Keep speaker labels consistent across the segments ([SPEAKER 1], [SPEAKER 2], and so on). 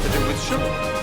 [SPEAKER 1] to do with sugar.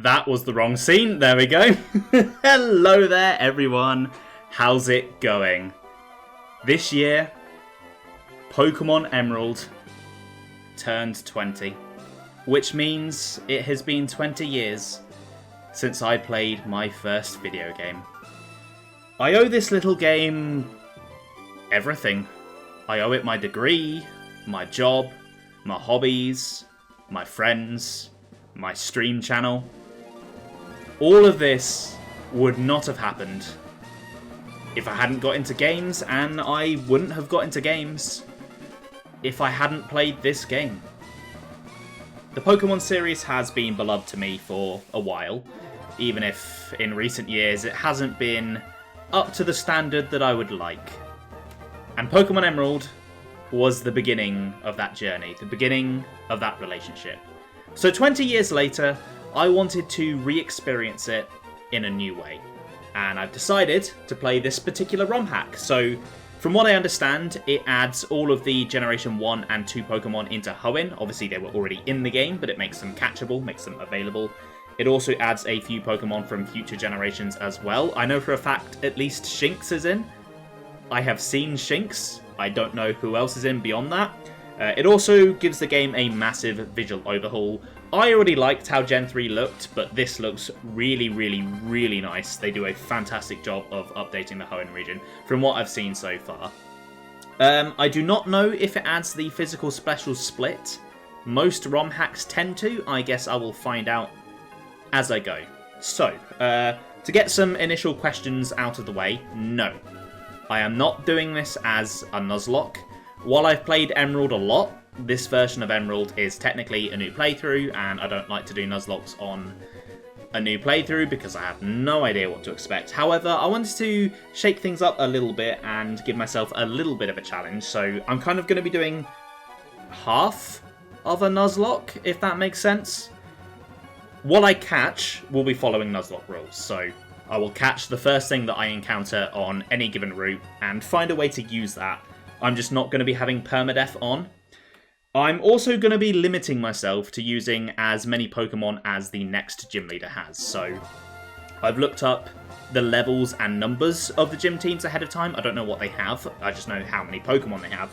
[SPEAKER 2] That was the wrong scene. There we go. Hello there, everyone. How's it going? This year, Pokemon Emerald turned 20, which means it has been 20 years since I played my first video game. I owe this little game everything. I owe it my degree, my job, my hobbies, my friends, my stream channel. All of this would not have happened if I hadn't got into games, and I wouldn't have got into games if I hadn't played this game. The Pokemon series has been beloved to me for a while, even if in recent years it hasn't been up to the standard that I would like. And Pokemon Emerald was the beginning of that journey, the beginning of that relationship. So 20 years later, I wanted to re-experience it in a new way. And I've decided to play this particular ROM hack. So, from what I understand, it adds all of the Generation 1 and 2 Pokemon into Hoenn. Obviously, they were already in the game, but it makes them catchable, makes them available. It also adds a few Pokemon from future generations as well. I know for a fact at least Shinx is in. I have seen Shinx. I don't know who else is in beyond that. It also gives the game a massive visual overhaul. I already liked how Gen 3 looked, but this looks really, really, really nice. They do a fantastic job of updating the Hoenn region from what I've seen so far. I do not know if it adds the physical special split. Most ROM hacks tend to. I guess I will find out as I go. So, to get some initial questions out of the way, no. I am not doing this as a Nuzlocke. While I've played Emerald a lot, this version of Emerald is technically a new playthrough, and I don't like to do Nuzlockes on a new playthrough because I have no idea what to expect. However, I wanted to shake things up a little bit and give myself a little bit of a challenge, so I'm kind of going to be doing half of a Nuzlocke, if that makes sense. What I catch will be following Nuzlocke rules, so I will catch the first thing that I encounter on any given route and find a way to use that. I'm just not going to be having permadeath on. I'm also going to be limiting myself to using as many Pokemon as the next gym leader has. So I've looked up the levels and numbers of the gym teams ahead of time. I don't know what they have. I just know how many Pokemon they have.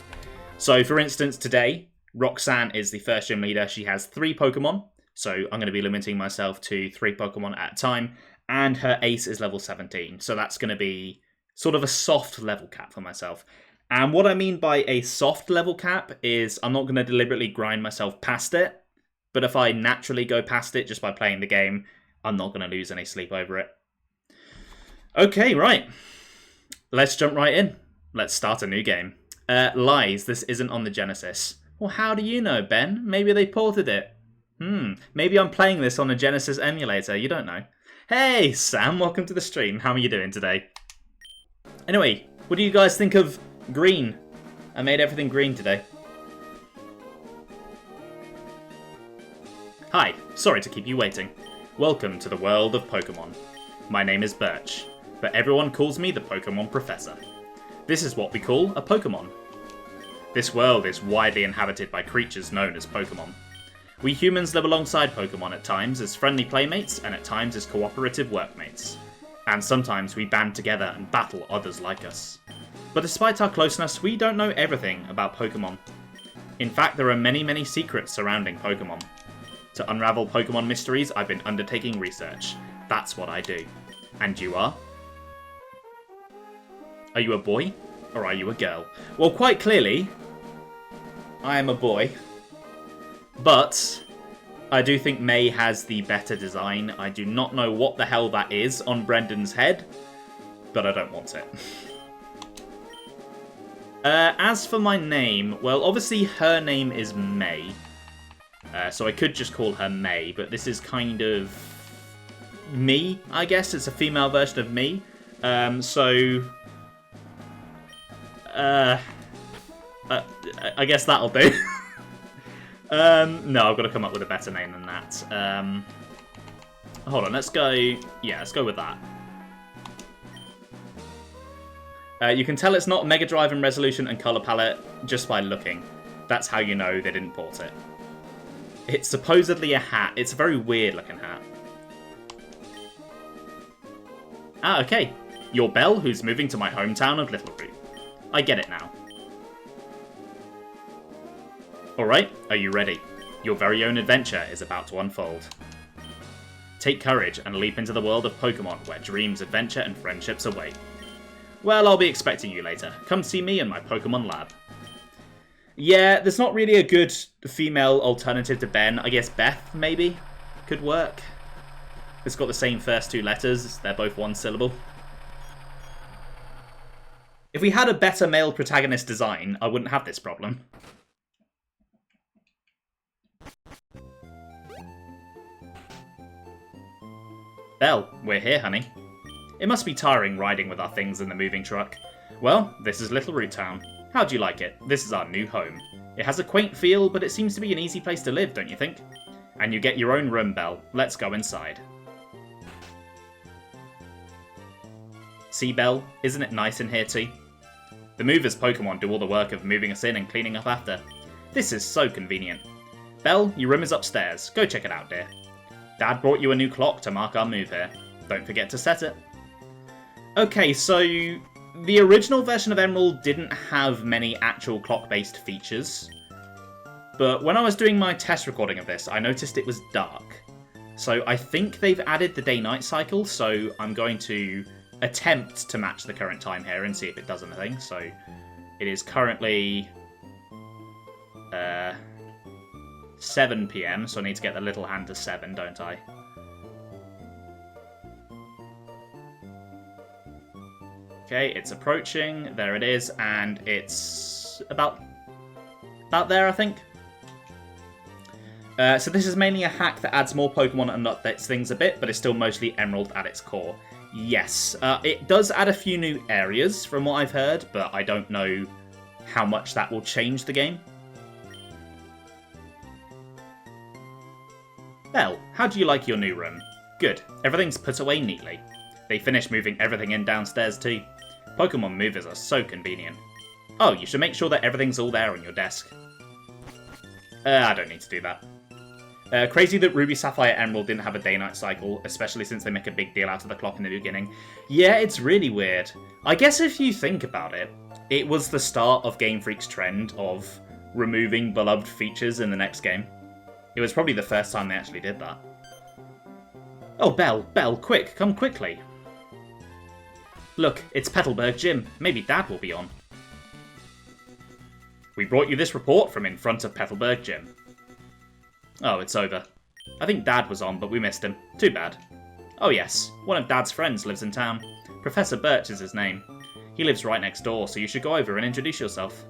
[SPEAKER 2] So for instance, today, Roxanne is the first gym leader. She has 3 Pokemon. So I'm going to be limiting myself to 3 Pokemon at a time. And her ace is level 17. So that's going to be sort of a soft level cap for myself. And what I mean by a soft level cap is I'm not going to deliberately grind myself past it. But if I naturally go past it just by playing the game, I'm not going to lose any sleep over it. Okay, right. Let's jump right in. Let's start a new game. Lies, this isn't on the Genesis. Well, how do you know, Ben? Maybe they ported it. Maybe I'm playing this on a Genesis emulator. You don't know. Hey, Sam, welcome to the stream. How are you doing today? Anyway, what do you guys think of green? I made everything green today. Hi, sorry to keep you waiting. Welcome to the world of Pokemon. My name is Birch, but everyone calls me the Pokemon Professor. This is what we call a Pokemon. This world is widely inhabited by creatures known as Pokemon. We humans live alongside Pokemon at times as friendly playmates and at times as cooperative workmates. And sometimes we band together and battle others like us. But despite our closeness, we don't know everything about Pokemon. In fact, there are many, many secrets surrounding Pokemon. To unravel Pokemon mysteries, I've been undertaking research. That's what I do. And you are? Are you a boy? Or are you a girl? Well, quite clearly, I am a boy. But I do think May has the better design. I do not know what the hell that is on Brendan's head, but I don't want it. As for my name, well, obviously her name is May. So I could just call her May, but this is kind of me, I guess. It's a female version of me. I guess that'll do. No, I've got to come up with a better name than that. Hold on, let's go... Yeah, let's go with that. You can tell it's not Mega Drive in resolution and colour palette just by looking. That's how you know they didn't port it. It's supposedly a hat. It's a very weird looking hat. Ah, okay. You're Belle, who's moving to my hometown of Littleroot. I get it now. Alright, are you ready? Your very own adventure is about to unfold. Take courage and leap into the world of Pokemon, where dreams, adventure, and friendships await. Well, I'll be expecting you later. Come see me in my Pokemon lab. Yeah, there's not really a good female alternative to Ben. I guess Beth, maybe, could work. It's got the same first two letters. They're both one syllable. If we had a better male protagonist design, I wouldn't have this problem. Belle, we're here, honey. It must be tiring riding with our things in the moving truck. Well, this is Little Root Town. How'd you like it? This is our new home. It has a quaint feel, but it seems to be an easy place to live, don't you think? And you get your own room, Belle. Let's go inside. See, Belle? Isn't it nice in here too? The movers Pokemon do all the work of moving us in and cleaning up after. This is so convenient. Belle, your room is upstairs. Go check it out, dear. Dad brought you a new clock to mark our move here. Don't forget to set it. Okay, so the original version of Emerald didn't have many actual clock-based features. But when I was doing my test recording of this, I noticed it was dark. So I think they've added the day-night cycle, so I'm going to attempt to match the current time here and see if it does anything. So it is currently 7 PM, so I need to get the little hand to 7, don't I? Okay, it's approaching. There it is, and it's about there, I think. So this is mainly a hack that adds more Pokemon and updates things a bit, but it's still mostly Emerald at its core. Yes, it does add a few new areas from what I've heard, but I don't know how much that will change the game. Belle, how do you like your new room? Good, everything's put away neatly. They finished moving everything in downstairs too. Pokemon movers are so convenient. Oh, you should make sure that everything's all there on your desk. I don't need to do that. Crazy that Ruby, Sapphire, Emerald didn't have a day-night cycle, especially since they make a big deal out of the clock in the beginning. Yeah, it's really weird. I guess if you think about it, it was the start of Game Freak's trend of removing beloved features in the next game. It was probably the first time they actually did that. Oh, Belle, quick, come quickly. Look, it's Petalburg Gym. Maybe Dad will be on. We brought you this report from in front of Petalburg Gym. Oh, it's over. I think Dad was on, but we missed him. Too bad. Oh yes, one of Dad's friends lives in town. Professor Birch is his name. He lives right next door, so you should go over and introduce yourself.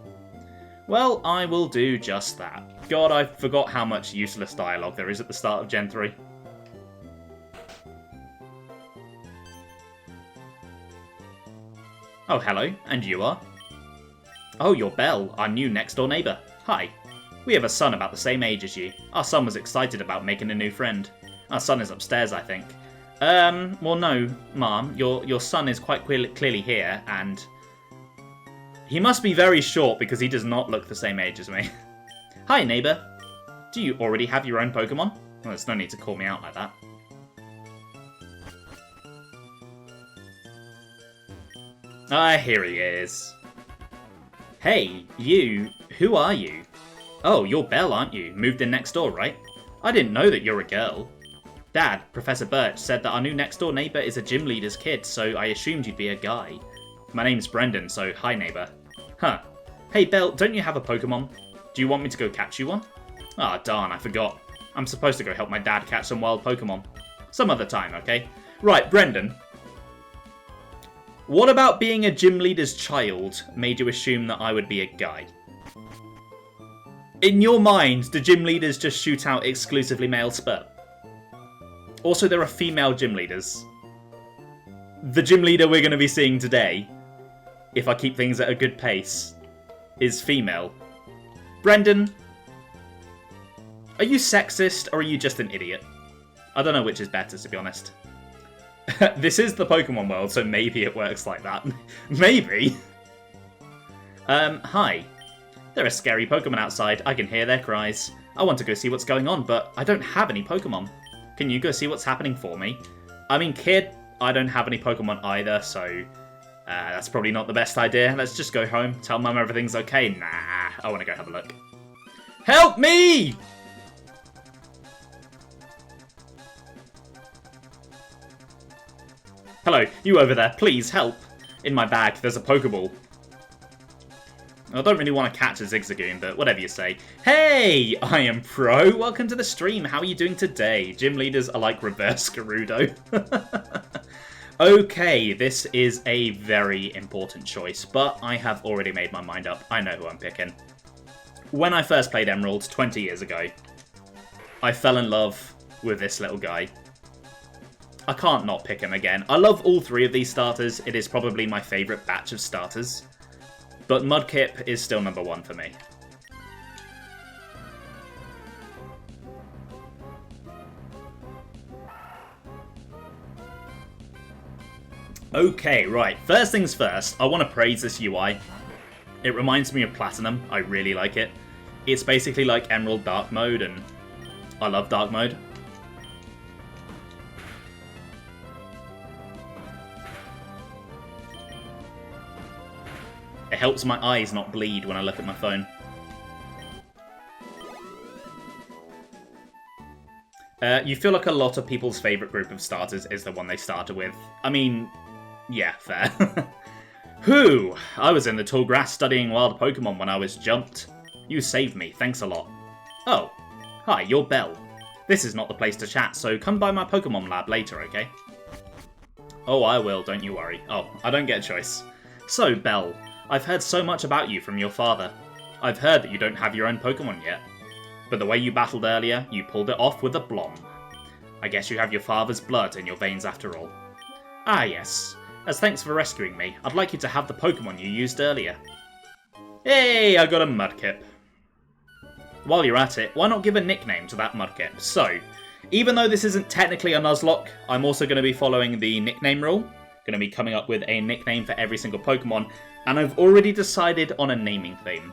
[SPEAKER 2] Well, I will do just that. God, I forgot how much useless dialogue there is at the start of Gen 3. Oh, hello. And you are? Oh, you're Belle, our new next-door neighbour. Hi. We have a son about the same age as you. Our son was excited about making a new friend. Our son is upstairs, I think. Well, no, Mom. Your son is quite clearly here, and he must be very short because he does not look the same age as me. Hi, neighbour. Do you already have your own Pokemon? Well, there's no need to call me out like that. Ah, here he is. Hey, you. Who are you? Oh, you're Belle, aren't you? Moved in next door, right? I didn't know that you're a girl. Dad, Professor Birch, said that our new next-door neighbour is a gym leader's kid, so I assumed you'd be a guy. My name's Brendan, so hi, neighbour. Huh. Hey, Belle, don't you have a Pokemon? Do you want me to go catch you one? Ah, darn, I forgot. I'm supposed to go help my dad catch some wild Pokemon. Some other time, okay? Right, Brendan. What about being a gym leader's child made you assume that I would be a guy? In your mind, do gym leaders just shoot out exclusively male sperm? Also, there are female gym leaders. The gym leader we're going to be seeing today, if I keep things at a good pace, is female. Brendan, are you sexist or are you just an idiot? I don't know which is better, to be honest. This is the Pokemon world, so maybe it works like that. Maybe. Hi. There are scary Pokemon outside. I can hear their cries. I want to go see what's going on, but I don't have any Pokemon. Can you go see what's happening for me? I mean, kid, I don't have any Pokemon either, so that's probably not the best idea. Let's just go home, tell Mum everything's okay. Nah, I want to go have a look. Help me! Hello, you over there, please help. In my bag, there's a Pokeball. I don't really want to catch a Zigzagoon, but whatever you say. Hey, I am Pro. Welcome to the stream. How are you doing today? Gym leaders are like reverse Gerudo. Okay, this is a very important choice, but I have already made my mind up. I know who I'm picking. When I first played Emerald 20 years ago, I fell in love with this little guy. I can't not pick him again. I love all three of these starters. It is probably my favourite batch of starters. But Mudkip is still number one for me. Okay, right. First things first, I want to praise this UI. It reminds me of Platinum. I really like it. It's basically like Emerald Dark Mode, and I love Dark Mode. It helps my eyes not bleed when I look at my phone. You feel like a lot of people's favourite group of starters is the one they started with. I mean, yeah, fair. Who? I was in the tall grass studying wild Pokemon when I was jumped. You saved me, thanks a lot. Oh, hi, you're Belle. This is not the place to chat, so come by my Pokemon lab later, okay? Oh, I will, don't you worry. Oh, I don't get a choice. So, Belle, I've heard so much about you from your father. I've heard that you don't have your own Pokemon yet. But the way you battled earlier, you pulled it off with a blom. I guess you have your father's blood in your veins after all. Ah yes, as thanks for rescuing me, I'd like you to have the Pokemon you used earlier. Hey, I got a Mudkip. While you're at it, why not give a nickname to that Mudkip? So, even though this isn't technically a Nuzlocke, I'm also going to be following the nickname rule. Going to be coming up with a nickname for every single Pokemon, and I've already decided on a naming theme.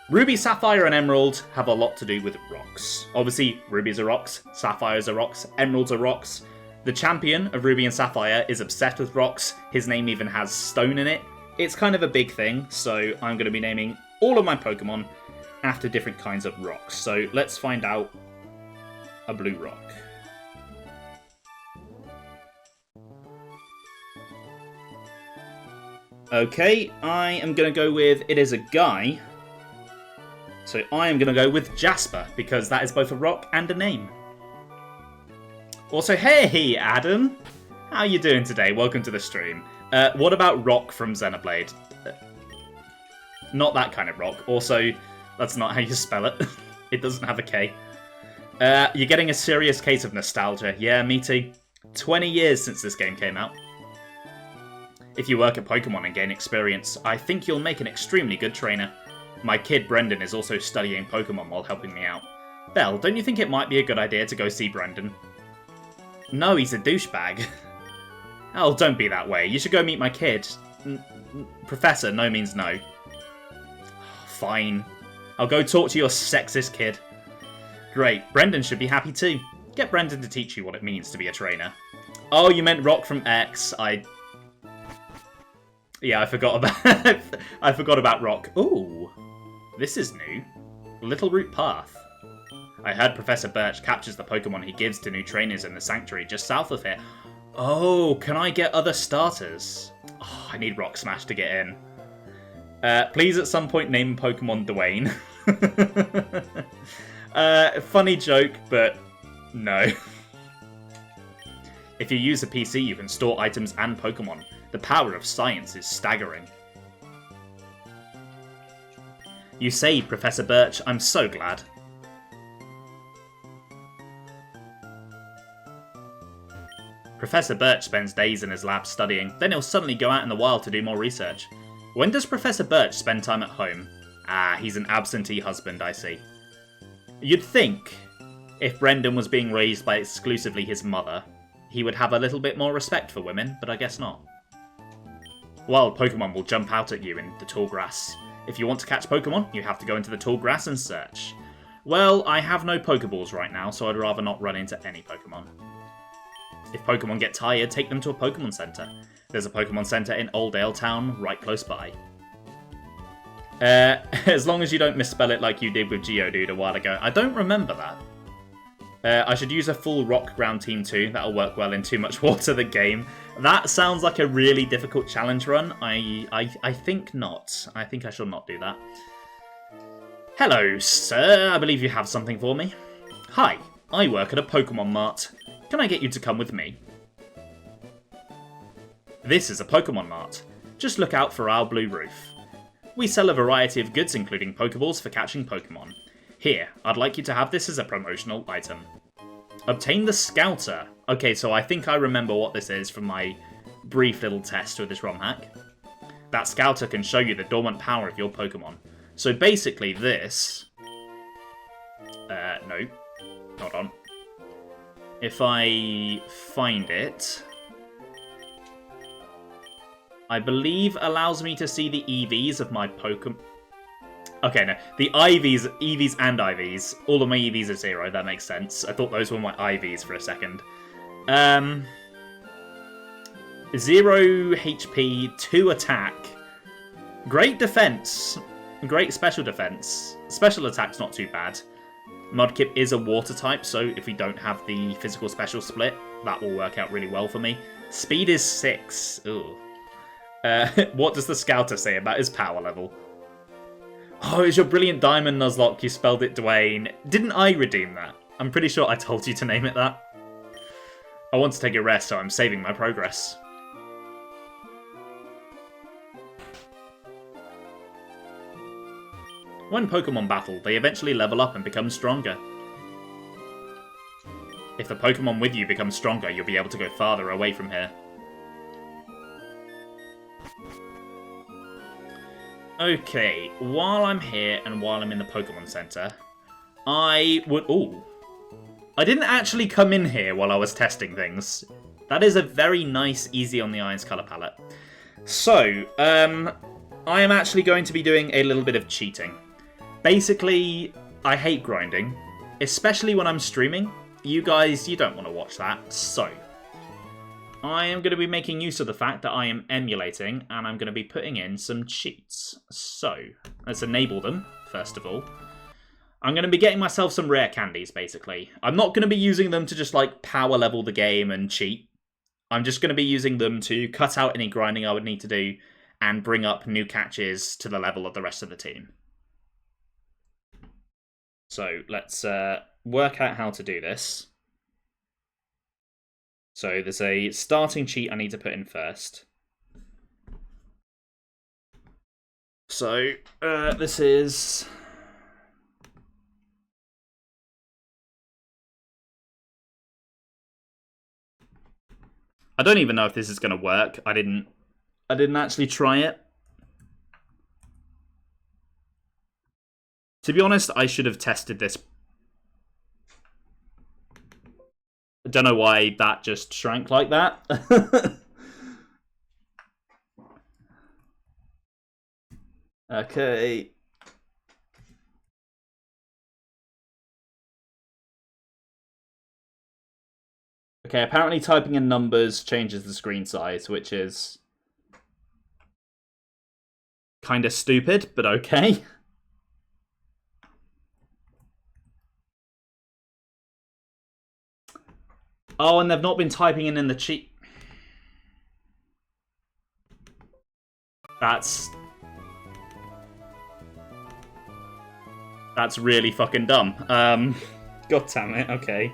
[SPEAKER 2] Ruby, Sapphire, and Emerald have a lot to do with rocks. Obviously, Rubies are rocks, Sapphires are rocks, Emeralds are rocks. The champion of Ruby and Sapphire is obsessed with rocks. His name even has stone in it. It's kind of a big thing, so I'm going to be naming all of my Pokemon after different kinds of rocks. So let's find out a blue rock. Okay, I am going to go with, it is a guy. So I am going to go with Jasper, because that is both a rock and a name. Also, hey Adam! How you doing today? Welcome to the stream. What about Rock from Xenoblade? Not that kind of rock. Also, that's not how you spell it. It doesn't have a K. You're getting a serious case of nostalgia. Yeah, me too. 20 years since this game came out. If you work at Pokemon and gain experience, I think you'll make an extremely good trainer. My kid Brendan is also studying Pokemon while helping me out. Belle, don't you think it might be a good idea to go see Brendan? No, he's a douchebag. Oh, don't be that way. You should go meet my kid. Professor, no means no. Fine. I'll go talk to your sexist kid. Great, Brendan should be happy too. Get Brendan to teach you what it means to be a trainer. Oh, you meant Rock from X. Yeah, I forgot about I forgot about Rock. Ooh, this is new. Little Root Path. I heard Professor Birch captures the Pokemon he gives to new trainers in the Sanctuary just south of here. Oh, can I get other starters? Oh, I need Rock Smash to get in. Please at some point name Pokemon Dwayne. Funny joke, but no. If you use a PC, you can store items and Pokemon. The power of science is staggering. You saved Professor Birch. I'm so glad. Professor Birch spends days in his lab studying, then he'll suddenly go out in the wild to do more research. When does Professor Birch spend time at home? Ah, he's an absentee husband, I see. You'd think, if Brendan was being raised by exclusively his mother, he would have a little bit more respect for women, but I guess not. Wild Pokemon will jump out at you in the tall grass. If you want to catch Pokemon, you have to go into the tall grass and search. Well, I have no Pokeballs right now, so I'd rather not run into any Pokemon. If Pokemon get tired, take them to a Pokemon Center. There's a Pokemon Center in Oldale Town, right close by. As long as you don't misspell it like you did with Geodude a while ago. I don't remember that. I should use a full rock ground team too. That'll work well in Too Much Water, the game. That sounds like a really difficult challenge run. I think not. I think I shall not do that. Hello, sir. I believe you have something for me. Hi, I work at a Pokemon Mart. Can I get you to come with me? This is a Pokemon Mart. Just look out for our blue roof. We sell a variety of goods including Pokeballs for catching Pokemon. Here, I'd like you to have this as a promotional item. Obtain the Scouter. Okay, so I think I remember what this is from my brief little test with this ROM hack. That Scouter can show you the dormant power of your Pokemon. So basically this... no. Hold on. If I find it... I believe allows me to see the EVs of my Pokemon... Okay, no. The EVs and IVs. All of my EVs are 0, that makes sense. I thought those were my IVs for a second. 0 HP, 2 attack. Great defense. Great special defense. Special attack's not too bad. Mudkip is a water type, so if we don't have the physical special split, that will work out really well for me. Speed is 6. Ooh. What does the Scouter say about his power level? Oh, it's your Brilliant Diamond Nuzlocke. You spelled it Dwayne. Didn't I redeem that? I'm pretty sure I told you to name it that. I want to take a rest, so I'm saving my progress. When Pokemon battle, they eventually level up and become stronger. If the Pokemon with you becomes stronger, you'll be able to go farther away from here. Okay, while I'm here and while I'm in the Pokemon Center, I would... Ooh. I didn't actually come in here while I was testing things. That is a very nice, easy on the eyes color palette. So, I am actually going to be doing a little bit of cheating. Basically, I hate grinding, especially when I'm streaming. You guys, you don't want to watch that, so... I am going to be making use of the fact that I am emulating, and I'm going to be putting in some cheats. So, let's enable them, first of all. I'm going to be getting myself some rare candies, basically. I'm not going to be using them to just, like, power level the game and cheat. I'm just going to be using them to cut out any grinding I would need to do and bring up new catches to the level of the rest of the team. So, let's work out how to do this. So there's a starting cheat I need to put in first. So this is... I don't even know if this is going to work. I didn't actually try it. To be honest, I should have tested this. I don't know why that just shrank like that. Okay. Okay, apparently typing in numbers changes the screen size, which is kind of stupid, but okay. Oh, and they've not been typing in the cheat. That's really fucking dumb. God damn it, okay.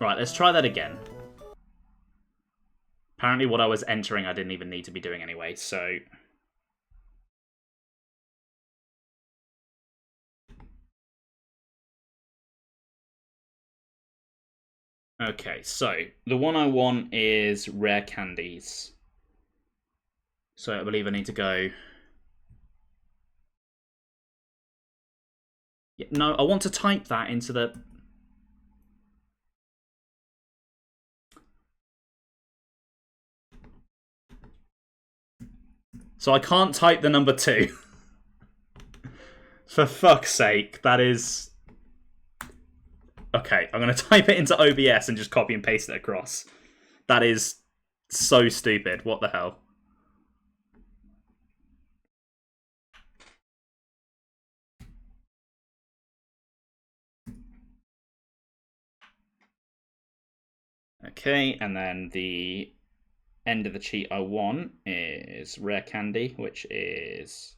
[SPEAKER 2] Right, let's try that again. Apparently what I was entering I didn't even need to be doing anyway, so... Okay, so the one I want is rare candies. So I believe I need to go... Yeah, no, I want to type that into the... So I can't type the number 2. For fuck's sake, that is... Okay, I'm going to type it into OBS and just copy and paste it across. That is so stupid. What the hell? Okay, and then the end of the cheat I want is rare candy, which is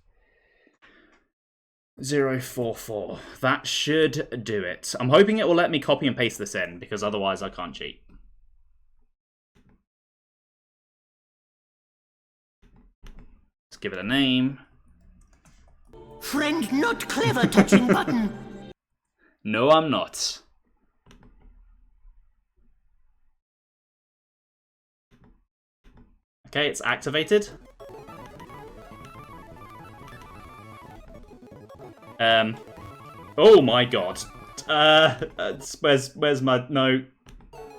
[SPEAKER 2] 044. That should do it. I'm hoping it will let me copy and paste this in, because otherwise I can't cheat. Let's give it a name.
[SPEAKER 1] Friend not clever touching button.
[SPEAKER 2] No, I'm not. Okay, it's activated. Oh my god. Where's my... No.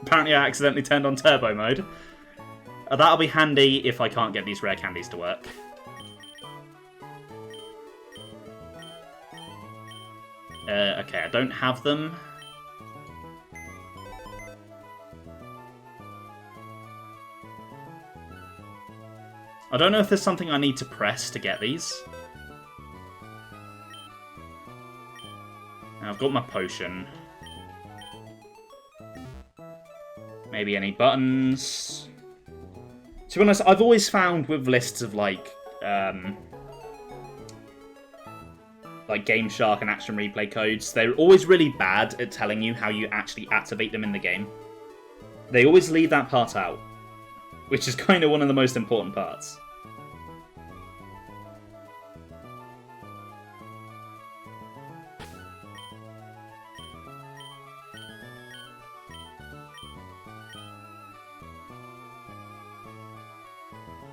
[SPEAKER 2] Apparently I accidentally turned on turbo mode. That'll be handy if I can't get these rare candies to work. Okay, I don't have them. I don't know if there's something I need to press to get these. I've got my potion. Maybe any buttons. To be honest, I've always found with lists of like Game Shark and Action Replay codes, they're always really bad at telling you how you actually activate them in the game. They always leave that part out, which is kind of one of the most important parts.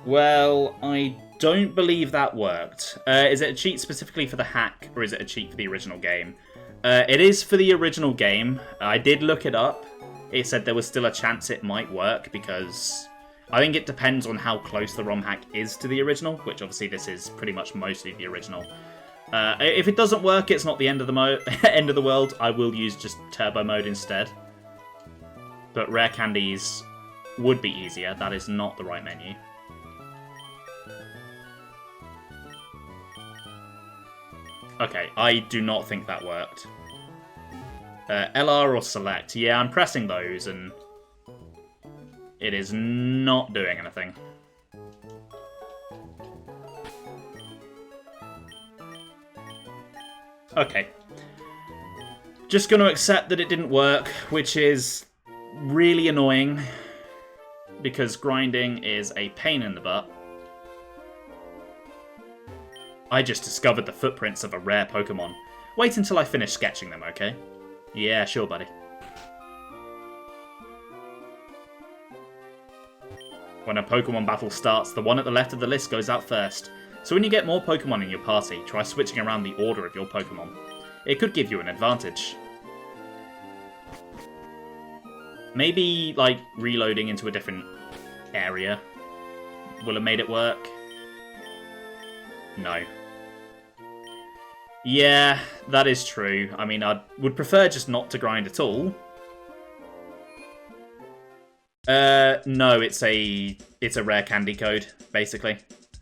[SPEAKER 2] Well, I don't believe that worked. Is it a cheat specifically for the hack, or is it a cheat for the original game? It is for the original game. I did look it up. It said there was still a chance it might work, because I think it depends on how close the ROM hack is to the original, which obviously this is pretty much mostly the original. If it doesn't work, it's not the end of the end of the world. I will use just turbo mode instead. But rare candies would be easier. That is not the right menu. Okay, I do not think that worked. LR or select. Yeah, I'm pressing those and it is not doing anything. Okay. Just going to accept that it didn't work, which is really annoying because grinding is a pain in the butt. I just discovered the footprints of a rare Pokemon. Wait until I finish sketching them, okay? Yeah, sure, buddy. When a Pokemon battle starts, the one at the left of the list goes out first. So when you get more Pokemon in your party, try switching around the order of your Pokemon. It could give you an advantage. Maybe, like, reloading into a different area will have made it work. No. Yeah, that is true. I mean, I would prefer just not to grind at all. No, it's a rare candy code, basically.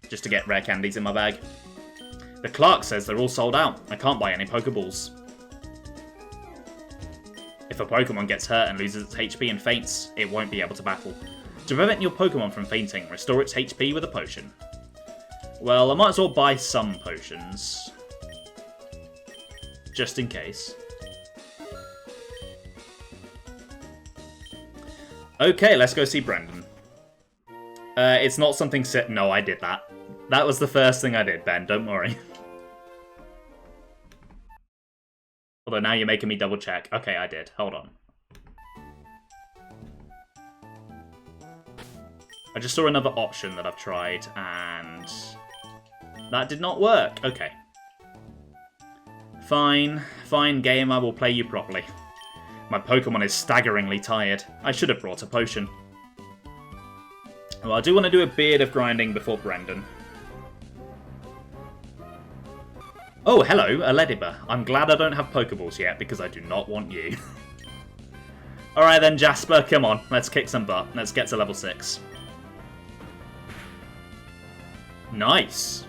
[SPEAKER 2] Just to get rare candies in my bag. The clerk says they're all sold out. I can't buy any Pokeballs. If a Pokemon gets hurt and loses its HP and faints, it won't be able to battle. To prevent your Pokemon from fainting, restore its HP with a potion. Well, I might as well buy some potions. Just in case. Okay, let's go see Brendan. It's not something set. No, I did that. That was the first thing I did, Ben. Don't worry. Although now you're making me double check. Okay, I did. Hold on. I just saw another option that I've tried, and that did not work. Okay. Fine. Fine game, I will play you properly. My Pokemon is staggeringly tired. I should have brought a potion. Well, I do want to do a bit of grinding before Brendan. Oh, hello, a Ledibur. I'm glad I don't have Pokeballs yet, because I do not want you. Alright then, Jasper, come on. Let's kick some butt. Let's get to level 6. Nice.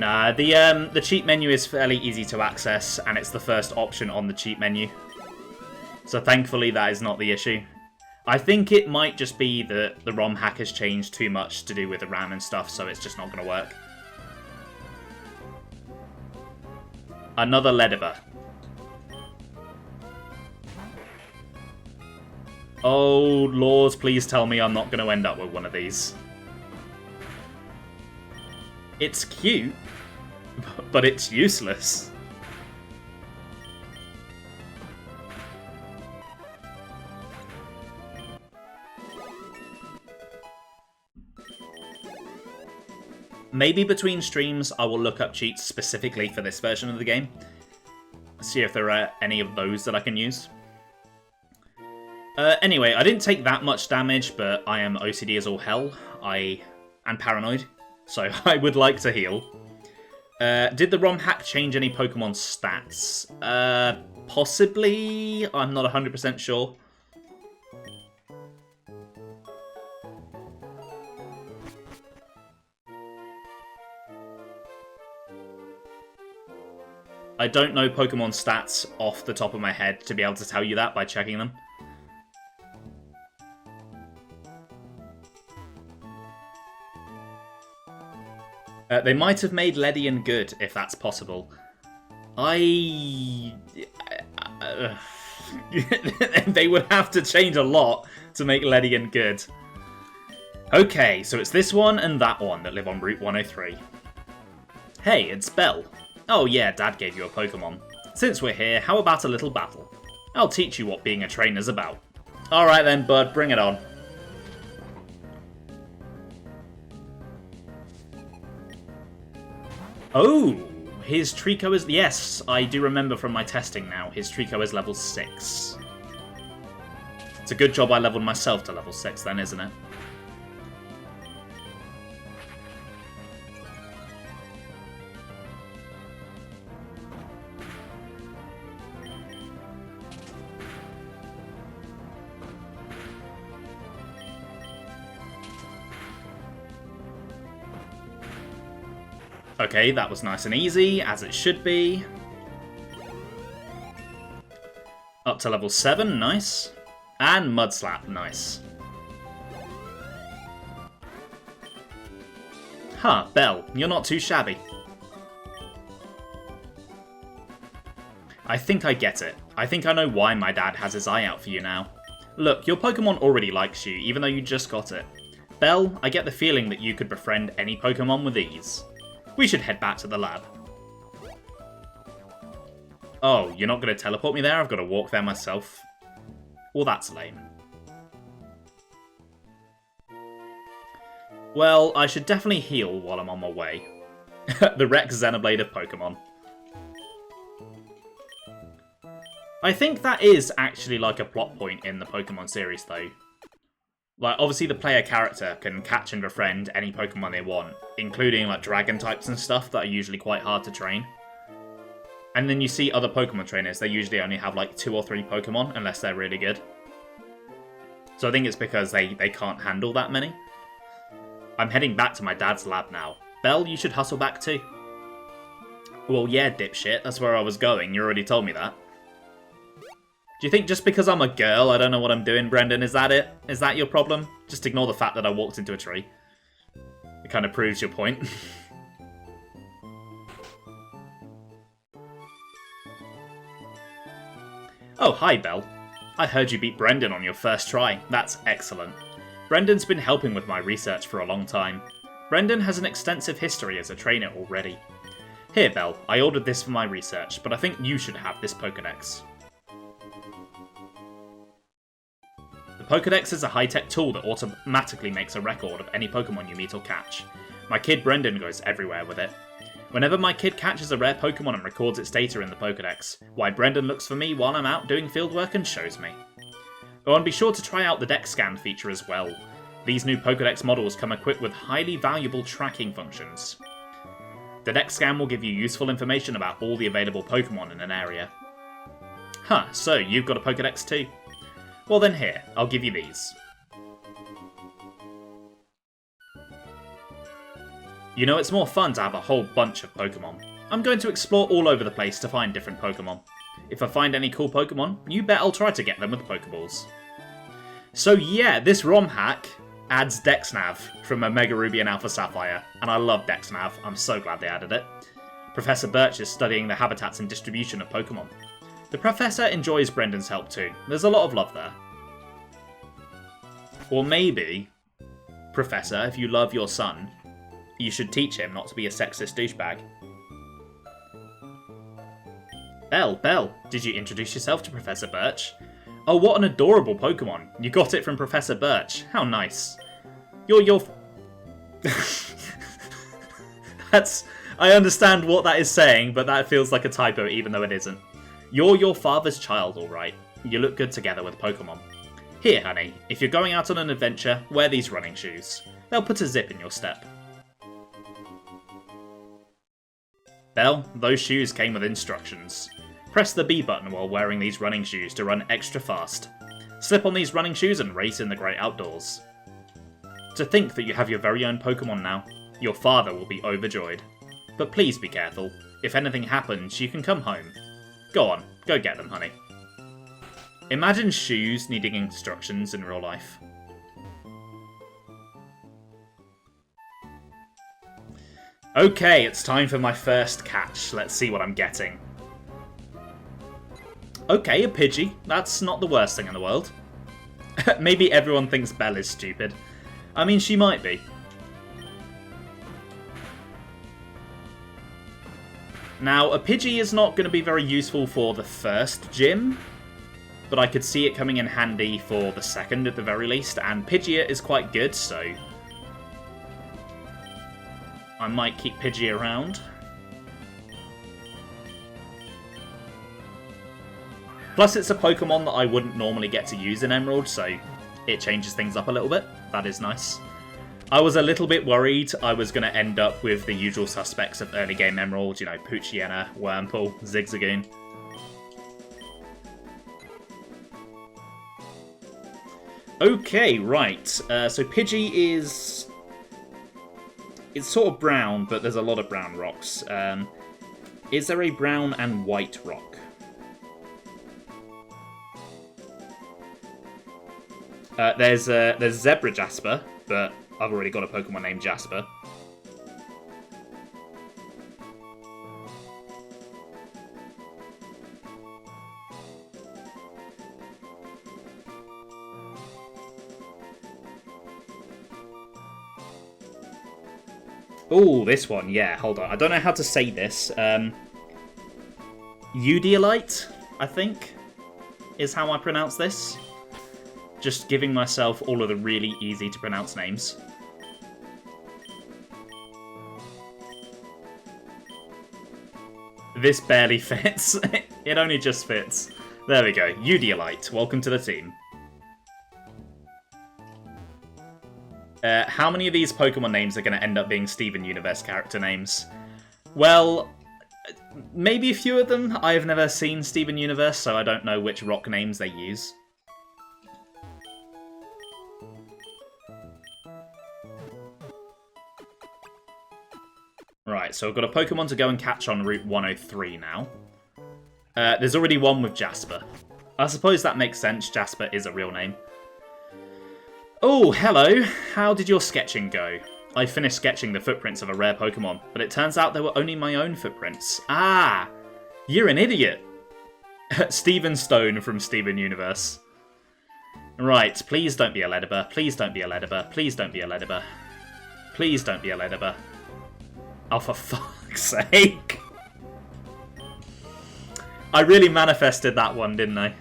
[SPEAKER 2] Nah, the cheat menu is fairly easy to access, and it's the first option on the cheat menu. So thankfully that is not the issue. I think it might just be that the ROM hack has changed too much to do with the RAM and stuff, so it's just not going to work. Another Lediver. Oh, Lord, please tell me I'm not going to end up with one of these. It's cute, but it's useless. Maybe between streams I will look up cheats specifically for this version of the game. See if there are any of those that I can use. Anyway, I didn't take that much damage, but I am OCD as all hell. And paranoid, so I would like to heal. Did the ROM hack change any Pokemon stats? Possibly. I'm not 100% sure. I don't know Pokemon stats off the top of my head to be able to tell you that by checking them. They might have made Ledian good, if that's possible. They would have to change a lot to make Ledian good. Okay, so it's this one and that one that live on Route 103. Hey, it's Belle. Oh yeah, Dad gave you a Pokemon. Since we're here, how about a little battle? I'll teach you what being a trainer's about. Alright then, bud, bring it on. Oh, his Trico is... Yes, I do remember from my testing now. His Trico is level 6. It's a good job I leveled myself to level 6 then, isn't it? Okay, that was nice and easy, as it should be. Up to level 7, nice. And Mudslap, nice. Huh, Belle, you're not too shabby. I think I get it. I think I know why my dad has his eye out for you now. Look, your Pokemon already likes you, even though you just got it. Belle, I get the feeling that you could befriend any Pokemon with ease. We should head back to the lab. Oh, you're not going to teleport me there? I've got to walk there myself. Well, that's lame. Well, I should definitely heal while I'm on my way. The Rex Xenoblade of Pokemon. I think that is actually like a plot point in the Pokemon series, though. Like, obviously the player character can catch and befriend any Pokemon they want, including like dragon types and stuff that are usually quite hard to train. And then you see other Pokemon trainers, they usually only have like 2 or 3 Pokemon, unless they're really good. So I think it's because they can't handle that many. I'm heading back to my dad's lab now. Belle, you should hustle back too. Well, yeah, dipshit, that's where I was going, you already told me that. Do you think just because I'm a girl, I don't know what I'm doing, Brendan? Is that it? Is that your problem? Just ignore the fact that I walked into a tree. It kind of proves your point. Oh, hi, Belle. I heard you beat Brendan on your first try. That's excellent. Brendan's been helping with my research for a long time. Brendan has an extensive history as a trainer already. Here, Belle, I ordered this for my research, but I think you should have this Pokédex. The Pokédex is a high-tech tool that automatically makes a record of any Pokemon you meet or catch. My kid Brendan goes everywhere with it. Whenever my kid catches a rare Pokemon and records its data in the Pokédex, why Brendan looks for me while I'm out doing fieldwork and shows me. Oh, and be sure to try out the Dex Scan feature as well. These new Pokédex models come equipped with highly valuable tracking functions. The Dex Scan will give you useful information about all the available Pokemon in an area. Huh, so you've got a Pokédex too? Well then here, I'll give you these. You know, it's more fun to have a whole bunch of Pokemon. I'm going to explore all over the place to find different Pokemon. If I find any cool Pokemon, you bet I'll try to get them with Pokeballs. So yeah, this ROM hack adds DexNav from Omega Ruby and Alpha Sapphire, and I love DexNav. I'm so glad they added it. Professor Birch is studying the habitats and distribution of Pokemon. The Professor enjoys Brendan's help too. There's a lot of love there. Or maybe, Professor, if you love your son, you should teach him not to be a sexist douchebag. Belle, did you introduce yourself to Professor Birch? Oh, what an adorable Pokemon. You got it from Professor Birch. How nice. You're... That's... I understand what that is saying, but that feels like a typo even though it isn't. You're your father's child, alright. You look good together with Pokemon. Here, honey, if you're going out on an adventure, wear these running shoes. They'll put a zip in your step. Belle, those shoes came with instructions. Press the B button while wearing these running shoes to run extra fast. Slip on these running shoes and race in the great outdoors. To think that you have your very own Pokemon now. Your father will be overjoyed. But please be careful. If anything happens, you can come home. Go on, go get them, honey. Imagine shoes needing instructions in real life. Okay, it's time for my first catch. Let's see what I'm getting. Okay, a Pidgey. That's not the worst thing in the world. Maybe everyone thinks Belle is stupid. I mean, she might be. Now, a Pidgey is not going to be very useful for the first gym, but I could see it coming in handy for the second at the very least, and Pidgeot is quite good, so I might keep Pidgey around. Plus, it's a Pokemon that I wouldn't normally get to use in Emerald, so it changes things up a little bit. That is nice. I was a little bit worried I was going to end up with the usual suspects of early game Emerald, you know, Poochyena, Wurmple, Zigzagoon. Okay, right. So Pidgey is... It's sort of brown, but there's a lot of brown rocks. Is there a brown and white rock? There's Zebra Jasper, but I've already got a Pokemon named Jasper. Oh, this one, yeah, hold on. I don't know how to say this. Eudialite, I think, is how I pronounce this. Just giving myself all of the really easy to pronounce names. This barely fits. It only just fits. There we go. Eudialite, welcome to the team. How many of these Pokemon names are going to end up being Steven Universe character names? Well, maybe a few of them. I've never seen Steven Universe, so I don't know which rock names they use. Right, so I've got a Pokemon to go and catch on Route 103 now. There's already one with Jasper. I suppose that makes sense. Jasper is a real name. Oh, hello. How did your sketching go? I finished sketching the footprints of a rare Pokemon, but it turns out they were only my own footprints. Ah, you're an idiot. Steven Stone from Steven Universe. Right, please don't be a Ledibur. Please don't be a Ledibur. Please don't be a Ledibur. Please don't be a Ledibur. Oh, for fuck's sake. I really manifested that one, didn't I?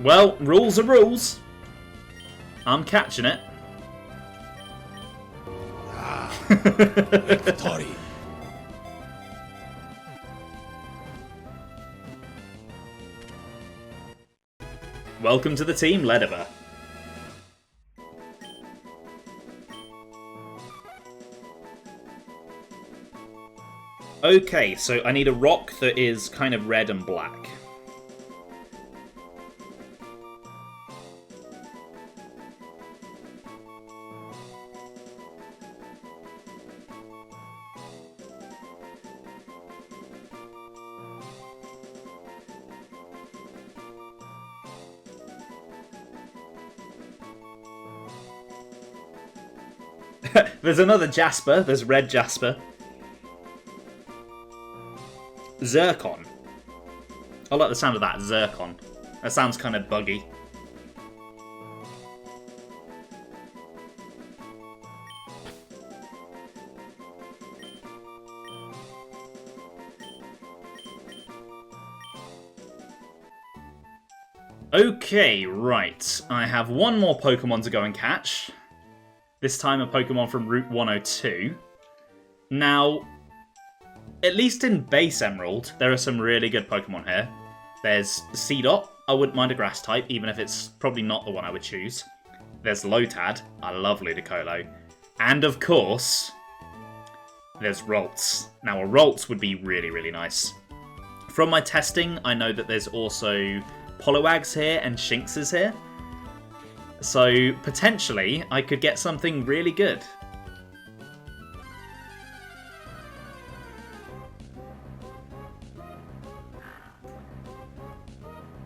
[SPEAKER 2] Well, rules are rules. I'm catching it. Welcome to the team, Ledibur. Okay, so I need a rock that is kind of red and black. There's another Jasper. There's Red Jasper. Zircon. I like the sound of that, Zircon. That sounds kind of buggy. Okay, right. I have one more Pokemon to go and catch. This time a Pokemon from Route 102. Now, at least in Base Emerald, there are some really good Pokemon here. There's Seedot. I wouldn't mind a Grass type, even if it's probably not the one I would choose. There's Lotad. I love Ludicolo. And of course, there's Ralts. Now, a Ralts would be really, really nice. From my testing, I know that there's also Poliwags here and Shinxes here. So, potentially, I could get something really good.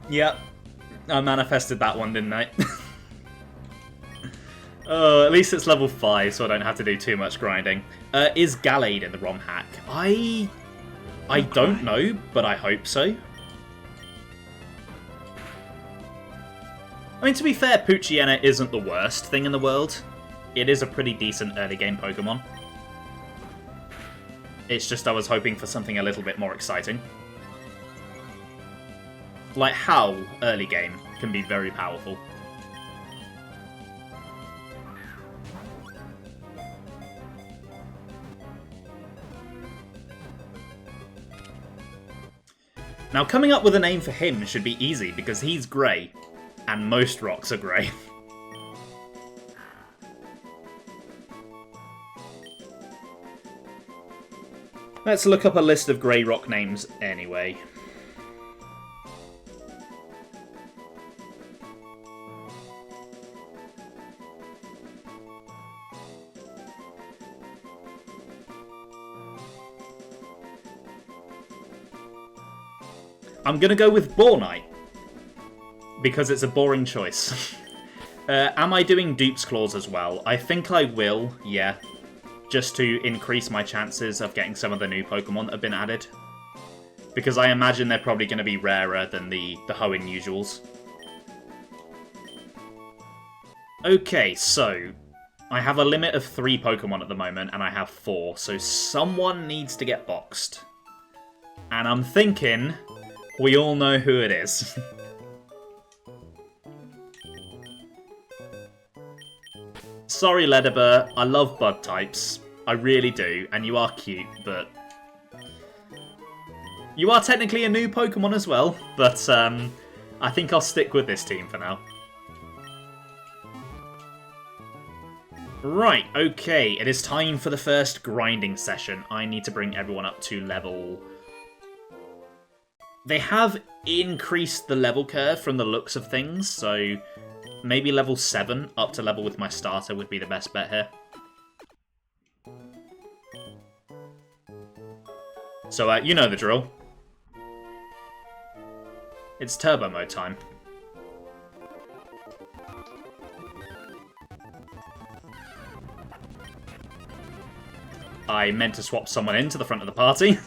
[SPEAKER 2] Yep, I manifested that one, didn't I? Oh, at least it's level 5, so I don't have to do too much grinding. Is Gallade in the ROM hack? I don't know, but I hope so. I mean, to be fair, Poochyena isn't the worst thing in the world. It is a pretty decent early game Pokemon. It's just I was hoping for something a little bit more exciting. Like how early game can be very powerful. Now, coming up with a name for him should be easy because he's grey, and most rocks are grey. Let's look up a list of grey rock names anyway. I'm going to go with Bornite, because it's a boring choice. Am I doing Dupe's Claws as well? I think I will, yeah. Just to increase my chances of getting some of the new Pokemon that have been added. Because I imagine they're probably going to be rarer than the Hoenn usuals. Okay, so I have a limit of 3 Pokemon at the moment, and I have 4, so someone needs to get boxed. And I'm thinking we all know who it is. Sorry, Ledibur, I love bug types. I really do, and you are cute, but you are technically a new Pokemon as well, but I think I'll stick with this team for now. Right, okay, it is time for the first grinding session. I need to bring everyone up to level... They have increased the level curve from the looks of things, so maybe level 7 up to level with my starter would be the best bet here. So, you know the drill. It's turbo mode time. I meant to swap someone into the front of the party.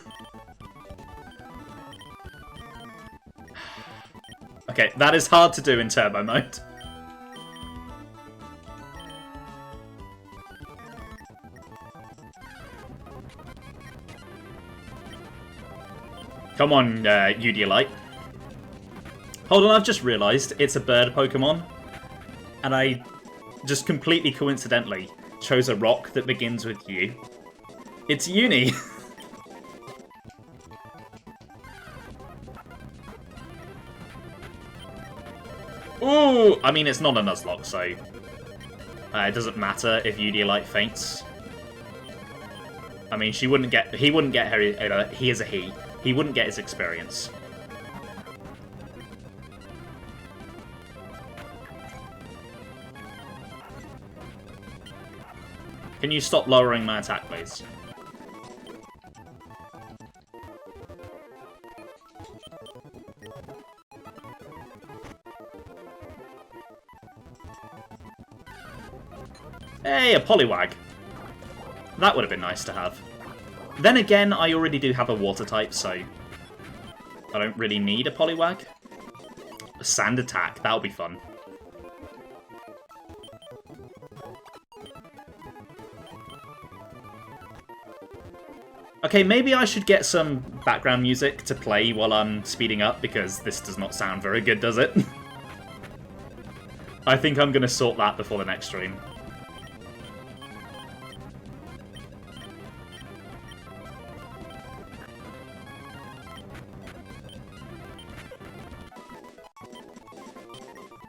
[SPEAKER 2] Okay, that is hard to do in turbo mode. Come on, Udilite. Hold on, I've just realised it's a bird Pokemon. And I just completely coincidentally chose a rock that begins with U. It's Uni. Ooh! I mean, it's not a Nuzlocke, so it doesn't matter if Udilite faints. I mean, he wouldn't get her. He is a he. He wouldn't get his experience. Can you stop lowering my attack, please? Hey, a Poliwag. That would have been nice to have. Then again, I already do have a water type, so I don't really need a Poliwag. A sand attack, that'll be fun. Okay, maybe I should get some background music to play while I'm speeding up, because this does not sound very good, does it? I think I'm going to sort that before the next stream.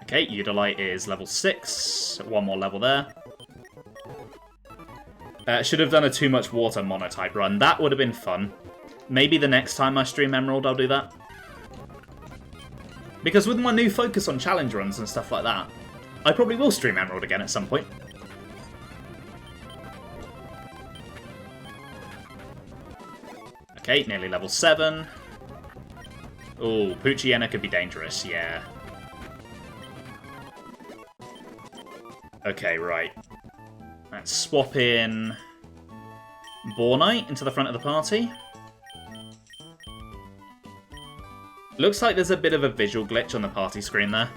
[SPEAKER 2] Okay, Udalite is level 6. One more level there. Should have done a too much water monotype run. That would have been fun. Maybe the next time I stream Emerald I'll do that. Because with my new focus on challenge runs and stuff like that, I probably will stream Emerald again at some point. Okay, nearly level 7. Ooh, Poochyena could be dangerous, yeah. Okay, right. Let's swap in Bornite into the front of the party. Looks like there's a bit of a visual glitch on the party screen there.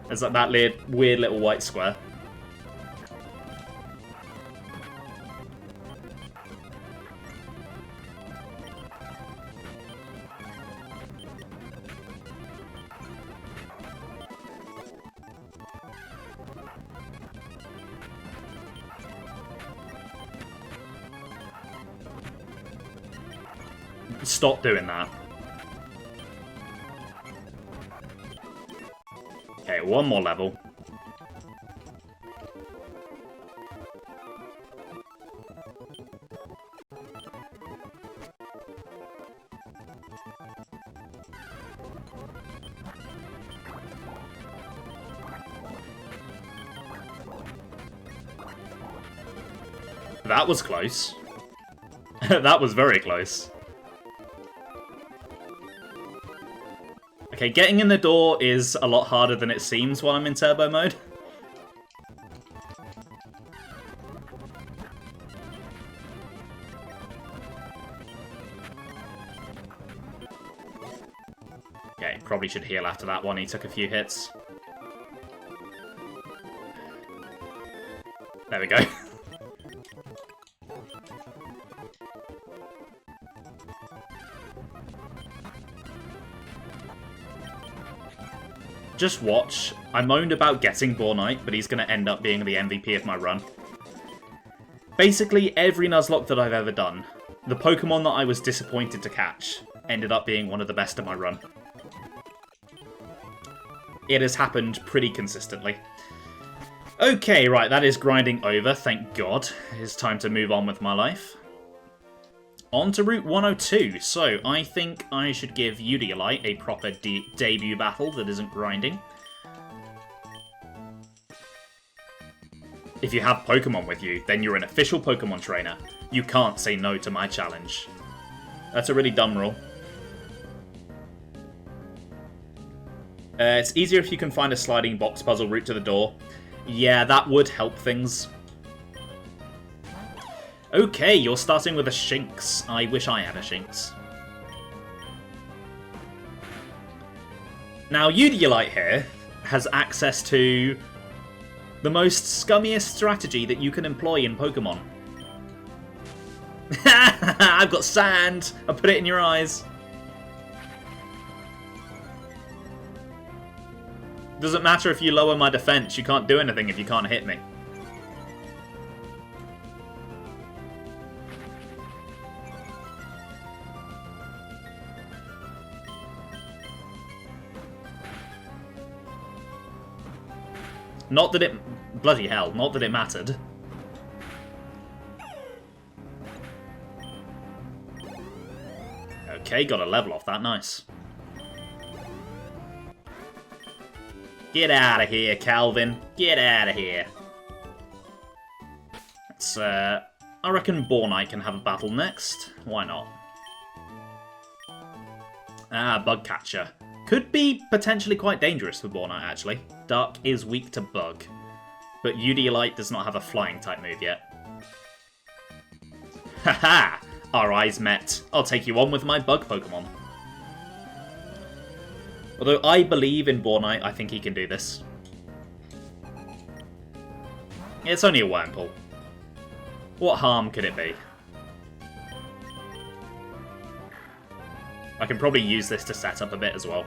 [SPEAKER 2] There's like that weird little white square. Stop doing that. Okay, one more level. That was close. That was very close. Okay, getting in the door is a lot harder than it seems while I'm in turbo mode. Okay, probably should heal after that one. He took a few hits. There we go. Just watch. I moaned about getting Bornite, but he's going to end up being the MVP of my run. Basically, every Nuzlocke that I've ever done, the Pokemon that I was disappointed to catch ended up being one of the best of my run. It has happened pretty consistently. Okay, right, that is grinding over, thank God. It's time to move on with my life. On to Route 102, so I think I should give Udalite a proper debut battle that isn't grinding. If you have Pokemon with you, then you're an official Pokemon trainer. You can't say no to my challenge. That's a really dumb rule. It's easier if you can find a sliding box puzzle route to the door. Yeah, that would help things. Okay, you're starting with a Shinx. I wish I had a Shinx. Now, Udalite here has access to the most scummiest strategy that you can employ in Pokemon. I've got sand! I put it in your eyes. Doesn't matter if you lower my defense, you can't do anything if you can't hit me. Not that it... bloody hell, not that it mattered. Okay, got a level off that, nice. Get out of here, Calvin. Get out of here. Let's, I reckon Bornite can have a battle next. Why not? Ah, Bug Catcher. Could be potentially quite dangerous for Bornite, actually. Dark is weak to Bug. But Udalite does not have a flying type move yet. Haha! Our eyes met. I'll take you on with my bug Pokemon. Although I believe in Bornite, I think he can do this. It's only a Wurmple. What harm could it be? I can probably use this to set up a bit as well.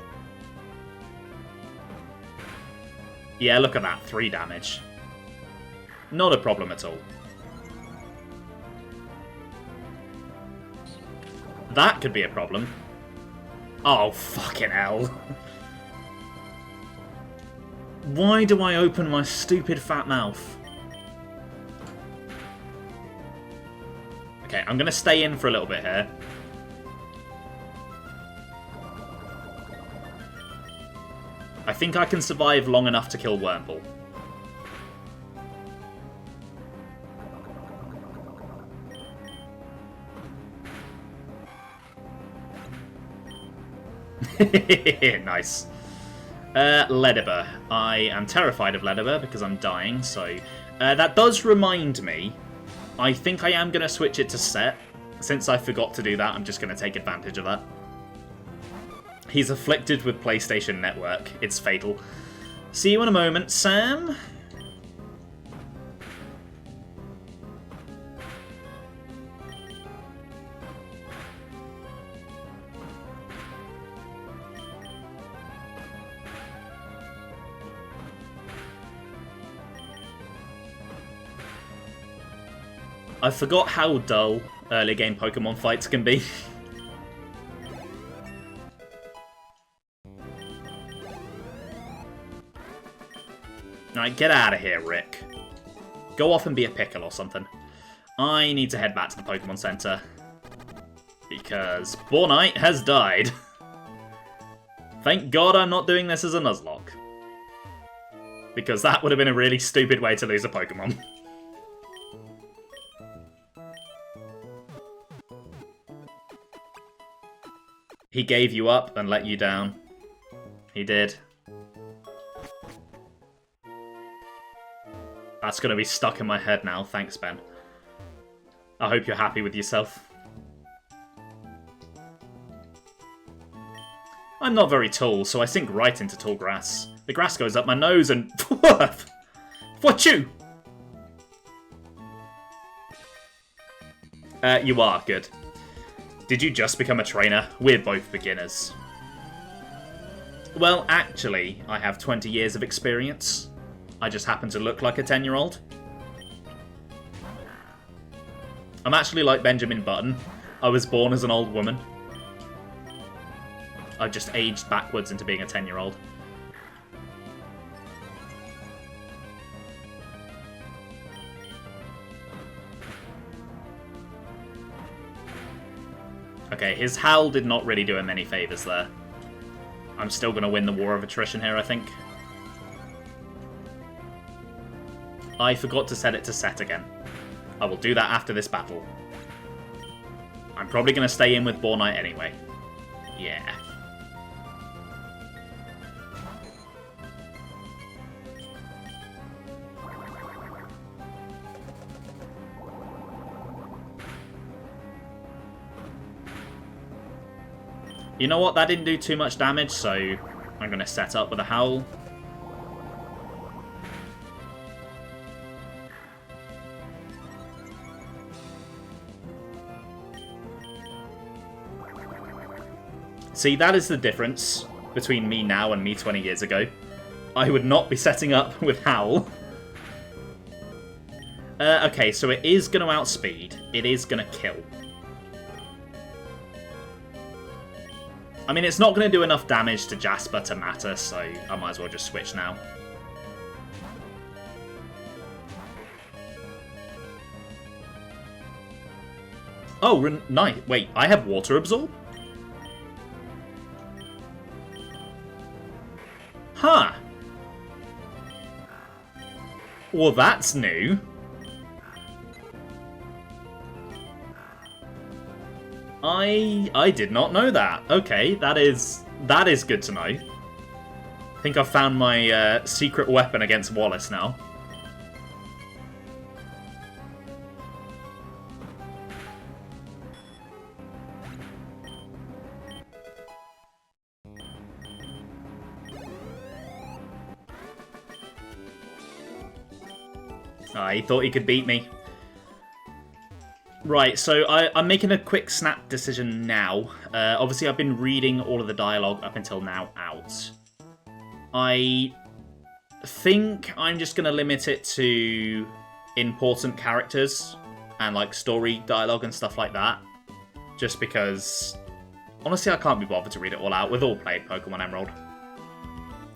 [SPEAKER 2] Yeah, look at that. 3 damage. Not a problem at all. That could be a problem. Oh, fucking hell. Why do I open my stupid fat mouth? Okay, I'm going to stay in for a little bit here. I think I can survive long enough to kill Wurmple. Nice. Ledibur. I am terrified of Ledibur because I'm dying, so... that does remind me, I think I am going to switch it to set. Since I forgot to do that, I'm just going to take advantage of that. He's afflicted with PlayStation Network. It's fatal. See you in a moment, Sam. I forgot how dull early game Pokemon fights can be. Alright, get out of here, Rick. Go off and be a pickle or something. I need to head back to the Pokemon Center. Because Bornite has died. Thank God I'm not doing this as a Nuzlocke. Because that would have been a really stupid way to lose a Pokemon. He gave you up and let you down. He did. That's going to be stuck in my head now. Thanks, Ben. I hope you're happy with yourself. I'm not very tall, so I sink right into tall grass. The grass goes up my nose and... What you? You are, good. Did you just become a trainer? We're both beginners. Well, actually, I have 20 years of experience. I just happen to look like a 10-year-old. I'm actually like Benjamin Button. I was born as an old woman. I've just aged backwards into being a 10-year-old. Okay, his howl did not really do him any favours there. I'm still going to win the war of attrition here, I think. I forgot to set it to set again. I will do that after this battle. I'm probably going to stay in with Bornite anyway. Yeah. You know what? That didn't do too much damage, so I'm going to set up with a howl. See, that is the difference between me now and me 20 years ago. I would not be setting up with Howl. Okay, so it is going to outspeed. It is going to kill. I mean, it's not going to do enough damage to Jasper to matter, so I might as well just switch now. Oh, nice. Wait, I have Water Absorb? Huh. Well, that's new. I did not know that. Okay, that is good to know. I think I've found my secret weapon against Wallace now. He thought he could beat me. Right, so I'm making a quick snap decision now. Obviously, I've been reading all of the dialogue up until now out. I think I'm just going to limit it to important characters and like story dialogue and stuff like that. Just because, honestly, I can't be bothered to read it all out. We've all played Pokemon Emerald.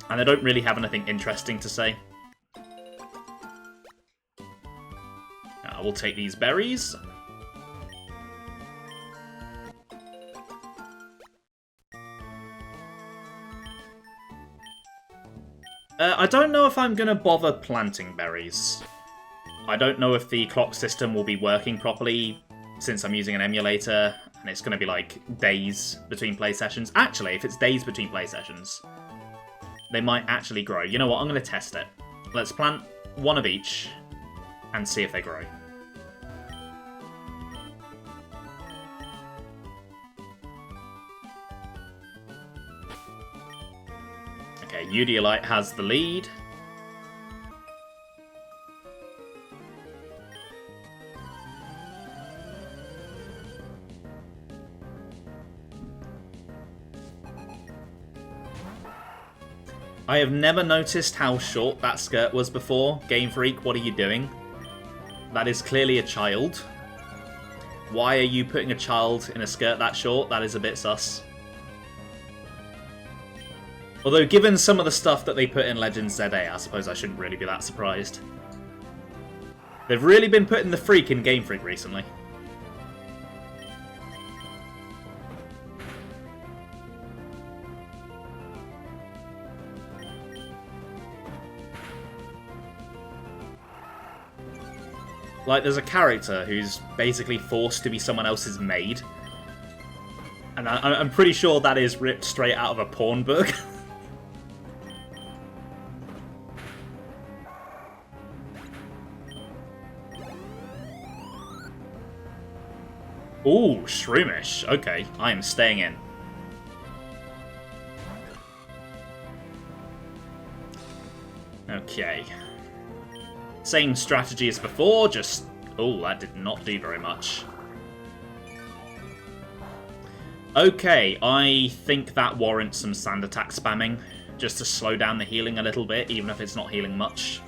[SPEAKER 2] And I don't really have anything interesting to say. I will take these berries. I don't know if I'm going to bother planting berries. I don't know if the clock system will be working properly since I'm using an emulator and it's going to be like days between play sessions. Actually, if it's days between play sessions, they might actually grow. You know what? I'm going to test it. Let's plant one of each and see if they grow. Okay, Udiolite has the lead. I have never noticed how short that skirt was before. Game Freak, what are you doing? That is clearly a child. Why are you putting a child in a skirt that short? That is a bit sus. Although, given some of the stuff that they put in Legends ZA, I suppose I shouldn't really be that surprised. They've really been putting the freak in Game Freak recently. Like, there's a character who's basically forced to be someone else's maid. And I'm pretty sure that is ripped straight out of a porn book. Ooh, Shroomish. Okay, I am staying in. Okay. Same strategy as before, just... Oh, that did not do very much. Okay, I think that warrants some sand attack spamming, just to slow down the healing a little bit, even if it's not healing much.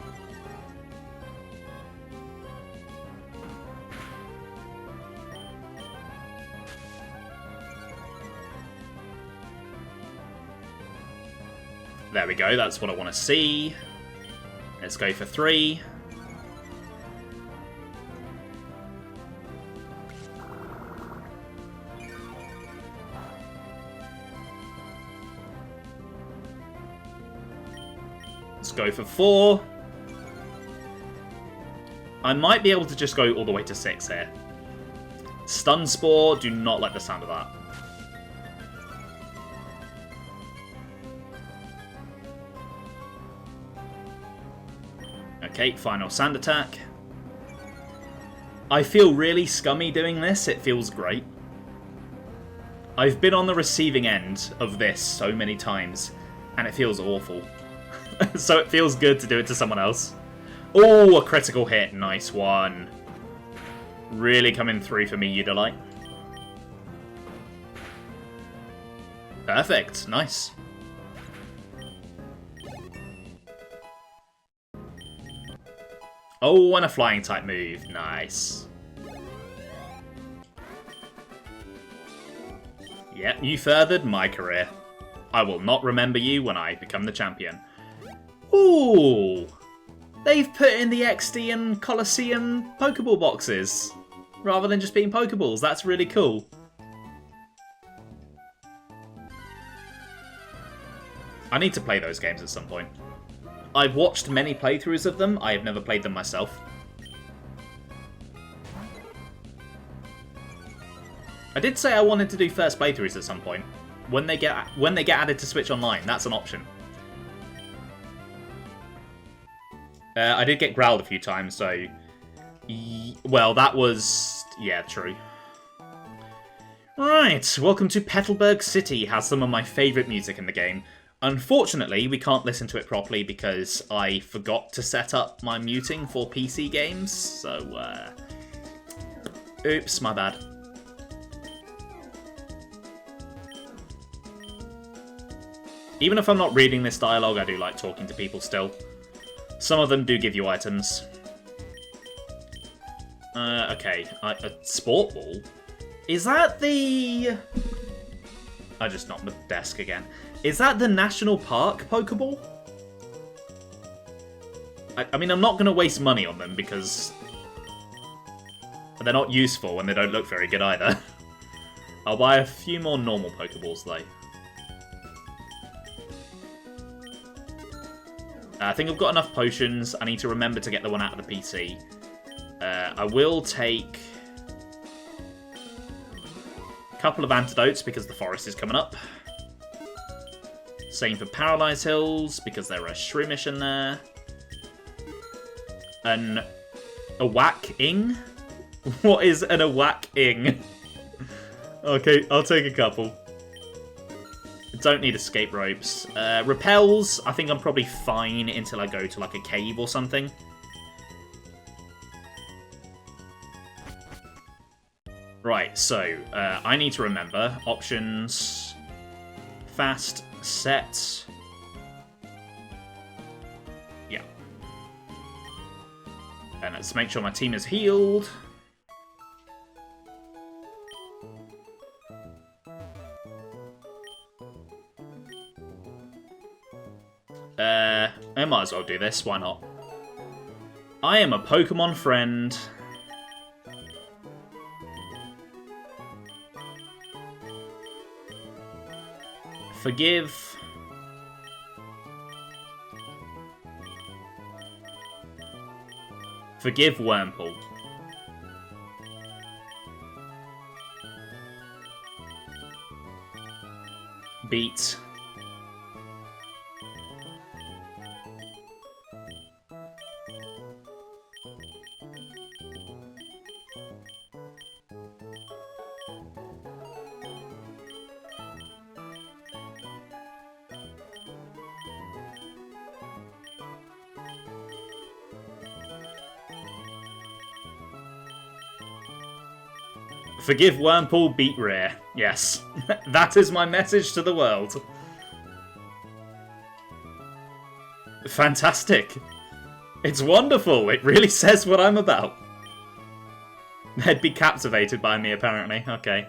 [SPEAKER 2] There we go, that's what I want to see. Let's go for 3. Let's go for 4. I might be able to just go all the way to 6 here. Stun Spore, do not like the sound of that. Okay, final sand attack. I feel really scummy doing this, it feels great. I've been on the receiving end of this so many times, and it feels awful. So it feels good to do it to someone else. Oh, a critical hit, nice one. Really coming through for me, Udiolite. Perfect, nice. Oh, and a flying type move. Nice. Yep, you furthered my career. I will not remember you when I become the champion. Ooh! They've put in the XD and Colosseum Pokeball boxes, rather than just being Pokeballs. That's really cool. I need to play those games at some point. I've watched many playthroughs of them, I have never played them myself. I did say I wanted to do first playthroughs at some point. When they get added to Switch Online, that's an option. I did get growled a few times, so... Well, that was... Yeah, true. Right, welcome to Petalburg City. Has some of my favourite music in the game. Unfortunately, we can't listen to it properly because I forgot to set up my muting for PC games, so, oops, my bad. Even if I'm not reading this dialogue, I do like talking to people still. Some of them do give you items. Okay, a sport ball? Is that the... I just knocked the desk again. Is that the National Park Pokeball? I mean, I'm not going to waste money on them because they're not useful and they don't look very good either. I'll buy a few more normal Pokeballs though. I think I've got enough potions. I need to remember to get the one out of the PC. I will take a couple of antidotes because the forest is coming up. Same for Paralyzed Hills because there are Shroomish in there. A Whack-ing? What is an a Whack-ing? Okay, I'll take a couple. Don't need escape ropes. Repels, I think I'm probably fine until I go to like a cave or something. Right, so I need to remember options, fast, set. Yeah. And let's make sure my team is healed. I might as well do this, why not? I am a Pokemon friend. Forgive. Forgive Wurmple. Beat. Forgive Wurmple, beat Rare. Yes, that is my message to the world. Fantastic. It's wonderful. It really says what I'm about. They'd be captivated by me, apparently. Okay.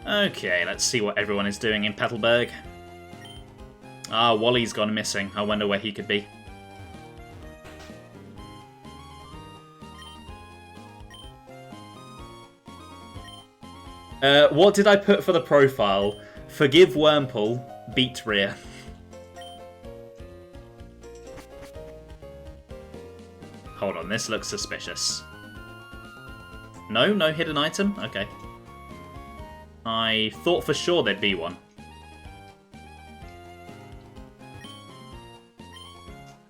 [SPEAKER 2] Okay, let's see what everyone is doing in Petalburg. Ah, Wally's gone missing. I wonder where he could be. What did I put for the profile? Forgive Wurmple, beat Rear. Hold on, this looks suspicious. No? No hidden item? Okay. I thought for sure there'd be one.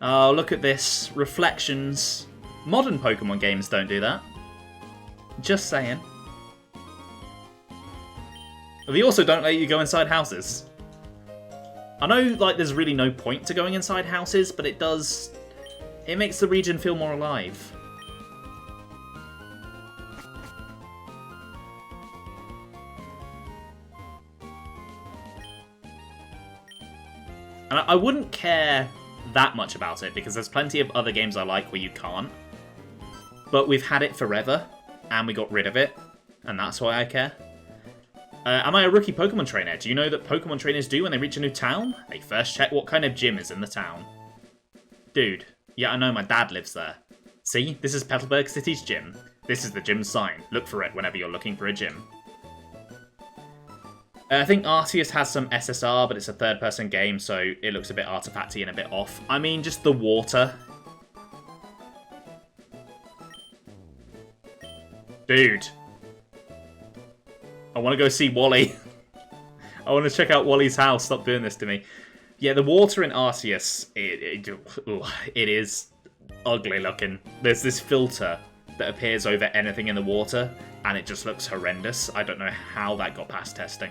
[SPEAKER 2] Oh, look at this. Reflections. Modern Pokemon games don't do that. Just saying. They also don't let you go inside houses. I know, like, there's really no point to going inside houses, but it does... It makes the region feel more alive. And I wouldn't care that much about it, because there's plenty of other games I like where you can't. But we've had it forever, and we got rid of it, and that's why I care. Am I a rookie Pokemon trainer? Do you know that Pokemon trainers do when they reach a new town? They first check what kind of gym is in the town. Dude, yeah, I know, my dad lives there. See, this is Petalburg City's gym. This is the gym sign. Look for it whenever you're looking for a gym. I think Arceus has some SSR, but it's a third-person game, so it looks a bit artifacty and a bit off. I mean, just the water. Dude. I want to go see Wally. I want to check out Wally's house. Stop doing this to me. Yeah, the water in Arceus, it is ugly looking. There's this filter that appears over anything in the water, and it just looks horrendous. I don't know how that got past testing.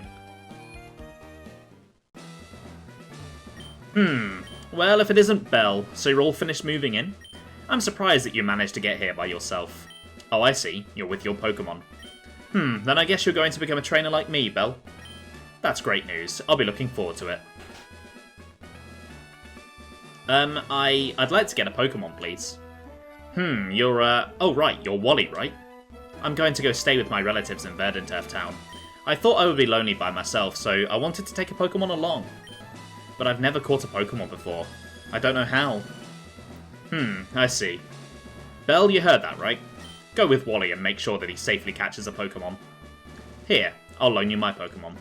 [SPEAKER 2] Well, if it isn't Belle, so you're all finished moving in? I'm surprised that you managed to get here by yourself. Oh, I see. You're with your Pokemon. Then I guess you're going to become a trainer like me, Belle. That's great news. I'll be looking forward to it. I'd like to get a Pokemon, please. You're, oh right, you're Wally, right? I'm going to go stay with my relatives in Verdanturf Town. I thought I would be lonely by myself, so I wanted to take a Pokemon along. But I've never caught a Pokemon before. I don't know how. I see. Belle, you heard that, right? Go with Wally and make sure that he safely catches a Pokemon. Here, I'll loan you my Pokemon.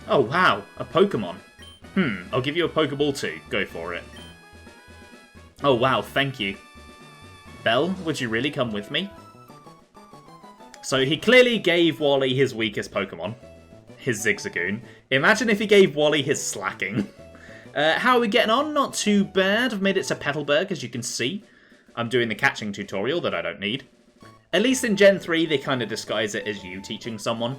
[SPEAKER 2] Oh wow, a Pokemon. I'll give you a Pokeball too. Go for it. Oh wow, thank you. Belle, would you really come with me? So he clearly gave Wally his weakest Pokemon. His Zigzagoon. Imagine if he gave Wally his Slacking. How are we getting on? Not too bad. I've made it to Petalburg, as you can see. I'm doing the catching tutorial that I don't need. At least in Gen 3, they kind of disguise it as you teaching someone.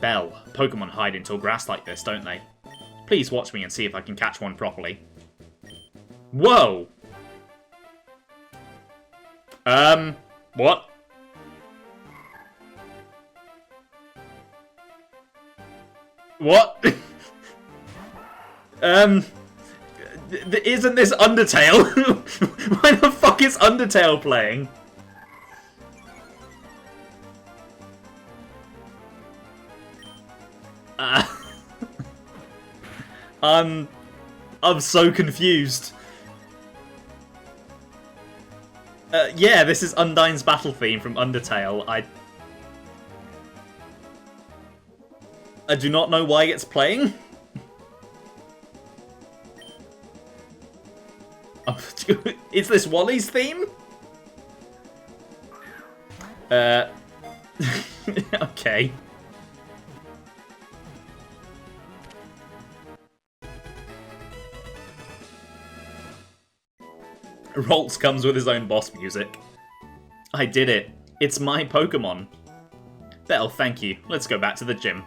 [SPEAKER 2] Belle, Pokemon hide in tall grass like this, don't they? Please watch me and see if I can catch one properly. Whoa! What? What? Isn't this Undertale? Why the fuck is Undertale playing? I'm so confused. Yeah, this is Undyne's battle theme from Undertale. I do not know why it's playing. Is this Wally's theme? Okay. Roltz comes with his own boss music. I did it. It's my Pokemon. Belle, thank you. Let's go back to the gym.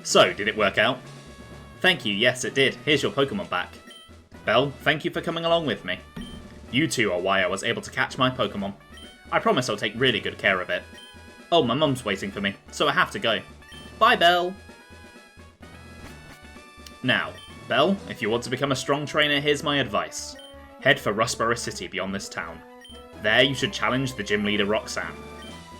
[SPEAKER 2] So, did it work out? Thank you, yes it did. Here's your Pokemon back. Belle, thank you for coming along with me. You two are why I was able to catch my Pokemon. I promise I'll take really good care of it. Oh, my mum's waiting for me, so I have to go. Bye, Belle! Now, Belle, if you want to become a strong trainer, here's my advice. Head for Rustboro City beyond this town. There you should challenge the gym leader Roxanne.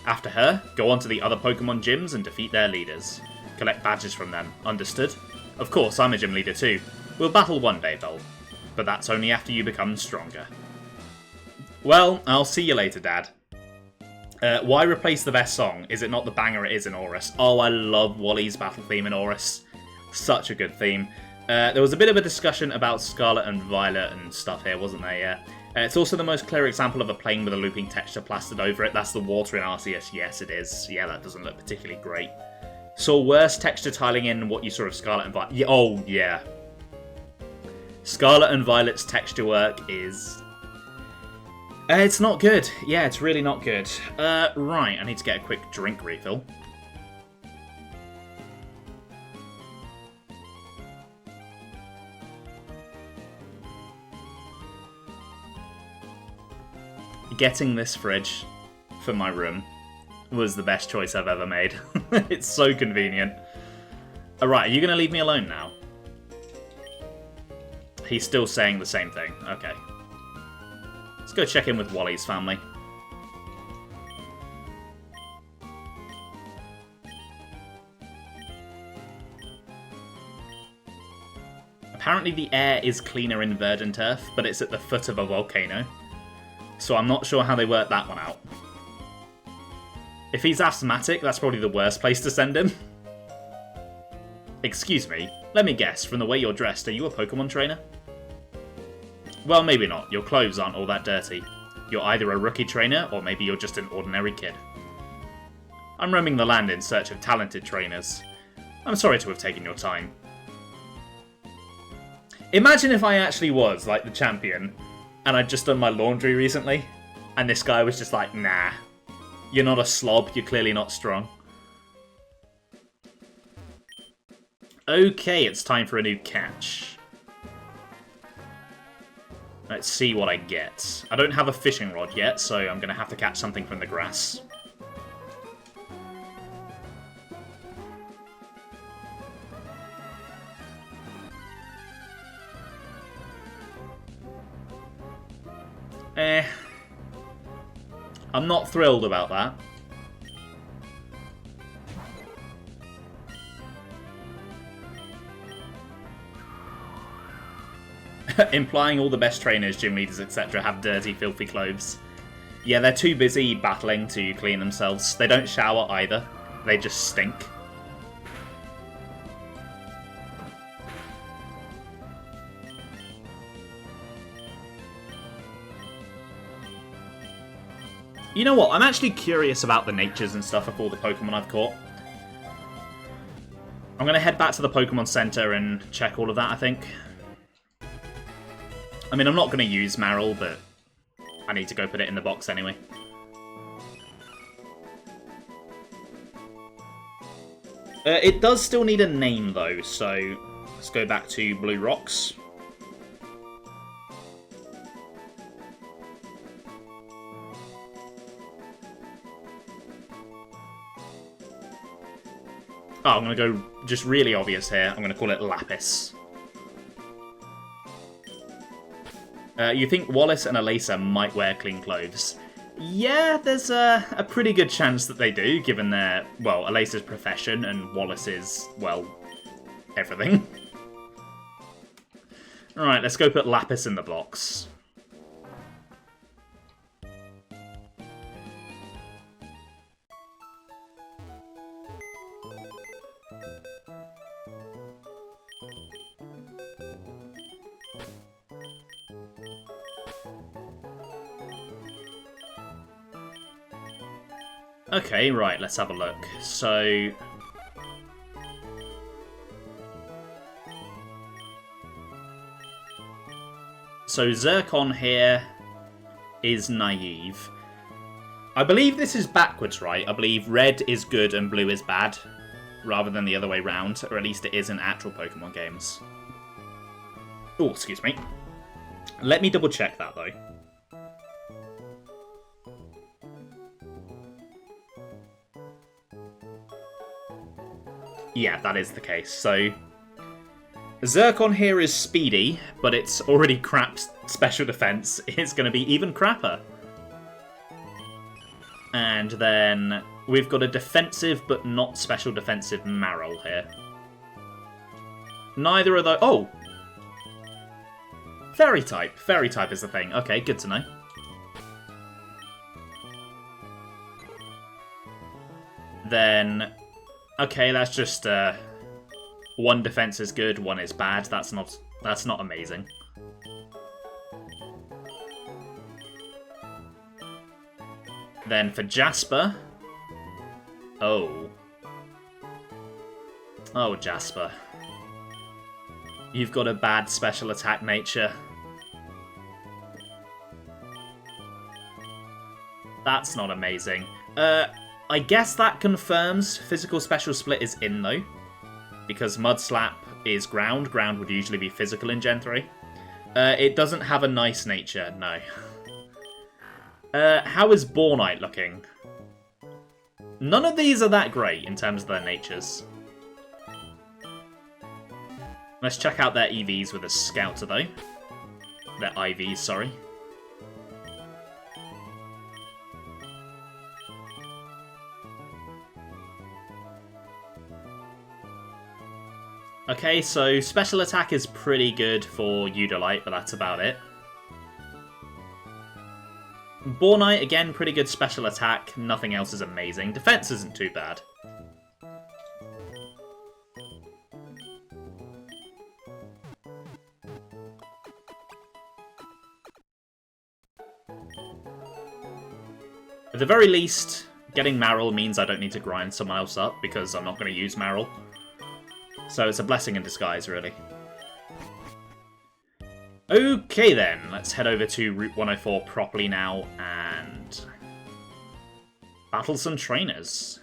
[SPEAKER 2] After her, go on to the other Pokemon gyms and defeat their leaders. Collect badges from them, understood? Of course, I'm a gym leader too. We'll battle one day, Belle. But that's only after you become stronger. Well, I'll see you later, Dad. Why replace the best song? Is it not the banger it is in Aurus? Oh, I love Wally's battle theme in Aurus. Such a good theme. There was a bit of a discussion about Scarlet and Violet and stuff here, wasn't there? Yeah. It's also the most clear example of a plane with a looping texture plastered over it. That's the water in Arceus. Yes, it is. Yeah, that doesn't look particularly great. Saw worse texture tiling in what you saw of Scarlet and Violet. Yeah, oh, yeah. Scarlet and Violet's texture work is... it's not good. Yeah, it's really not good. Right, I need to get a quick drink refill. Getting this fridge for my room was the best choice I've ever made. It's so convenient. Alright, are you going to leave me alone now? He's still saying the same thing. Okay. Let's go check in with Wally's family. Apparently the air is cleaner in Verdanturf, but it's at the foot of a volcano. So I'm not sure how they worked that one out. If he's asthmatic, that's probably the worst place to send him. Excuse me, let me guess, from the way you're dressed, are you a Pokemon trainer? Well, maybe not. Your clothes aren't all that dirty. You're either a rookie trainer, or maybe you're just an ordinary kid. I'm roaming the land in search of talented trainers. I'm sorry to have taken your time. Imagine if I actually was, like, the champion, and I'd just done my laundry recently, and this guy was just like, nah. You're not a slob, you're clearly not strong. Okay, it's time for a new catch. Let's see what I get. I don't have a fishing rod yet, so I'm going to have to catch something from the grass. I'm not thrilled about that. Implying all the best trainers, gym leaders, etc. have dirty, filthy clothes. Yeah, they're too busy battling to clean themselves. They don't shower either. They just stink. You know what? I'm actually curious about the natures and stuff of all the Pokemon I've caught. I'm going to head back to the Pokemon Center and check all of that, I think. I mean, I'm not going to use Marill, but I need to go put it in the box anyway. It does still need a name, though, so let's go back to Blue Rocks. Oh, I'm going to go just really obvious here. I'm going to call it Lapis. You think Wallace and Elesa might wear clean clothes? Yeah, there's a pretty good chance that they do, given their, well, Elesa's profession and Wallace's, well, everything. Alright, let's go put Lapis in the box. Okay, right, let's have a look. So Zircon here is naive. I believe this is backwards, right? I believe red is good and blue is bad, rather than the other way round, or at least it is in actual Pokemon games. Oh, excuse me. Let me double check that, though. Yeah, that is the case. So Zircon here is speedy, but it's already crap special defense. It's going to be even crapper. And then we've got a defensive but not special defensive Marill here. Neither of those... Oh! Fairy type. Fairy type is the thing. Okay, good to know. Then... Okay, that's just one defense is good, one is bad. That's not amazing. Then for Jasper, oh Jasper, you've got a bad special attack nature. That's not amazing. I guess that confirms physical special split is in, though. Because Mud Slap is ground. Ground would usually be physical in Gen 3. It doesn't have a nice nature, no. How is Bornite looking? None of these are that great in terms of their natures. Let's check out their EVs with a Scouter, though. Their IVs, sorry. Okay, so special attack is pretty good for Eudolite, but that's about it. Bornite, again, pretty good special attack. Nothing else is amazing. Defense isn't too bad. At the very least, getting Marill means I don't need to grind someone else up, because I'm not going to use Marill. So it's a blessing in disguise, really. Okay then, let's head over to Route 104 properly now, and battle some trainers.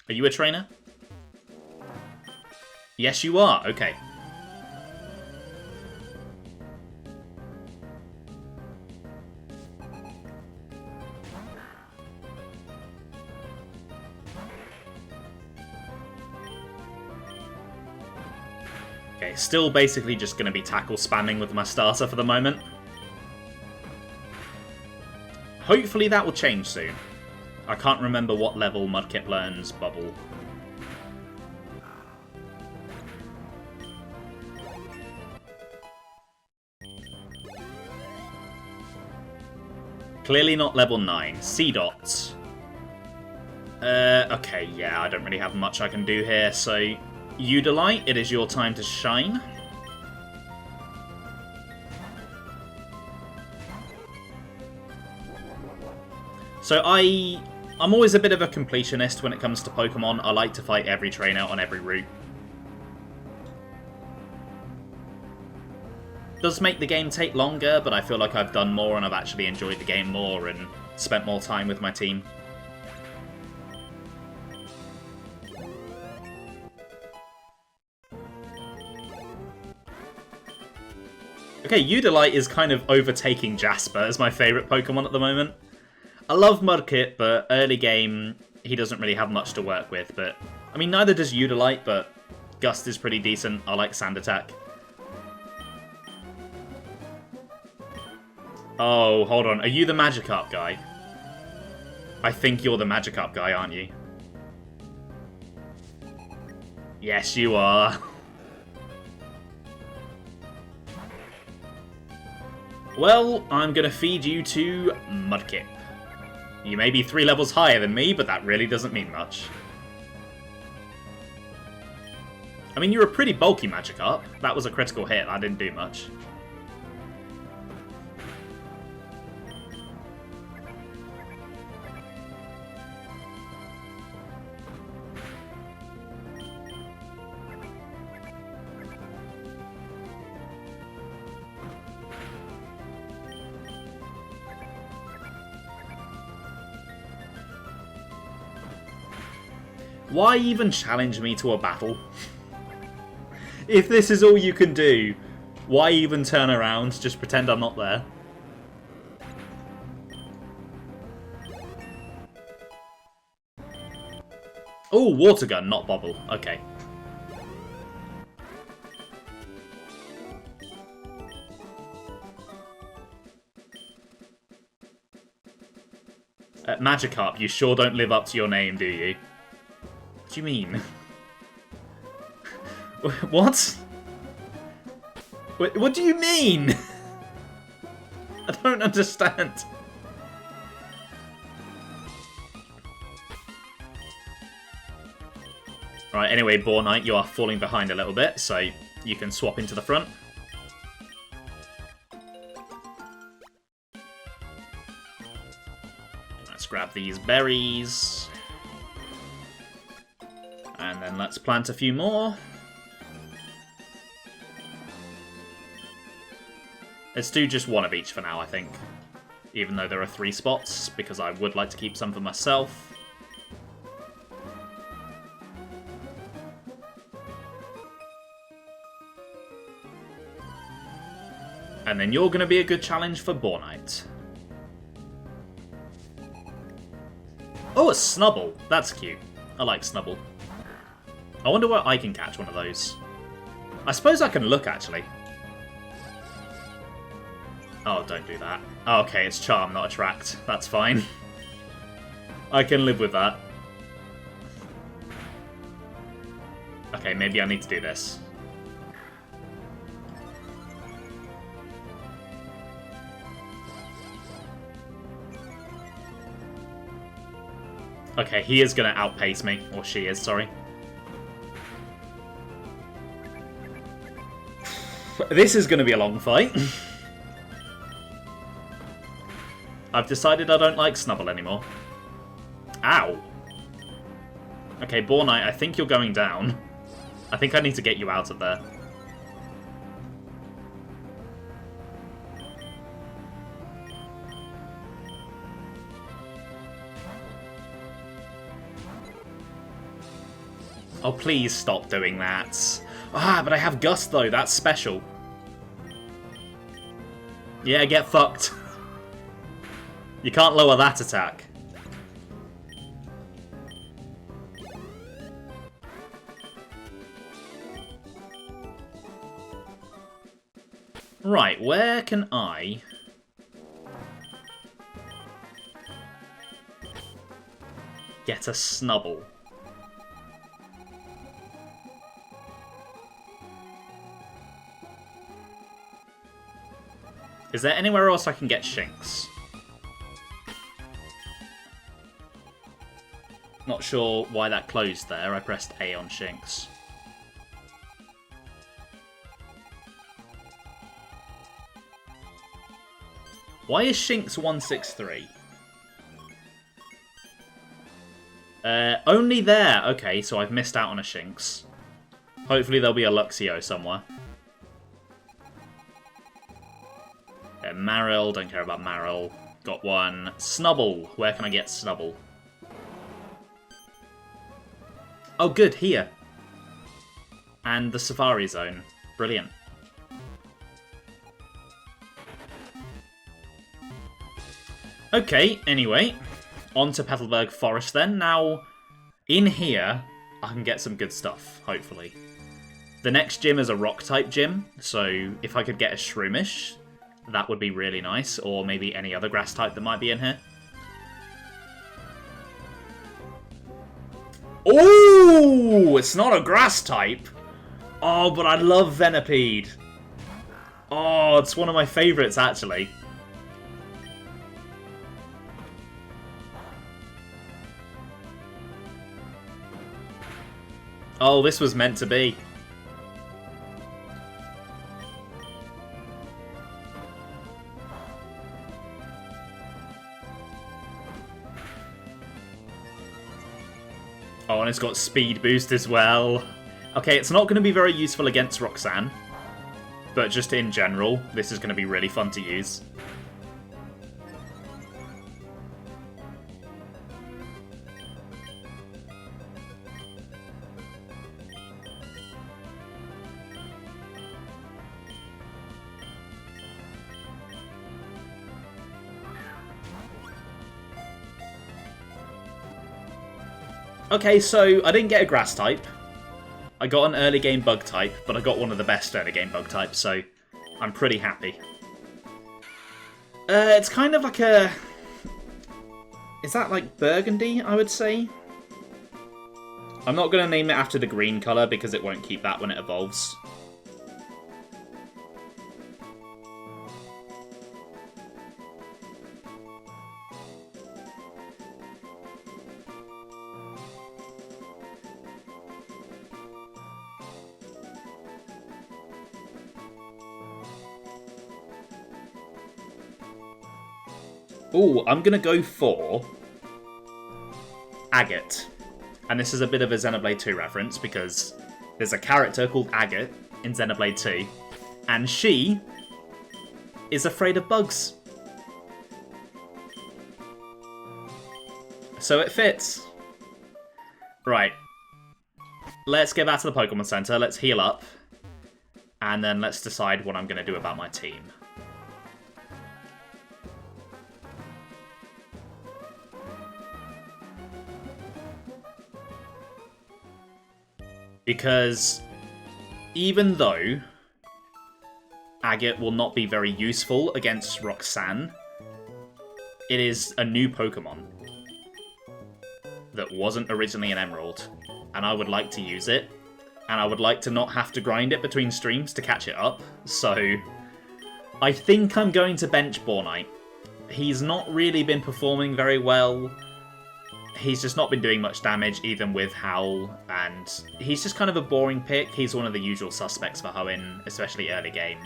[SPEAKER 2] Are you a trainer? Yes, you are. Okay. Okay, still basically just going to be tackle spamming with my starter for the moment. Hopefully that will change soon. I can't remember what level Mudkip learns Bubble. Clearly not level 9. C-Dots. Okay, yeah, I don't really have much I can do here, so... Eudolite, it is your time to shine. So I'm always a bit of a completionist when it comes to Pokemon. I like to fight every trainer on every route. Does make the game take longer, but I feel like I've done more and I've actually enjoyed the game more and spent more time with my team. Okay, Eudolite is kind of overtaking Jasper as my favourite Pokemon at the moment. I love Mudkip, but early game, he doesn't really have much to work with. But I mean, neither does Eudolite, but Gust is pretty decent. I like Sand Attack. Oh, hold on. Are you the Magikarp guy? I think you're the Magikarp guy, aren't you? Yes, you are. Well, I'm going to feed you to Mudkip. You may be 3 levels higher than me, but that really doesn't mean much. I mean, you're a pretty bulky Magikarp. That was a critical hit. That didn't do much. Why even challenge me to a battle? If this is all you can do, why even turn around? Just pretend I'm not there. Oh, Water Gun, not Bobble. Okay. Magikarp, you sure don't live up to your name, do you? What do you mean? What? What do you mean? I don't understand. Right, anyway, Bornite, you are falling behind a little bit, so you can swap into the front. Let's grab these berries. And then let's plant a few more. Let's do just one of each for now, I think. Even though there are 3 spots, because I would like to keep some for myself. And then you're going to be a good challenge for Bornite. Oh, a Snubble. That's cute. I like Snubble. I wonder where I can catch one of those. I suppose I can look, actually. Oh, don't do that. Oh, okay, it's Charm, not Attract. That's fine. I can live with that. Okay, maybe I need to do this. Okay, he is going to outpace me. Or she is, sorry. This is going to be a long fight. I've decided I don't like Snubble anymore. Ow. Okay, Bornite, I think you're going down. I think I need to get you out of there. Oh, please stop doing that. Ah, but I have Gust, though. That's special. Yeah, get fucked. You can't lower that attack. Right, where can I... get a Snubble? Is there anywhere else I can get Shinx? Not sure why that closed there. I pressed A on Shinx. Why is Shinx 163? Only there. Okay, so I've missed out on a Shinx. Hopefully there'll be a Luxio somewhere. Marill, don't care about Marill. Got one. Snubble. Where can I get Snubble? Oh, good, here. And the Safari Zone. Brilliant. Okay, anyway. On to Petalburg Forest then. Now, in here, I can get some good stuff, hopefully. The next gym is a Rock-type gym, so if I could get a Shroomish, that would be really nice. Or maybe any other grass type that might be in here. Oh, it's not a grass type. Oh, but I love Venipede. Oh, it's one of my favourites, actually. Oh, this was meant to be. Oh, and it's got speed boost as well. Okay, it's not going to be very useful against Roxanne. But just in general, this is going to be really fun to use. Okay, so I didn't get a grass type. I got an early game bug type, but I got one of the best early game bug types, so I'm pretty happy. It's kind of like a... Is that like burgundy, I would say? I'm not going to name it after the green colour because it won't keep that when it evolves. Ooh, I'm going to go for Agate. And this is a bit of a Xenoblade 2 reference because there's a character called Agate in Xenoblade 2. And she is afraid of bugs. So it fits. Right. Let's get back to the Pokemon Center. Let's heal up. And then let's decide what I'm going to do about my team. Because even though Agate will not be very useful against Roxanne, it is a new Pokemon that wasn't originally an Emerald, and I would like to use it, and I would like to not have to grind it between streams to catch it up, so I think I'm going to bench Bornite. He's not really been performing very well. he's just not been doing much damage, even with Howl, and he's just kind of a boring pick. He's one of the usual suspects for Hoenn, especially early game.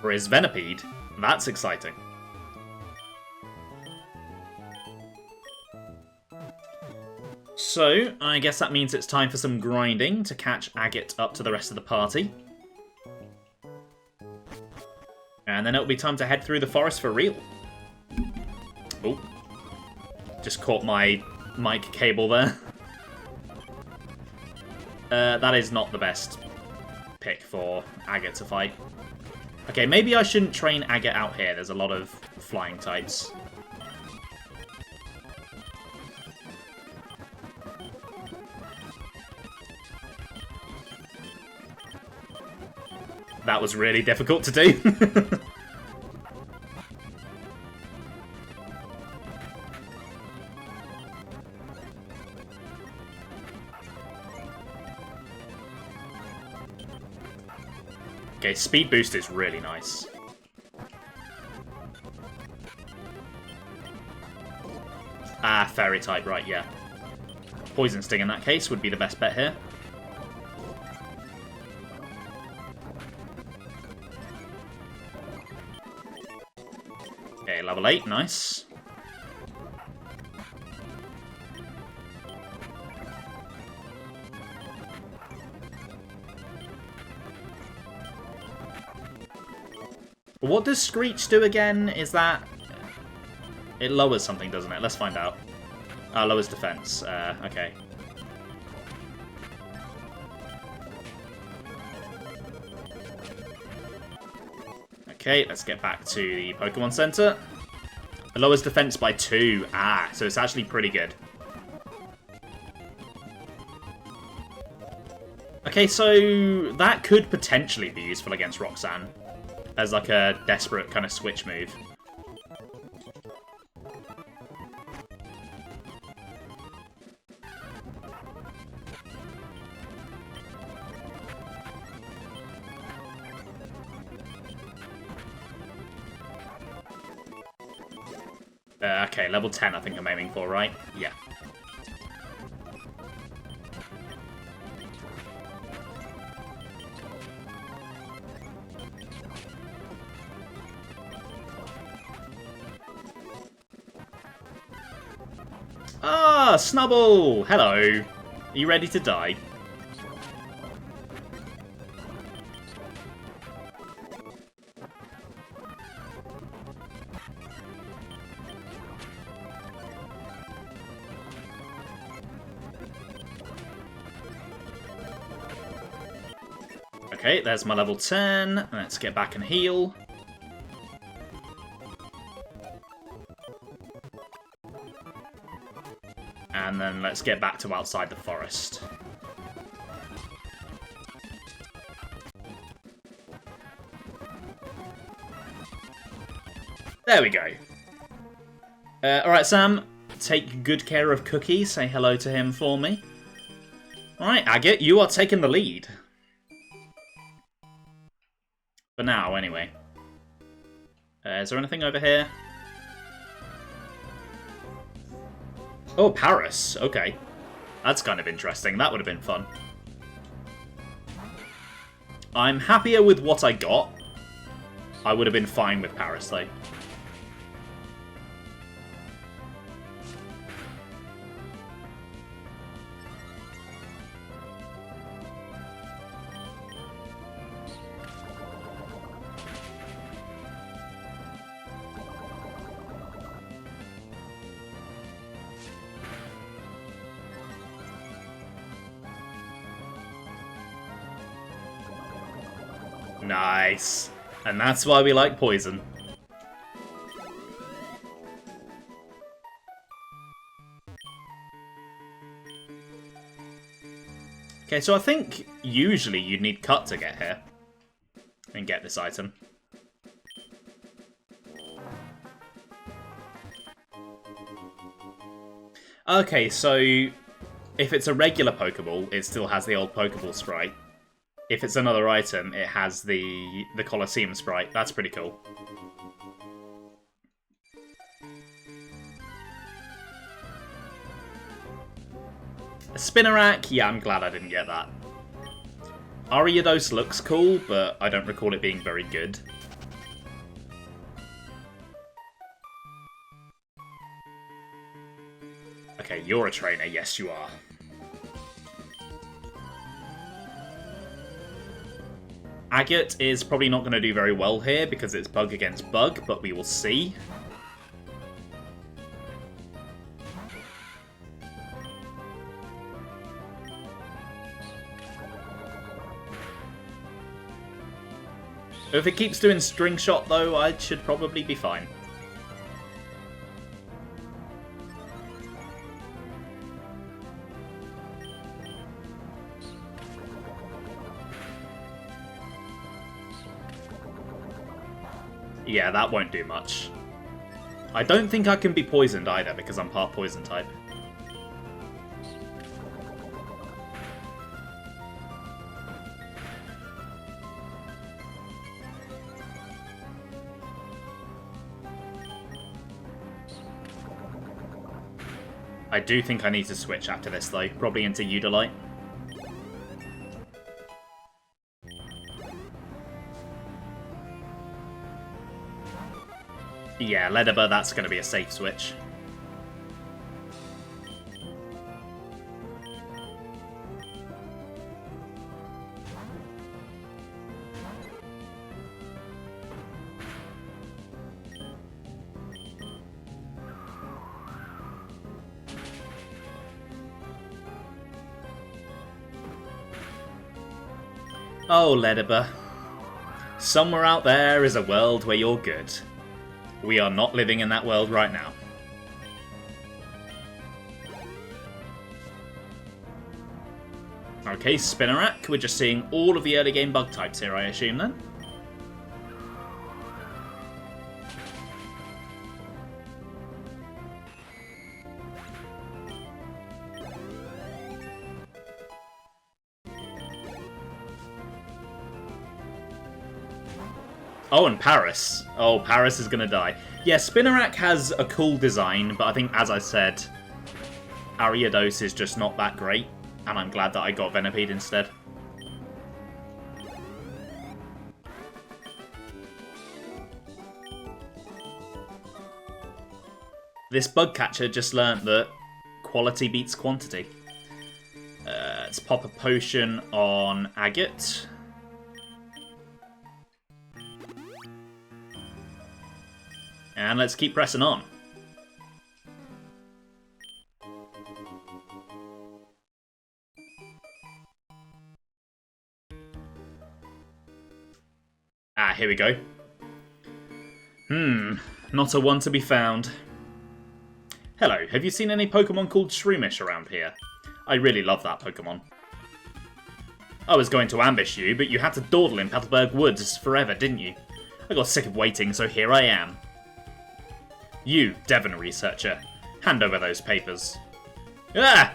[SPEAKER 2] For his Venipede, that's exciting. So, I guess that means it's time for some grinding to catch Agate up to the rest of the party. And then it'll be time to head through the forest for real. Oh, just caught my mic cable there. That is not the best pick for Agate to fight. Okay, maybe I shouldn't train Agate out here. There's a lot of flying types. That was really difficult to do. Okay, speed boost is really nice. Ah, fairy type, right, yeah. Poison Sting in that case would be the best bet here. Okay, level 8, nice. What does Screech do again? Is that... It lowers something, doesn't it? Let's find out. Lowers defense. Okay. Okay, let's get back to the Pokemon Center. It lowers defense by 2. Ah, so it's actually pretty good. Okay, so that could potentially be useful against Roxanne. As like a desperate kind of switch move. Okay, level 10 I think I'm aiming for, right? Yeah. Ah, Snubble! Hello. Are you ready to die? Okay, there's my level 10. Let's get back and heal. And then let's get back to outside the forest. There we go. Alright, Sam. Take good care of Cookie. Say hello to him for me. Alright, Agate, you are taking the lead. For now, anyway. Is there anything over here? Oh, Paris. Okay. That's kind of interesting. That would have been fun. I'm happier with what I got. I would have been fine with Paris, though. Nice. And that's why we like poison. Okay, so I think usually you'd need cut to get here. And get this item. Okay, so if it's a regular Pokeball, it still has the old Pokeball sprite. If it's another item, it has the Colosseum sprite. That's pretty cool. A Spinarak? Yeah, I'm glad I didn't get that. Ariados looks cool, but I don't recall it being very good. Okay, you're a trainer. Yes, you are. Agate is probably not going to do very well here because it's bug against bug, but we will see. If it keeps doing string shot though, I should probably be fine. Yeah, that won't do much. I don't think I can be poisoned either because I'm part poison type. I do think I need to switch after this though, probably into Eudolite. Yeah, Ledaba, that's going to be a safe switch. Oh, Ledaba. Somewhere out there is a world where you're good. We are not living in that world right now. Okay, Spinarak. We're just seeing all of the early game bug types here, I assume, then? Oh, and Paris. Oh, Paris is going to die. Yeah, Spinarak has a cool design, but I think, as I said, Ariados is just not that great, and I'm glad that I got Venipede instead. This bug catcher just learnt that quality beats quantity. Let's pop a potion on Agate. And let's keep pressing on. Ah, here we go. Not a one to be found. Hello, have you seen any Pokemon called Shroomish around here? I really love that Pokemon. I was going to ambush you, but you had to dawdle in Petalburg Woods forever, didn't you? I got sick of waiting, so here I am. You, Devon researcher, hand over those papers. Ah!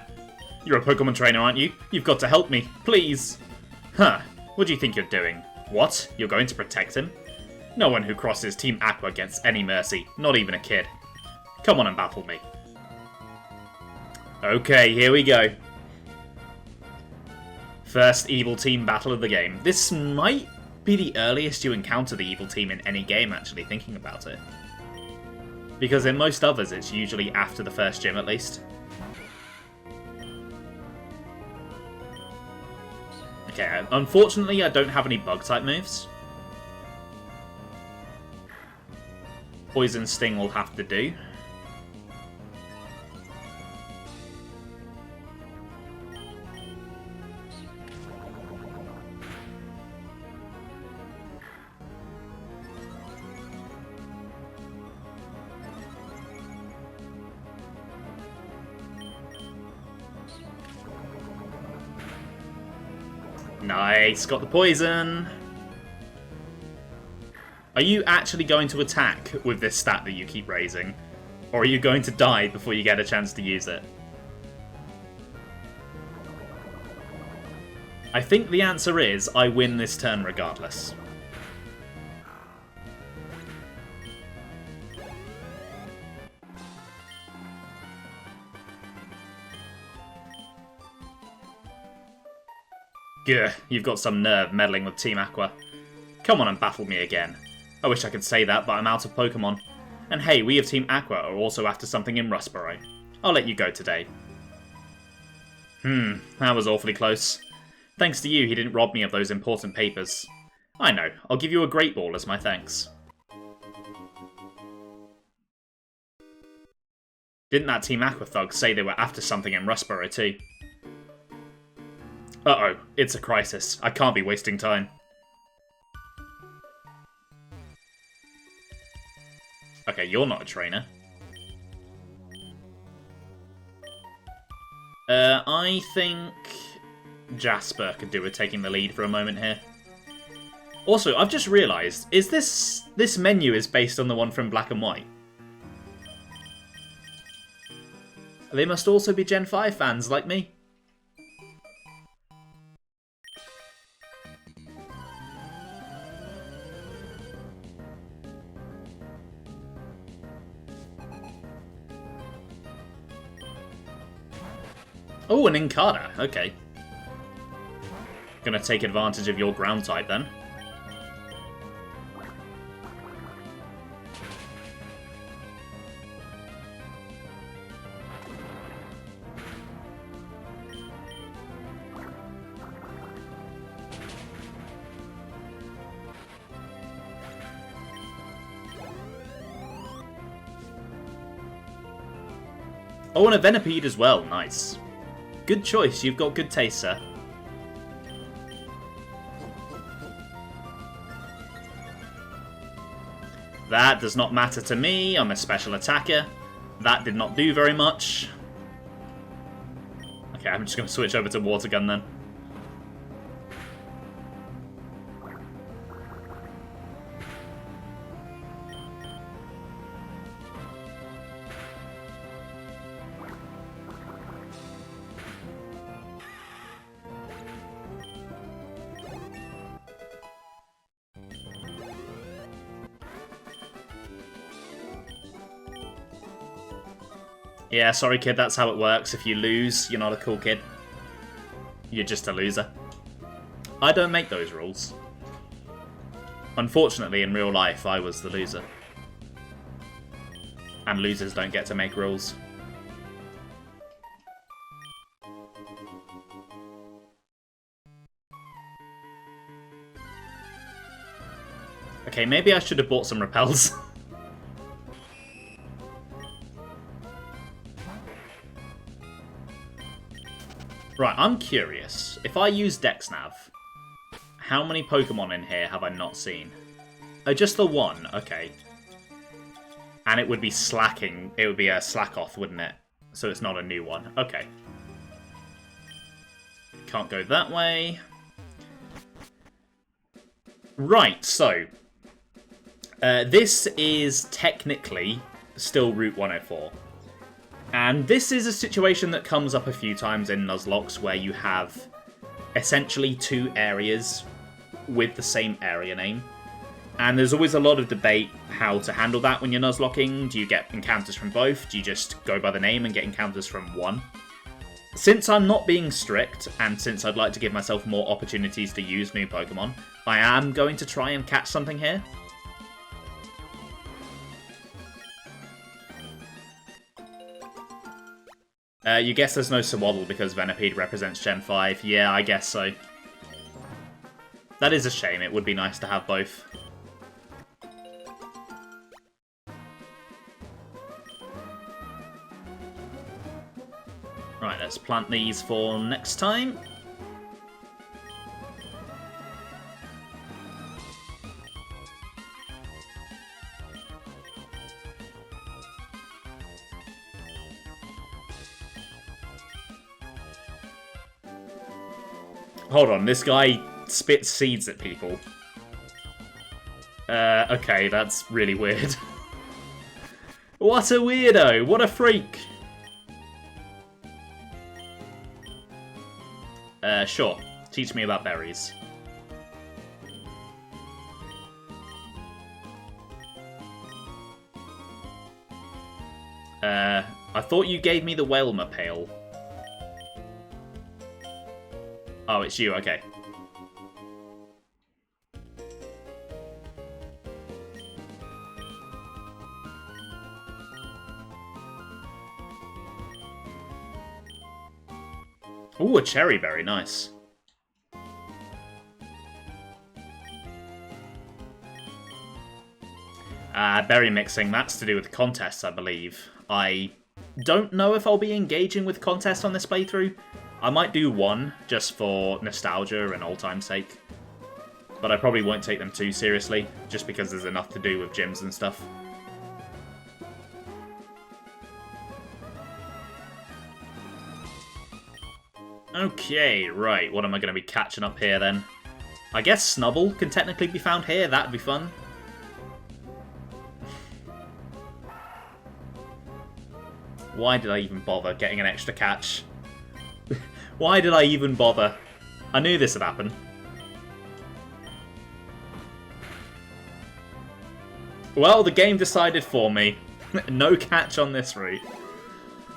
[SPEAKER 2] You're a Pokemon trainer, aren't you? You've got to help me, please. Huh, what do you think you're doing? What? You're going to protect him? No one who crosses Team Aqua gets any mercy, not even a kid. Come on and battle me. Okay, here we go. First evil team battle of the game. This might be the earliest you encounter the evil team in any game, actually, thinking about it. Because in most others, it's usually after the first gym, at least. Okay, unfortunately, I don't have any Bug-type moves. Poison Sting will have to do. Nice, got the poison. Are you actually going to attack with this stat that you keep raising? Or are you going to die before you get a chance to use it? I think the answer is I win this turn regardless. Gah, you've got some nerve meddling with Team Aqua. Come on and battle me again. I wish I could say that, but I'm out of Pokemon. And hey, we of Team Aqua are also after something in Rustboro. I'll let you go today. That was awfully close. Thanks to you, he didn't rob me of those important papers. I know, I'll give you a Great Ball as my thanks. Didn't that Team Aqua thug say they were after something in Rustboro too? Uh-oh, it's a crisis. I can't be wasting time. Okay, you're not a trainer. I think Jasper could do with taking the lead for a moment here. Also, I've just realised, is this menu is based on the one from Black and White? They must also be Gen 5 fans like me. Oh, an Inkada. Okay. Gonna take advantage of your ground type then. Oh, and a Venipede as well. Nice. Good choice. You've got good taste, sir. That does not matter to me. I'm a special attacker. That did not do very much. Okay, I'm just going to switch over to Water Gun then. Yeah, sorry kid, that's how it works. If you lose, you're not a cool kid. You're just a loser. I don't make those rules. Unfortunately, in real life, I was the loser. And losers don't get to make rules. Okay, maybe I should have bought some repels. Right, I'm curious. If I use DexNav, how many Pokemon in here have I not seen? Oh, just the one. Okay. And it would be slacking. It would be a Slackoth, wouldn't it? So it's not a new one. Okay. Can't go that way. Right, so. This is technically still Route 104. And this is a situation that comes up a few times in Nuzlocke where you have essentially two areas with the same area name. And there's always a lot of debate how to handle that when you're Nuzlocking. Do you get encounters from both? Do you just go by the name and get encounters from one? Since I'm not being strict, and since I'd like to give myself more opportunities to use new Pokemon, I am going to try and catch something here. You guess there's no Swaddle because Venipede represents Gen 5. Yeah, I guess so. That is a shame. It would be nice to have both. Right, let's plant these for next time. Hold on, this guy spits seeds at people. Okay, that's really weird. What a weirdo! What a freak! Sure. Teach me about berries. I thought you gave me the Whalmer Pail. Oh, it's you, okay. Ooh, a cherry berry, nice. Berry mixing, that's to do with contests, I believe. I don't know if I'll be engaging with contests on this playthrough. I might do one, just for nostalgia and old time's sake. But I probably won't take them too seriously, just because there's enough to do with gyms and stuff. Okay, right, what am I going to be catching up here then? I guess Snubble can technically be found here, that'd be fun. Why did I even bother getting an extra catch? Why did I even bother? I knew this would happen. Well, the game decided for me. No catch on this route.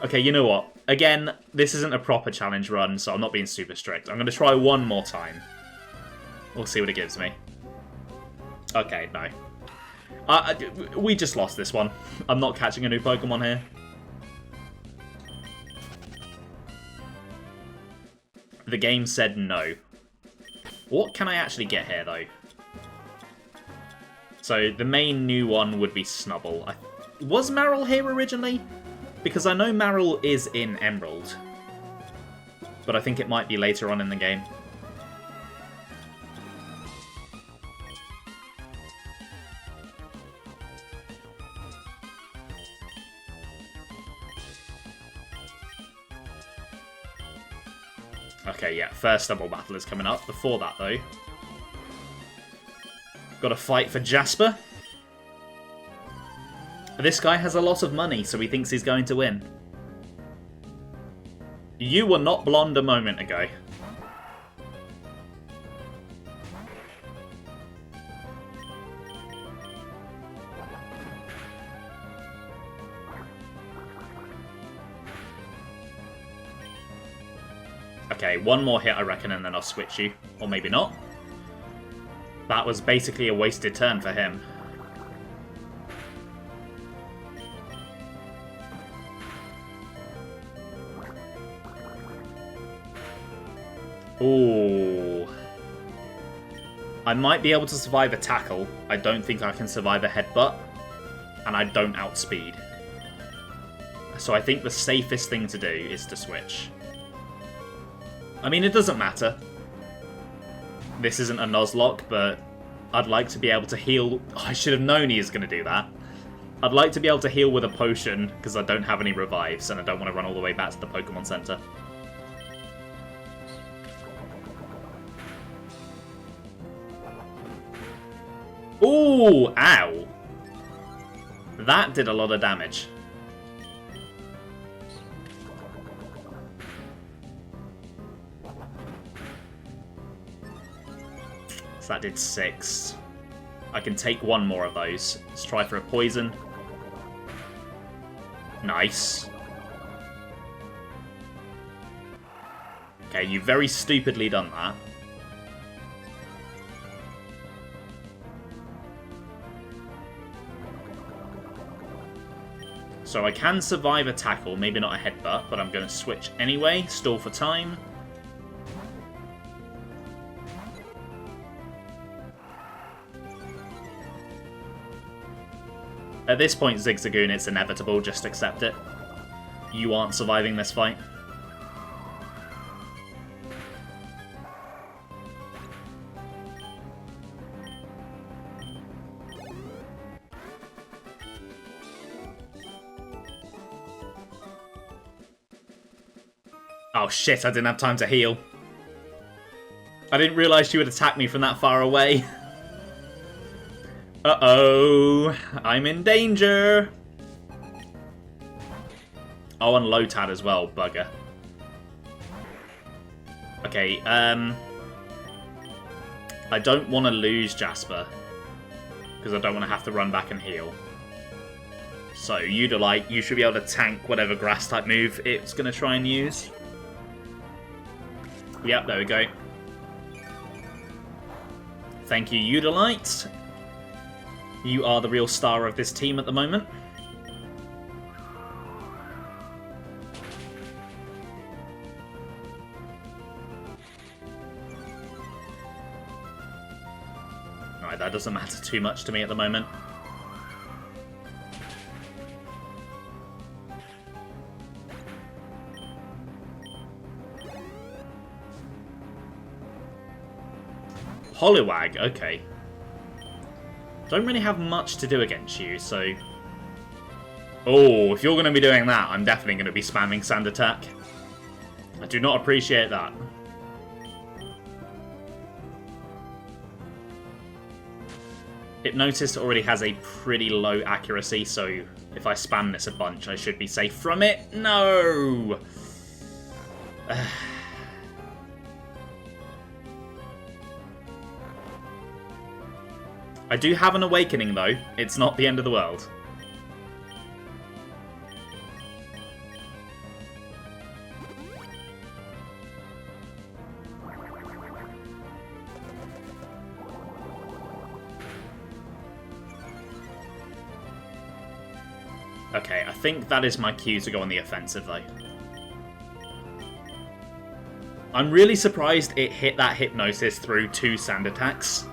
[SPEAKER 2] Okay, you know what? Again, this isn't a proper challenge run, so I'm not being super strict. I'm going to try one more time. We'll see what it gives me. Okay, no. We just lost this one. I'm not catching a new Pokemon here. The game said no. What can I actually get here, though? So, the main new one would be Snubble. Was Marill here originally? Because I know Marill is in Emerald. But I think it might be later on in the game. Okay, yeah, first double battle is coming up. Before that, though, got to fight for Jasper. This guy has a lot of money, so he thinks he's going to win. You were not blonde a moment ago. Okay, one more hit, I reckon, and then I'll switch you. Or maybe not. That was basically a wasted turn for him. Ooh. I might be able to survive a tackle. I don't think I can survive a headbutt. And I don't outspeed. So I think the safest thing to do is to switch. I mean, it doesn't matter. This isn't a Nuzlocke, but I'd like to be able to heal. Oh, I should have known he was going to do that. I'd like to be able to heal with a potion, because I don't have any revives, and I don't want to run all the way back to the Pokemon Center. Ooh, ow. That did a lot of damage. So that did 6. I can take one more of those. Let's try for a poison. Nice. Okay, you very stupidly done that. So I can survive a tackle, maybe not a headbutt, but I'm going to switch anyway, stall for time. At this point, Zigzagoon, it's inevitable, just accept it. You aren't surviving this fight. Oh shit, I didn't have time to heal. I didn't realise you would attack me from that far away. Uh-oh, I'm in danger. Oh, and Lotad as well, bugger. Okay, I don't want to lose Jasper, because I don't want to have to run back and heal. So, Udolite, you should be able to tank whatever grass-type move it's going to try and use. Yep, there we go. Thank you, Udolite. You are the real star of this team at the moment. Alright, that doesn't matter too much to me at the moment. Hollywag, okay. Don't really have much to do against you, so... Oh, if you're going to be doing that, I'm definitely going to be spamming Sand Attack. I do not appreciate that. Hypnosis already has a pretty low accuracy, so if I spam this a bunch, I should be safe from it. No! I do have an awakening, though. It's not the end of the world. Okay, I think that is my cue to go on the offensive, though. I'm really surprised it hit that Hypnosis through 2 Sand Attacks.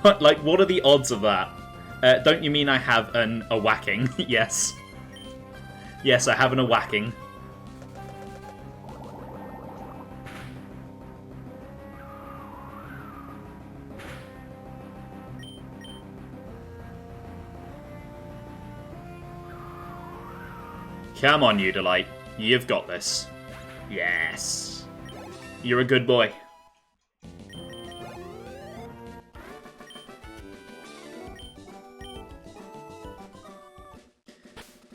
[SPEAKER 2] Like, what are the odds of that? Don't you mean I have a whacking? Yes. Yes, I have a whacking. Come on, Udalite. You've got this. Yes. You're a good boy.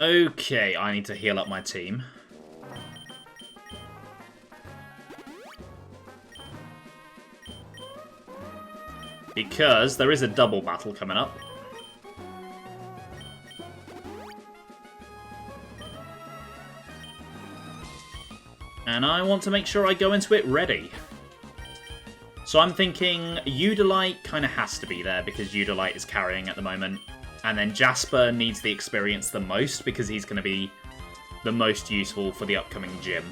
[SPEAKER 2] Okay, I need to heal up my team. Because there is a double battle coming up. And I want to make sure I go into it ready. So I'm thinking Udalite kind of has to be there because Udalite is carrying at the moment. And then Jasper needs the experience the most because he's going to be the most useful for the upcoming gym.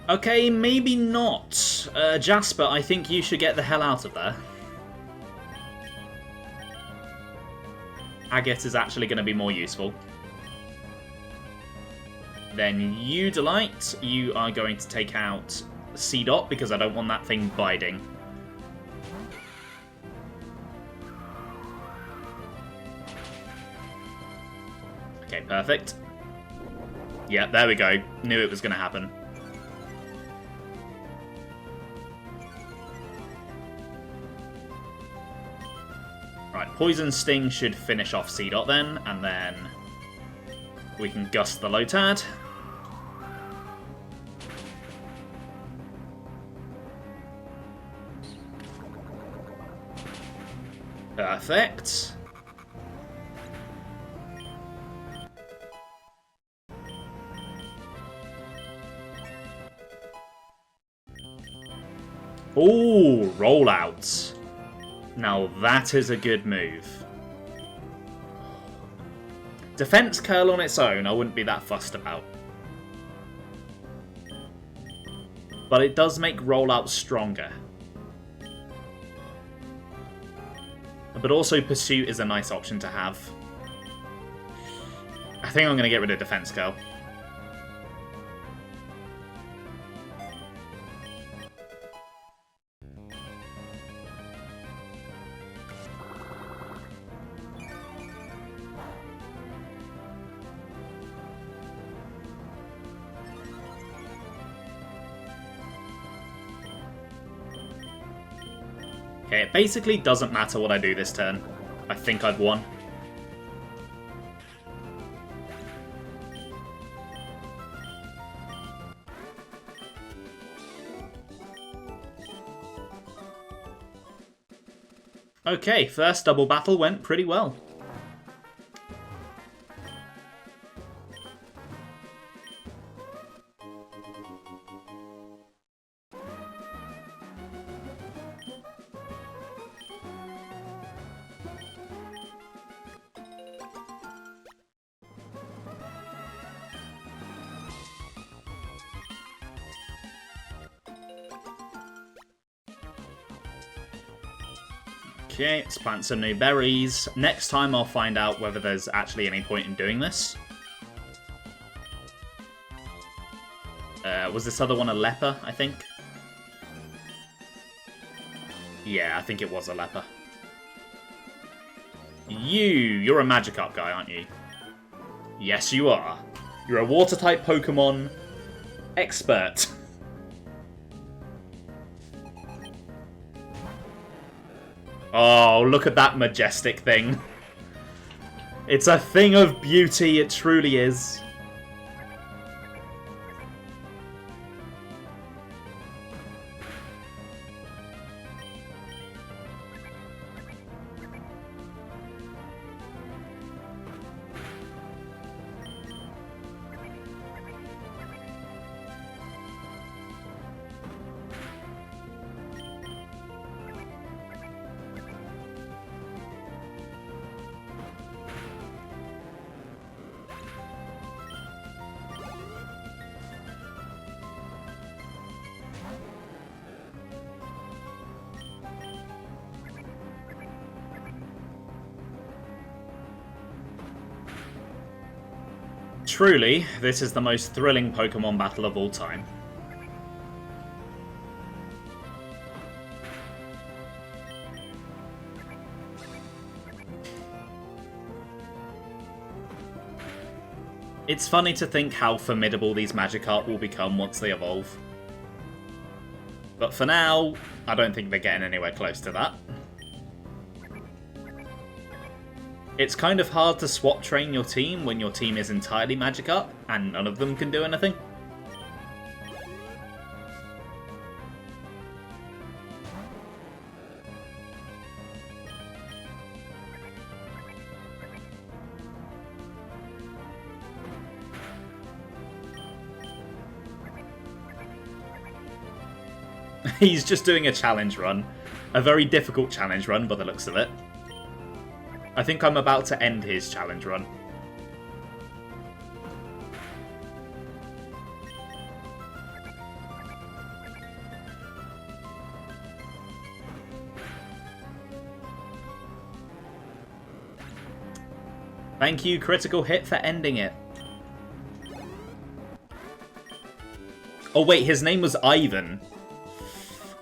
[SPEAKER 2] Okay, maybe not. Jasper, I think you should get the hell out of there. Agate is actually going to be more useful. Then Udalite, you are going to take out C-Dot because I don't want that thing biding. Okay, perfect. Yeah, there we go. Knew it was going to happen. Right, Poison Sting should finish off C-Dot then, and then we can Gust the Lotad. Perfect. Ooh, rollouts. Now that is a good move. Defense curl on its own, I wouldn't be that fussed about. But it does make rollouts stronger. But also Pursuit is a nice option to have. I think I'm going to get rid of Defense curl. Okay, it basically doesn't matter what I do this turn. I think I've won. Okay, first double battle went pretty well. Okay, let's plant some new berries. Next time I'll find out whether there's actually any point in doing this. Was this other one a leper, I think? Yeah, I think it was a leper. You're a Magikarp guy, aren't you? Yes, you are. You're a Water-type Pokemon expert. Oh, look at that majestic thing. It's a thing of beauty, it truly is. Truly, this is the most thrilling Pokemon battle of all time. It's funny to think how formidable these Magikarp will become once they evolve. But for now, I don't think they're getting anywhere close to that. It's kind of hard to swap train your team when your team is entirely Magikarp and none of them can do anything. He's just doing a challenge run. A very difficult challenge run by the looks of it. I think I'm about to end his challenge run. Thank you, Critical Hit, for ending it. Oh wait, his name was Ivan.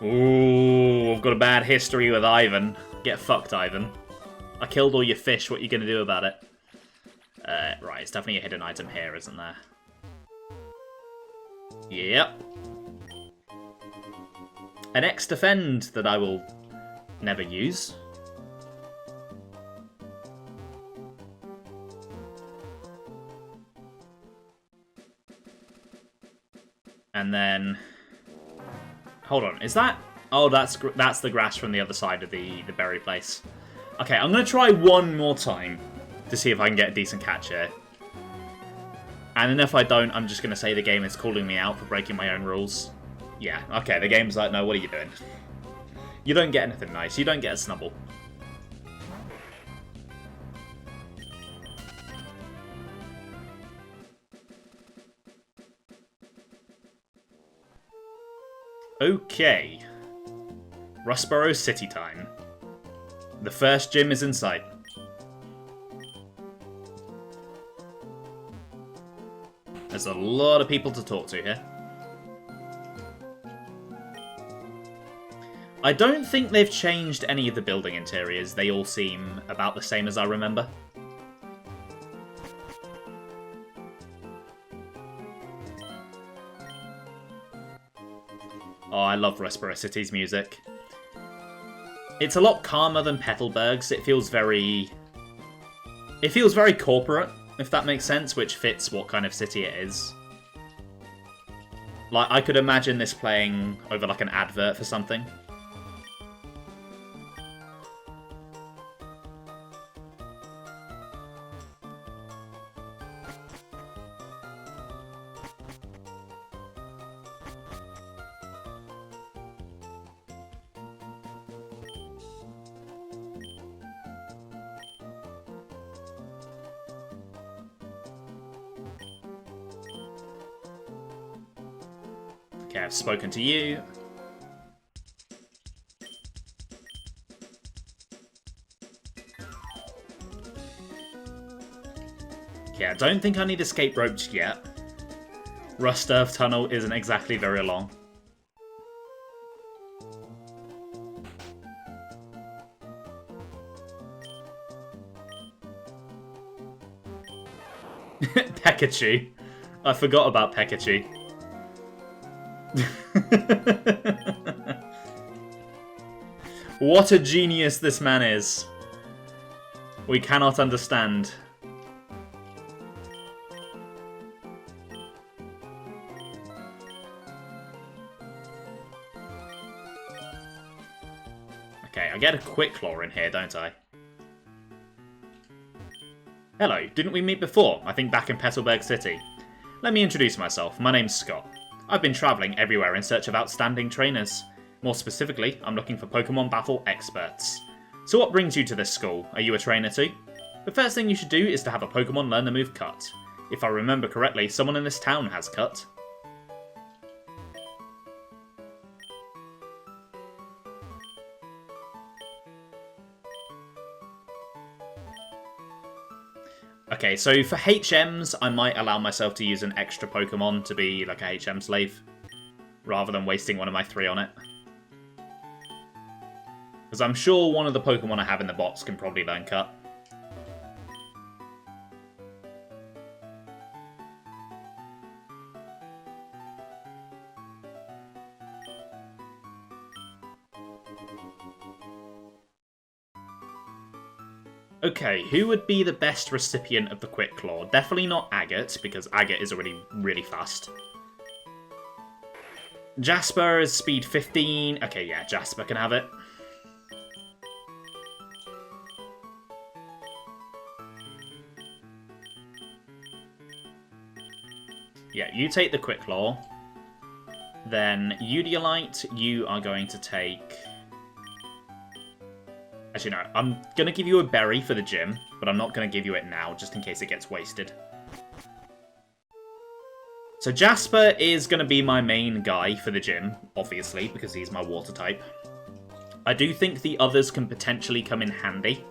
[SPEAKER 2] Ooh, I've got a bad history with Ivan. Get fucked, Ivan. I killed all your fish, what are you going to do about it? Right, it's definitely a hidden item here, isn't there? Yep. An X-Defend that I will never use. And then... Hold on, is that... Oh, that's the grass from the other side of the berry place. Okay, I'm going to try one more time to see if I can get a decent catch here. And then if I don't, I'm just going to say the game is calling me out for breaking my own rules. Yeah, okay, the game's like, no, what are you doing? You don't get anything nice. You don't get a Snubble. Okay. Rustboro City time. The first gym is in sight. There's a lot of people to talk to here. I don't think they've changed any of the building interiors. They all seem about the same as I remember. Oh, I love Rustboro City's music. It's a lot calmer than Petalburg's. It feels very corporate, if that makes sense, which fits what kind of city it is. Like, I could imagine this playing over like an advert for something. Okay, I've spoken to you. Yeah, I don't think I need escape ropes yet. Rust Earth Tunnel isn't exactly very long. Pikachu. I forgot about Pikachu. What a genius this man is. We cannot understand. Okay, I get a quick claw in here, don't I? Hello, didn't we meet before? I think back in Petalburg City. Let me introduce myself. My name's Scott. I've been travelling everywhere in search of outstanding trainers. More specifically, I'm looking for Pokemon battle experts. So what brings you to this school? Are you a trainer too? The first thing you should do is to have a Pokemon learn the move Cut. If I remember correctly, someone in this town has Cut. Okay, so for HMs, I might allow myself to use an extra Pokemon to be like a HM slave, rather than wasting one of my 3 on it. Because I'm sure one of the Pokemon I have in the box can probably learn Cut. Okay, who would be the best recipient of the Quick Claw? Definitely not Agate, because Agate is already really fast. Jasper is speed 15. Okay, yeah, Jasper can have it. Yeah, you take the Quick Claw. Then Udilite, you are going to take... Actually, no. I'm going to give you a berry for the gym, but I'm not going to give you it now, just in case it gets wasted. So Jasper is going to be my main guy for the gym, obviously, because he's my water type. I do think the others can potentially come in handy.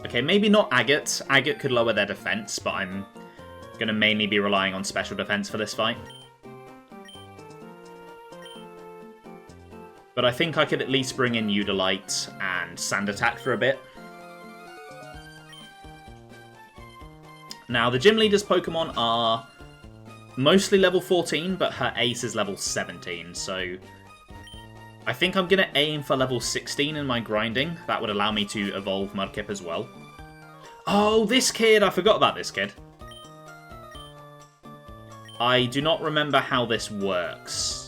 [SPEAKER 2] Okay, maybe not Agate. Agate could lower their defense, but I'm going to mainly be relying on special defense for this fight. But I think I could at least bring in Udilite and Sand Attack for a bit. Now, the gym leader's Pokemon are mostly level 14, but her ace is level 17, so I think I'm going to aim for level 16 in my grinding. That would allow me to evolve Mudkip as well. Oh, this kid! I forgot about this kid. I do not remember how this works.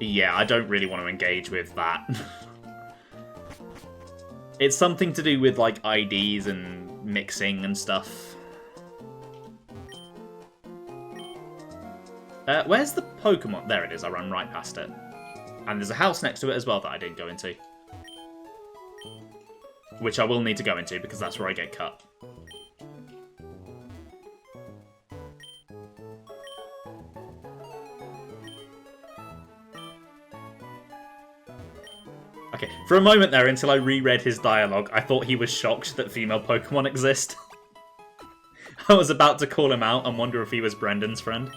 [SPEAKER 2] Yeah, I don't really want to engage with that. It's something to do with, like, IDs and mixing and stuff. Where's the Pokemon? There it is, I ran right past it. And there's a house next to it as well that I didn't go into. Which I will need to go into, because that's where I get cut. Okay, for a moment there, until I reread his dialogue, I thought he was shocked that female Pokemon exist. I was about to call him out and wonder if he was Brendan's friend.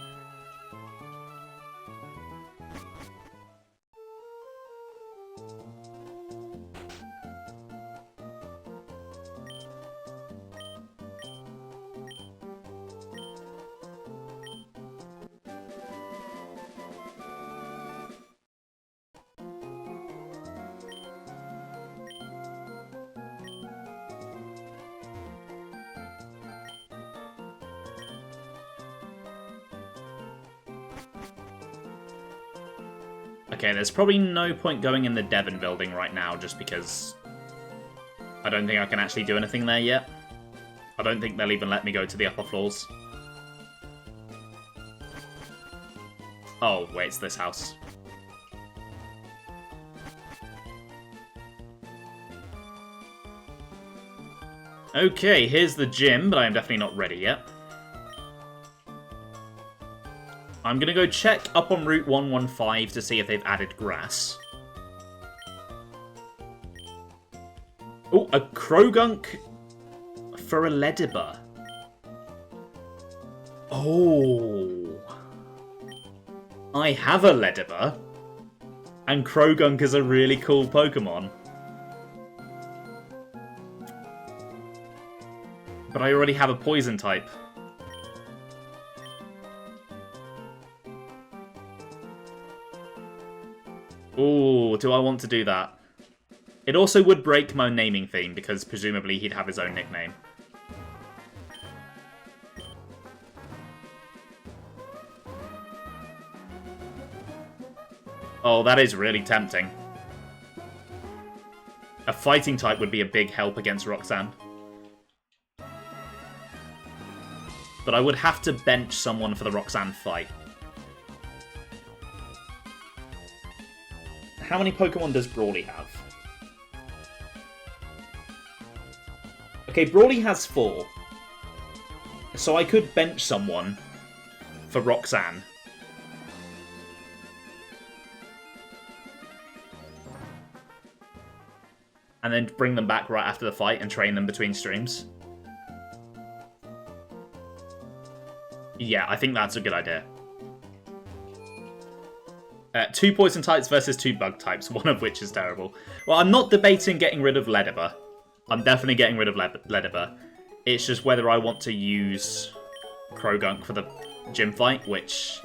[SPEAKER 2] Okay, there's probably no point going in the Devon building right now, just because I don't think I can actually do anything there yet. I don't think they'll even let me go to the upper floors. Oh, wait, it's this house. Okay, here's the gym, but I am definitely not ready yet. I'm going to go check up on Route 115 to see if they've added grass. Oh, a Krogunk for a Ledibur. Oh. I have a Ledibur. And Krogunk is a really cool Pokemon. But I already have a poison type. Ooh, do I want to do that? It also would break my naming theme, because presumably he'd have his own nickname. Oh, that is really tempting. A fighting type would be a big help against Roxanne. But I would have to bench someone for the Roxanne fight. How many Pokemon does Brawly have? Okay, Brawly has 4. So I could bench someone for Roxanne. And then bring them back right after the fight and train them between streams. Yeah, I think that's a good idea. 2 poison types versus 2 bug types, one of which is terrible. Well, I'm not debating getting rid of Ledibur. I'm definitely getting rid of Ledibur. It's just whether I want to use Krogunk for the gym fight, which,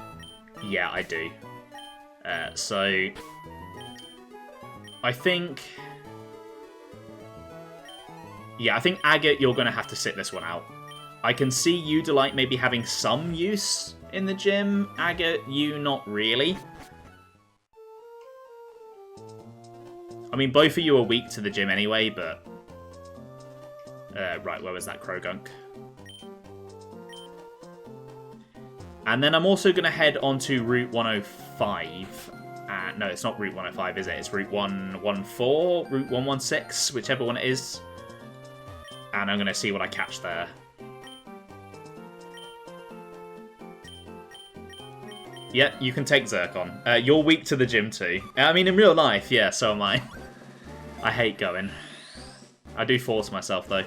[SPEAKER 2] yeah, I do. So, I think... Yeah, I think Agate, you're going to have to sit this one out. I can see Udalite maybe having some use in the gym. Agate, you not really. I mean, both of you are weak to the gym anyway, but... right, where was that Krogunk? And then I'm also going to head onto Route 105. No, it's not Route 105, is it? It's Route 114, Route 116, whichever one it is. And I'm going to see what I catch there. Yeah, you can take Zircon. You're weak to the gym too. I mean, in real life, yeah, so am I. I hate going. I do force myself, though.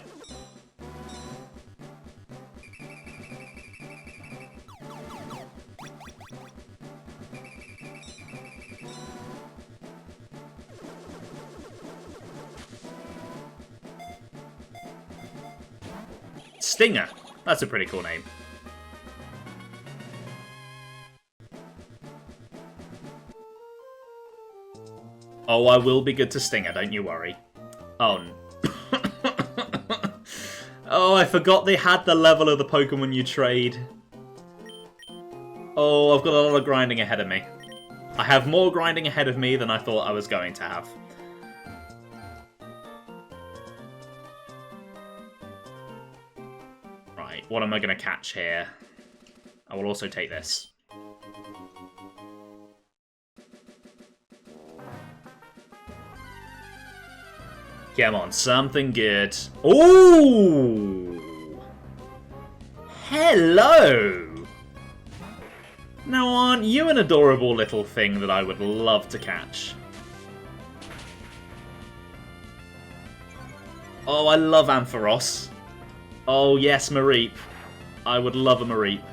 [SPEAKER 2] Stinger. That's a pretty cool name. Oh, I will be good to Stinger, don't you worry. Oh, oh, I forgot they had the level of the Pokemon you trade. Oh, I've got a lot of grinding ahead of me. I have more grinding ahead of me than I thought I was going to have. Right, what am I going to catch here? I will also take this. Come on, something good. Ooh! Hello! Now, aren't you an adorable little thing that I would love to catch? Oh, I love Ampharos. Oh, yes, Mareep. I would love a Mareep.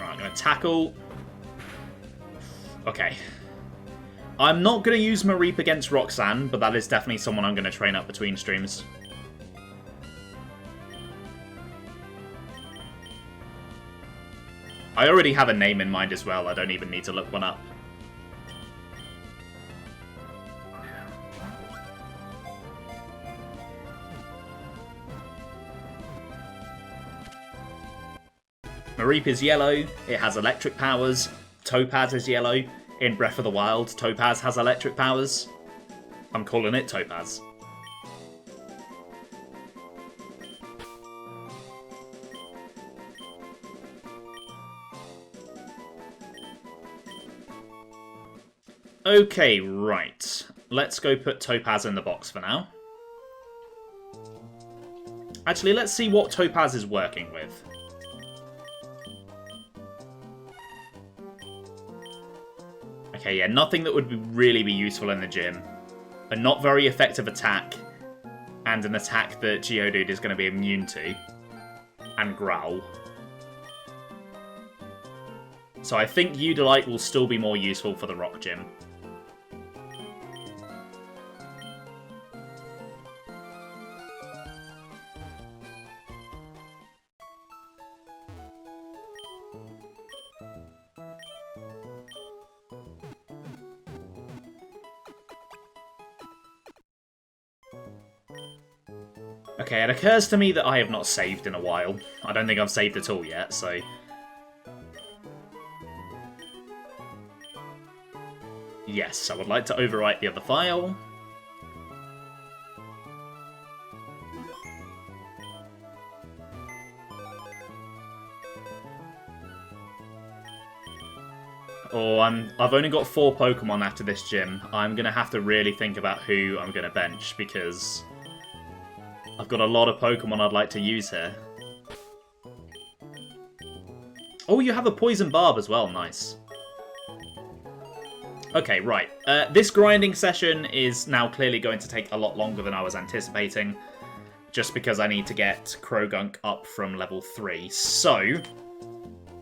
[SPEAKER 2] I'm going to tackle. Okay. I'm not going to use Mareep against Roxanne, but that is definitely someone I'm going to train up between streams. I already have a name in mind as well. I don't even need to look one up. Mareep is yellow, it has electric powers. Topaz is yellow. In Breath of the Wild, Topaz has electric powers. I'm calling it Topaz. Okay, right. Let's go put Topaz in the box for now. Actually, let's see what Topaz is working with. Okay, yeah, nothing that would really be useful in the gym. A not very effective attack, and an attack that Geodude is going to be immune to. And Growl. So I think Eudolite will still be more useful for the Rock Gym. Okay, it occurs to me that I have not saved in a while. I don't think I've saved at all yet, so... Yes, I would like to overwrite the other file. Oh, I've only got 4 Pokemon after this gym. I'm going to have to really think about who I'm going to bench, because I've got a lot of Pokemon I'd like to use here. Oh, you have a Poison Barb as well, nice. Okay, right. This grinding session is now clearly going to take a lot longer than I was anticipating, just because I need to get Krogunk up from level 3. So,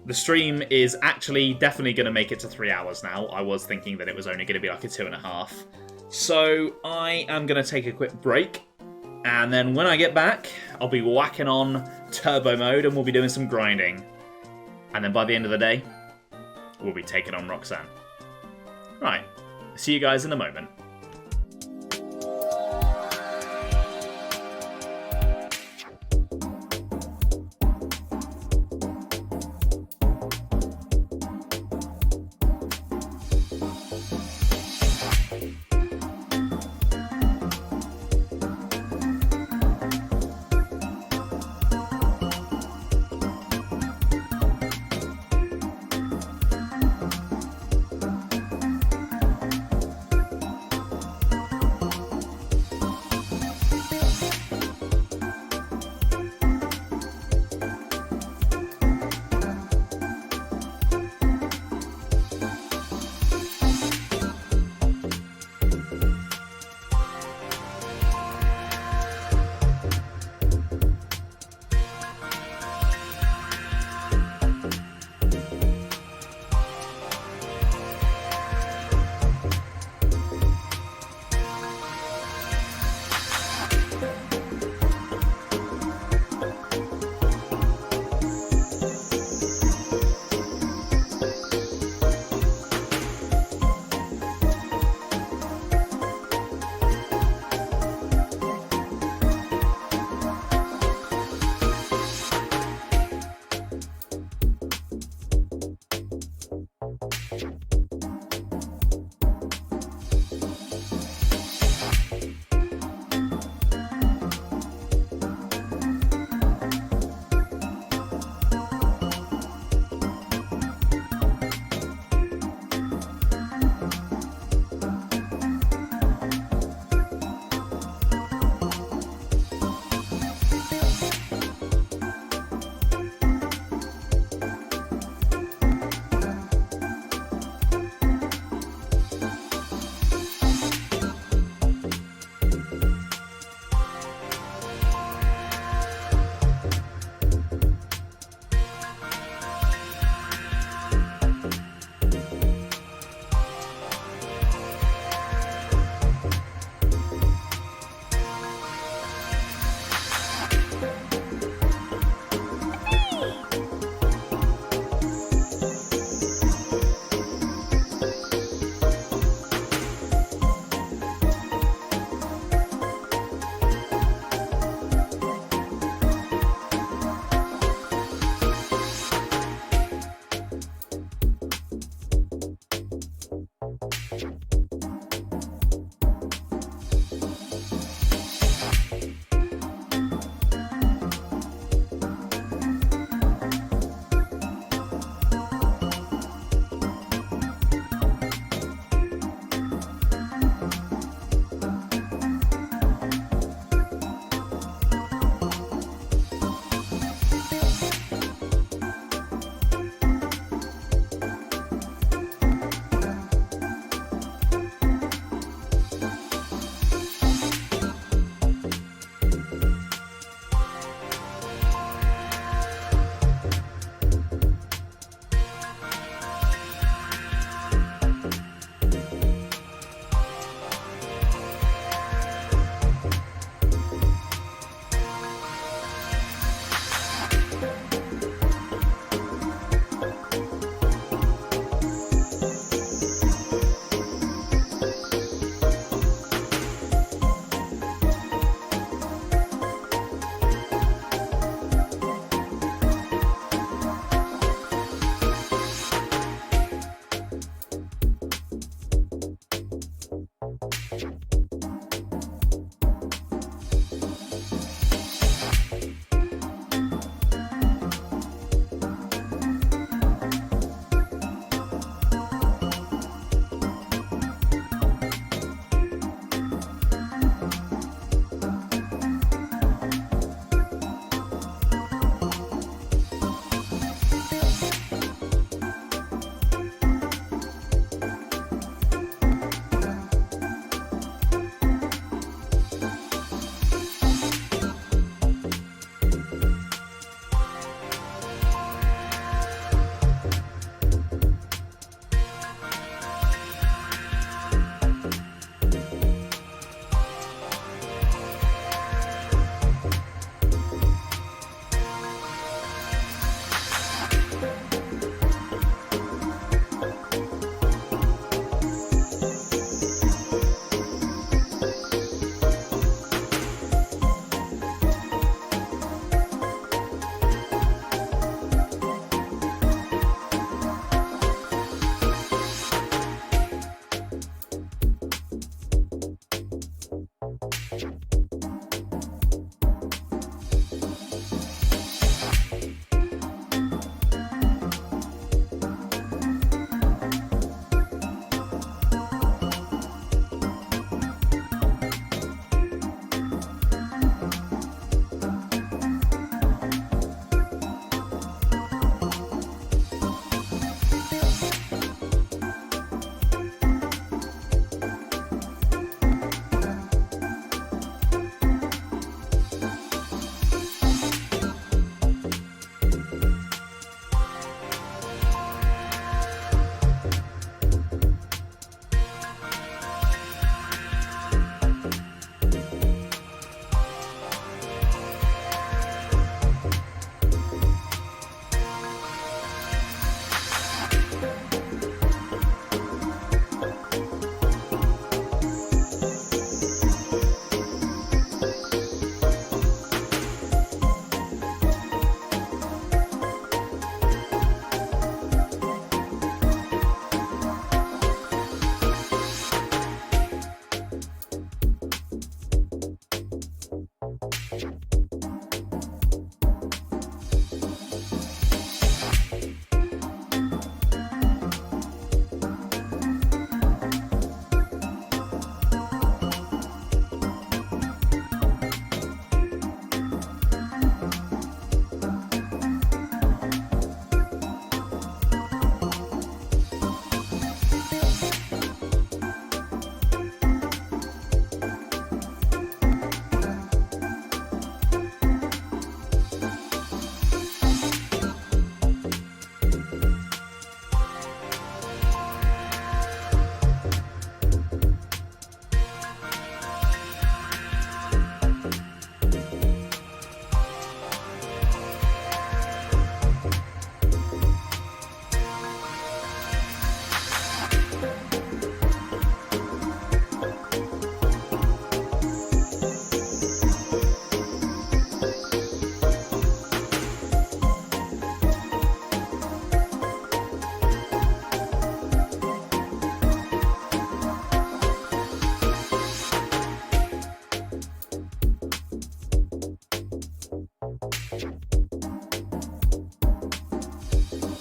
[SPEAKER 2] the stream is actually definitely going to make it to 3 hours now. I was thinking that it was only going to be like a 2.5. So, I am going to take a quick break, and then when I get back, I'll be whacking on Turbo Mode, and we'll be doing some grinding. And then by the end of the day, we'll be taking on Roxanne. Right, see you guys in a moment.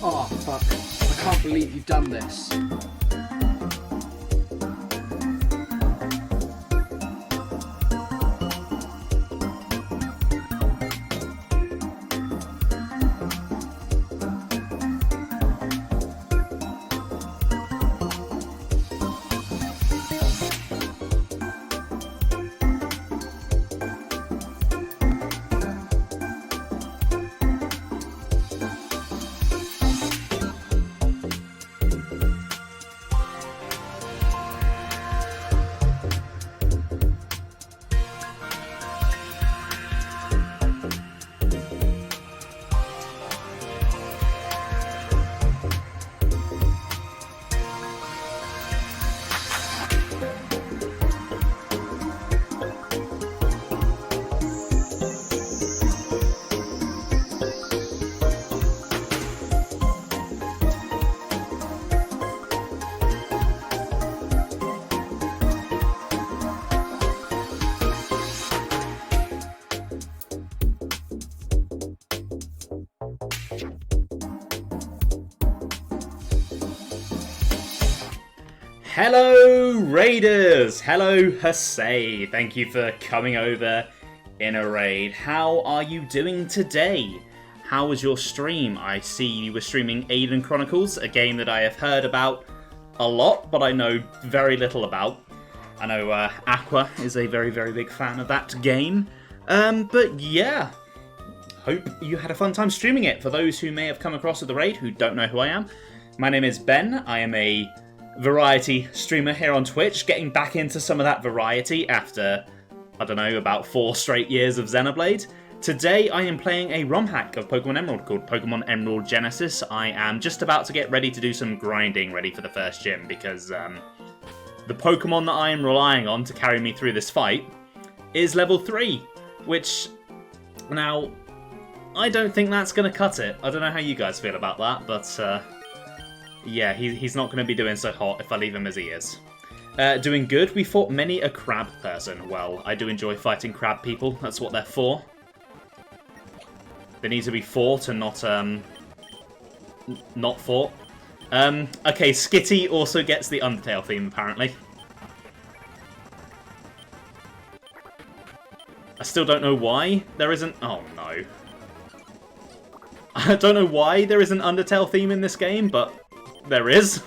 [SPEAKER 3] Oh, fuck. I can't believe you've done this.
[SPEAKER 2] Hello Raiders! Hello Husay! Thank you for coming over in a raid. How are you doing today? How was your stream? I see you were streaming Aiden Chronicles, a game that I have heard about a lot, but I know very little about. I know Aqua is a very, very big fan of that game. But yeah, hope you had a fun time streaming it. For those who may have come across with the raid who don't know who I am, my name is Ben. I am a variety streamer here on Twitch, getting back into some of that variety after, I don't know, about 4 straight years of Xenoblade. Today I am playing a ROM hack of Pokemon Emerald called Pokemon Emerald Genesis. I am just about to get ready to do some grinding ready for the first gym because the Pokemon that I am relying on to carry me through this fight is level 3, which, now, I don't think that's going to cut it. I don't know how you guys feel about that, but yeah, he's not going to be doing so hot if I leave him as he is. Doing good. We fought many a crab person. Well, I do enjoy fighting crab people. That's what they're for. They need to be fought and not fought. Okay, Skitty also gets the Undertale theme, apparently. I still don't know why there isn't... Oh, no. I don't know why there is an Undertale theme in this game, but there is.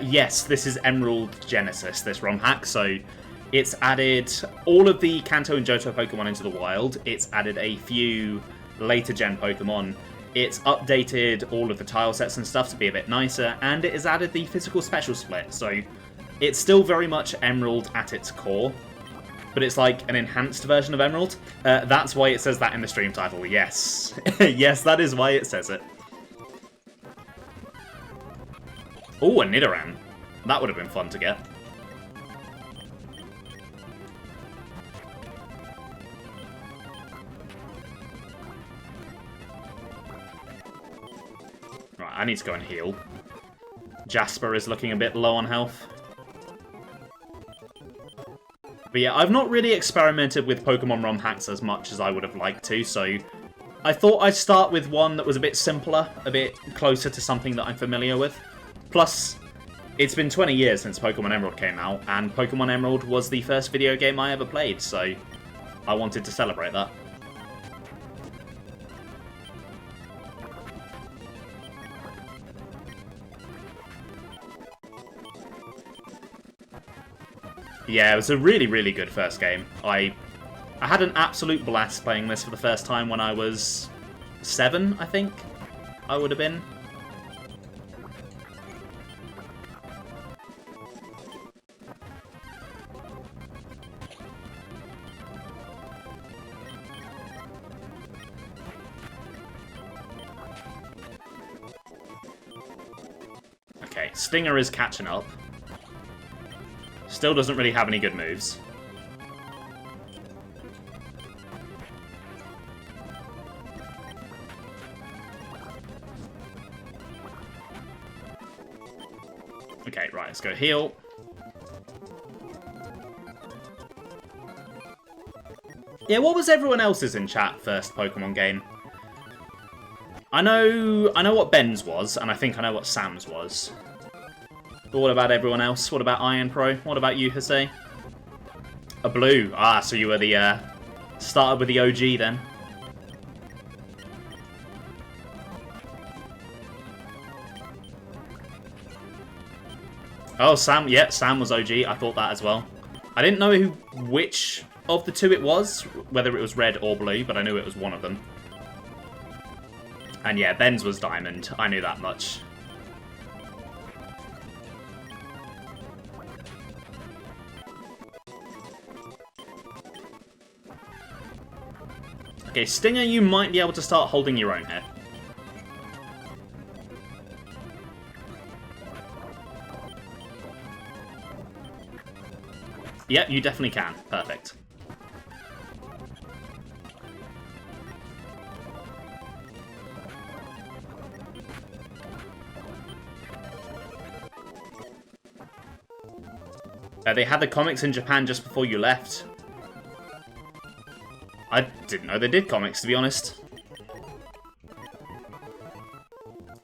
[SPEAKER 2] Yes, this is Emerald Genesis, this ROM hack, so it's added all of the Kanto and Johto Pokemon into the wild, it's added a few later gen Pokemon, it's updated all of the tile sets and stuff to be a bit nicer, and it has added the physical special split, so it's still very much Emerald at its core, but it's like an enhanced version of Emerald. That's why it says that in the stream title, yes. Yes, that is why it says it. Oh, a Nidoran. That would have been fun to get. Right, I need to go and heal. Jasper is looking a bit low on health. But yeah, I've not really experimented with Pokemon ROM hacks as much as I would have liked to, so I thought I'd start with one that was a bit simpler, a bit closer to something that I'm familiar with. Plus, it's been 20 years since Pokemon Emerald came out, and Pokemon Emerald was the first video game I ever played, so I wanted to celebrate that. Yeah, it was a really, really good first game. I had an absolute blast playing this for the first time when I was 7, I think I would have been. Okay, Stinger is catching up. Still doesn't really have any good moves. Let's go heal. Yeah, what was everyone else's in chat first Pokemon game? I know what Ben's was, and I think I know what Sam's was. But what about everyone else? What about Iron Pro? What about you, Jose? A blue. Ah, so you were the, started with the OG then. Oh, Sam. Yeah, Sam was OG. I thought that as well. I didn't know which of the two it was, whether it was red or blue, but I knew it was one of them. And yeah, Ben's was diamond. I knew that much. Okay, Stinger, you might be able to start holding your own here. Yep, you definitely can. Perfect. They had the comics in Japan just before you left. I didn't know they did comics, to be honest.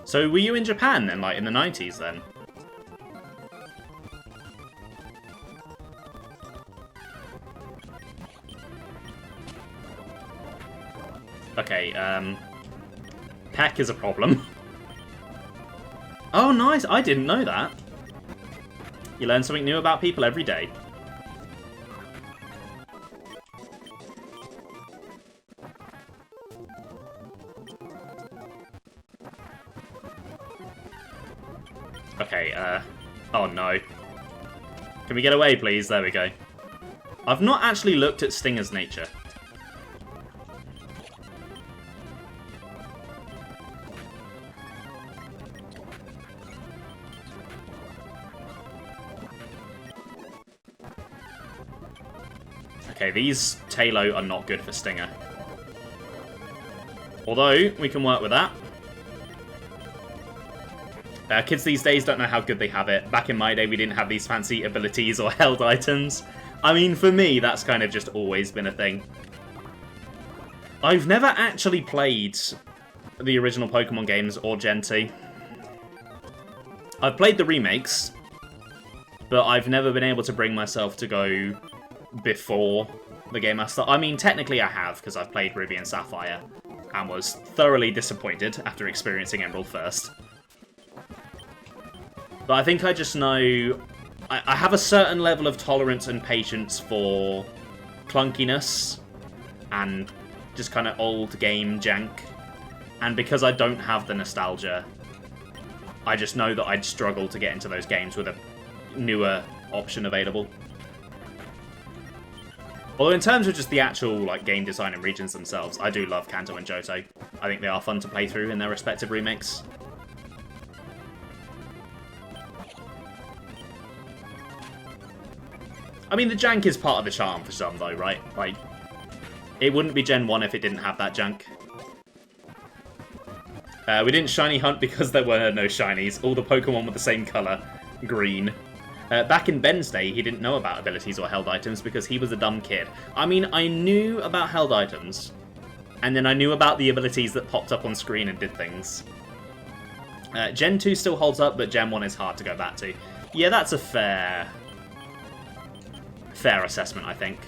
[SPEAKER 2] So were you in Japan then, like in the 90s then? Okay, Peck is a problem. Oh, nice. I didn't know that. You learn something new about people every day. Okay, oh no. Can we get away, please? There we go. I've not actually looked at Stinger's nature. Okay, these Talo are not good for Stinger. Although, we can work with that. Kids these days don't know how good they have it. Back in my day, we didn't have these fancy abilities or held items. I mean, for me, that's kind of just always been a thing. I've never actually played the original Pokemon games or Gen 2. I've played the remakes, but I've never been able to bring myself to go before the game I started. I mean, technically I have, because I've played Ruby and Sapphire, and was thoroughly disappointed after experiencing Emerald first. But I think I just know... I have a certain level of tolerance and patience for clunkiness and just kind of old game jank. And because I don't have the nostalgia, I just know that I'd struggle to get into those games with a newer option available. Although in terms of just the actual like game design and regions themselves, I do love Kanto and Johto. I think they are fun to play through in their respective remakes. I mean, the jank is part of the charm for some, though, right? Like, it wouldn't be Gen 1 if it didn't have that jank. We didn't shiny hunt because there were no shinies. All the Pokemon were the same colour, green. Back in Ben's day, he didn't know about abilities or held items because he was a dumb kid. I mean, I knew about held items, and then I knew about the abilities that popped up on screen and did things. Gen 2 still holds up, but Gen 1 is hard to go back to. Yeah, that's a fair assessment, I think.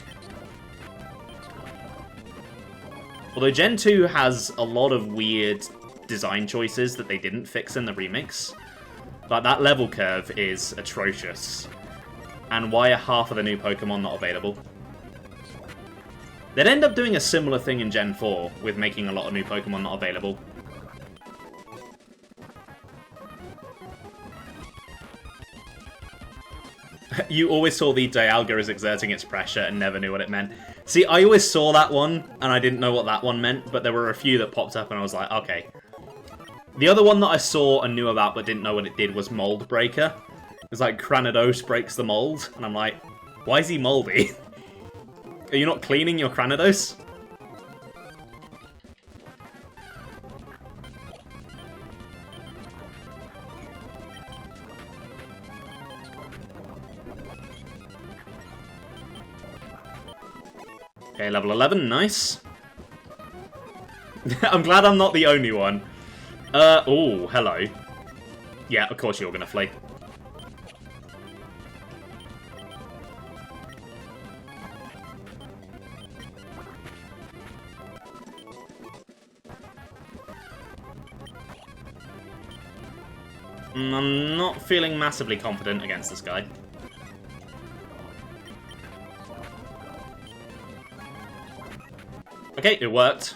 [SPEAKER 2] Although Gen 2 has a lot of weird design choices that they didn't fix in the remix. Like, that level curve is atrocious. And why are half of the new Pokemon not available? They'd end up doing a similar thing in Gen 4, with making a lot of new Pokemon not available. You always saw the Dialga as exerting its pressure and never knew what it meant. See, I always saw that one, and I didn't know what that one meant, but there were a few that popped up and I was like, okay. The other one that I saw and knew about but didn't know what it did was Mold Breaker. It's like Cranidos breaks the mold, and I'm like, why is he moldy? Are you not cleaning your Cranidos? Okay, level 11, nice. I'm glad I'm not the only one. Oh, hello. Yeah, of course you're gonna flee. I'm not feeling massively confident against this guy. Okay, it worked.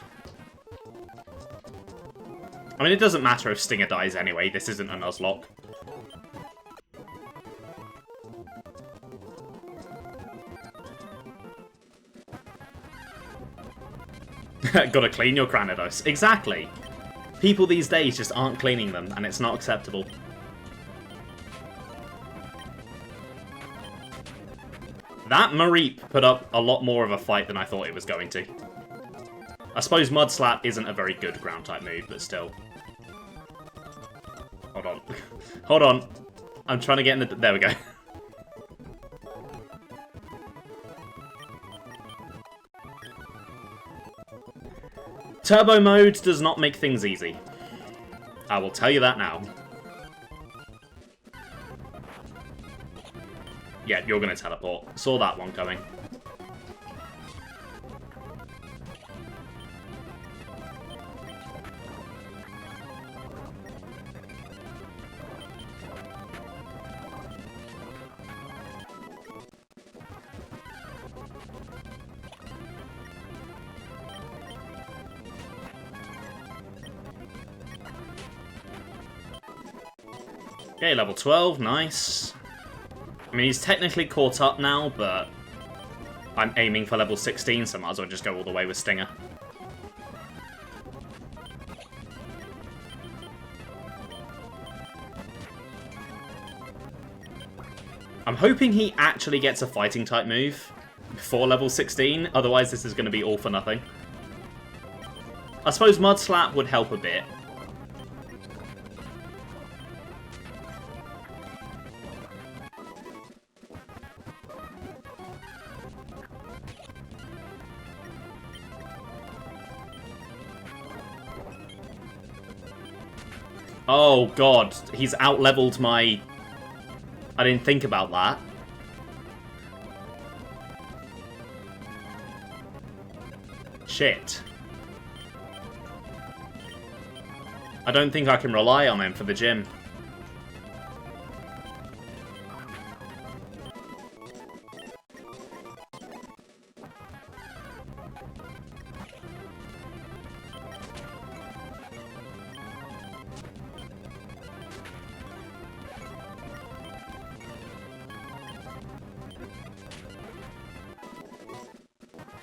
[SPEAKER 2] I mean, it doesn't matter if Stinger dies anyway. This isn't a Nuzlocke. Gotta clean your Granados. Exactly. People these days just aren't cleaning them, and it's not acceptable. That Mareep put up a lot more of a fight than I thought it was going to. I suppose Mud Slap isn't a very good ground-type move, but still. Hold on. Hold on. I'm trying to get in the... There we go. Turbo mode does not make things easy. I will tell you that now. Yeah, you're going to teleport. Saw that one coming. Okay, level 12, nice. I mean, he's technically caught up now, but I'm aiming for level 16, so I might as well just go all the way with Stinger. I'm hoping he actually gets a fighting type move before level 16, otherwise this is going to be all for nothing. I suppose Mud Slap would help a bit. Oh god, he's out-leveled my... I didn't think about that. Shit. I don't think I can rely on him for the gym.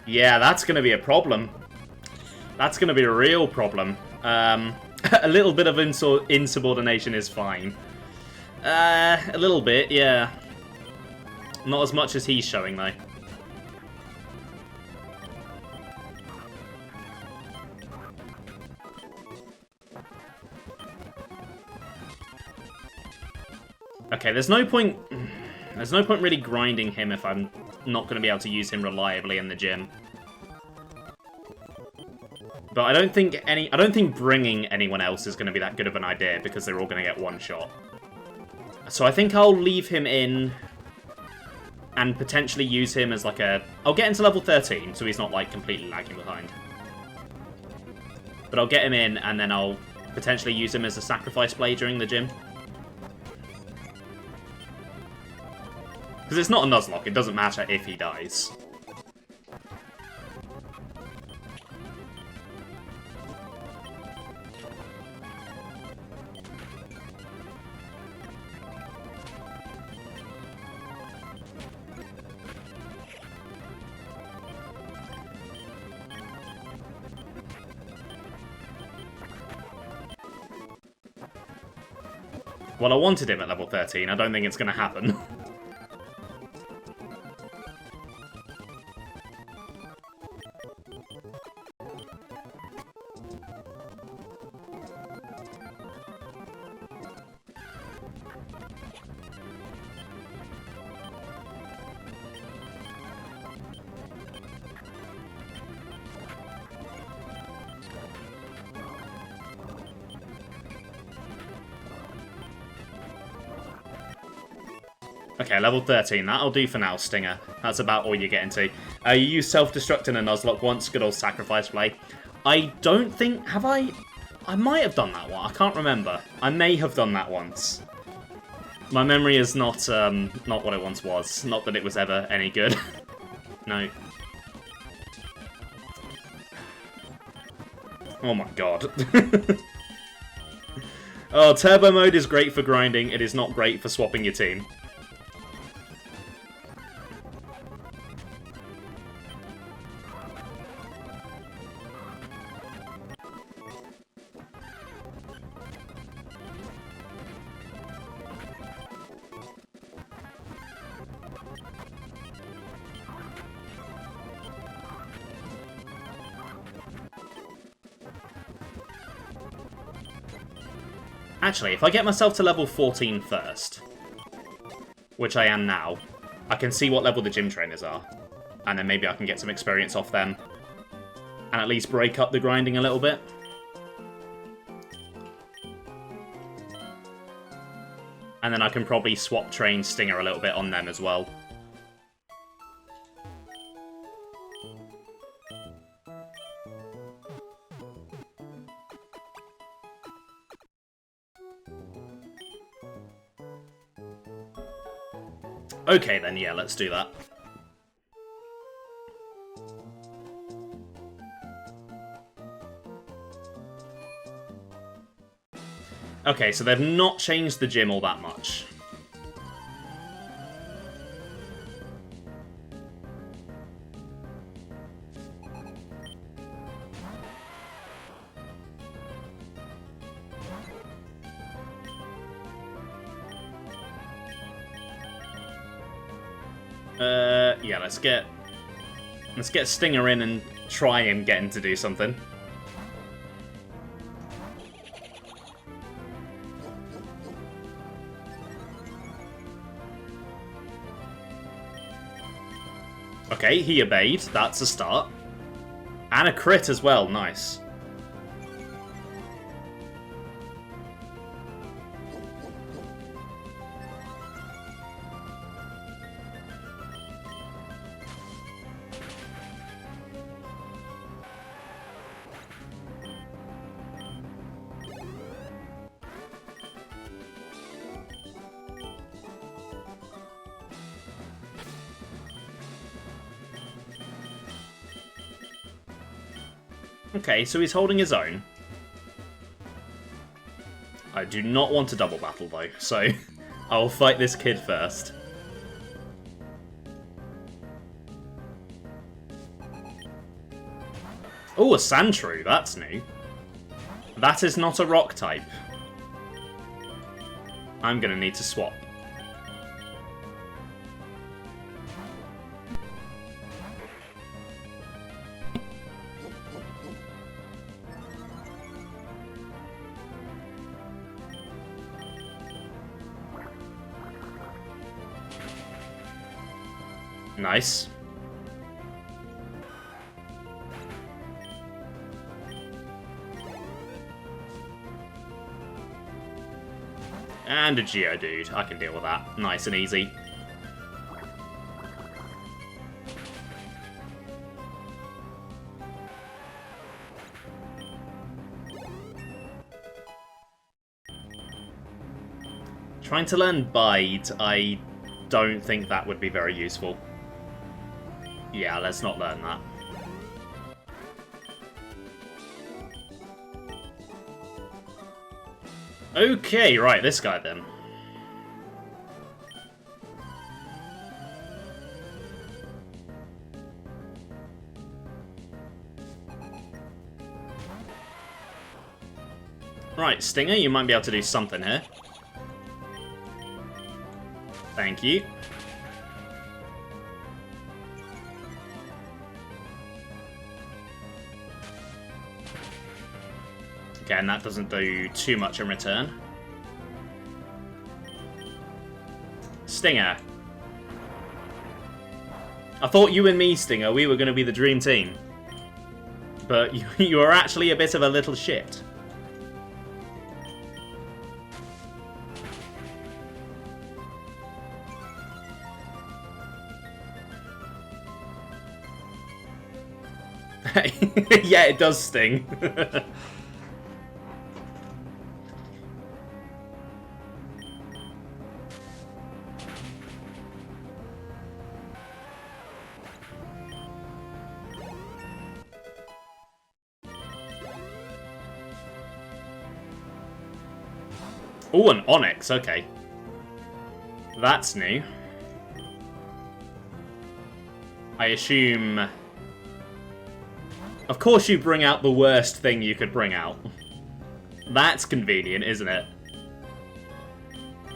[SPEAKER 2] Yeah, that's going to be a problem. That's going to be a real problem. A little bit of insubordination is fine. A little bit, yeah. Not as much as he's showing, though. Okay, there's no point really grinding him if I'm not going to be able to use him reliably in the gym. But I don't think bringing anyone else is going to be that good of an idea because they're all going to get one shot. So I think I'll leave him in and potentially use him as like a... I'll get into level 13 so he's not like completely lagging behind. But I'll get him in and then I'll potentially use him as a sacrifice play during the gym. Because it's not a Nuzlocke, it doesn't matter if he dies. Well, I wanted him at level 13, I don't think it's going to happen. Okay, level 13. That'll do for now, Stinger. That's about all you're getting to. You used self-destruct in a Nuzlocke once. Good old sacrifice play. I don't think... Have I? I might have done that one. I can't remember. I may have done that once. My memory is not what it once was. Not that it was ever any good. No. Oh my god. Oh, turbo mode is great for grinding. It is not great for swapping your team. Actually, if I get myself to level 14 first, which I am now, I can see what level the gym trainers are. And then maybe I can get some experience off them. And at least break up the grinding a little bit. And then I can probably swap train Stinger a little bit on them as well. Okay then, yeah, let's do that. Okay, so they've not changed the gym all that much. Yeah, let's get Stinger in and try and get him to do something. Okay, he obeyed. That's a start. And a crit as well. Nice. Okay, so he's holding his own. I do not want to double battle though, so I'll fight this kid first. Oh, a Sandshrew, that's new. That is not a rock type. I'm gonna need to swap. Nice. And a Geodude. I can deal with that. Nice and easy. Trying to learn Bide, I don't think that would be very useful. Yeah, let's not learn that. Okay, right, this guy then. Right, Stinger, you might be able to do something here. Thank you. Again, that doesn't do too much in return. Stinger. I thought you and me, Stinger, we were going to be the dream team. But you are actually a bit of a little shit. Yeah, it does sting. Oh, an Onyx, okay. That's new. I assume... Of course you bring out the worst thing you could bring out. That's convenient, isn't it?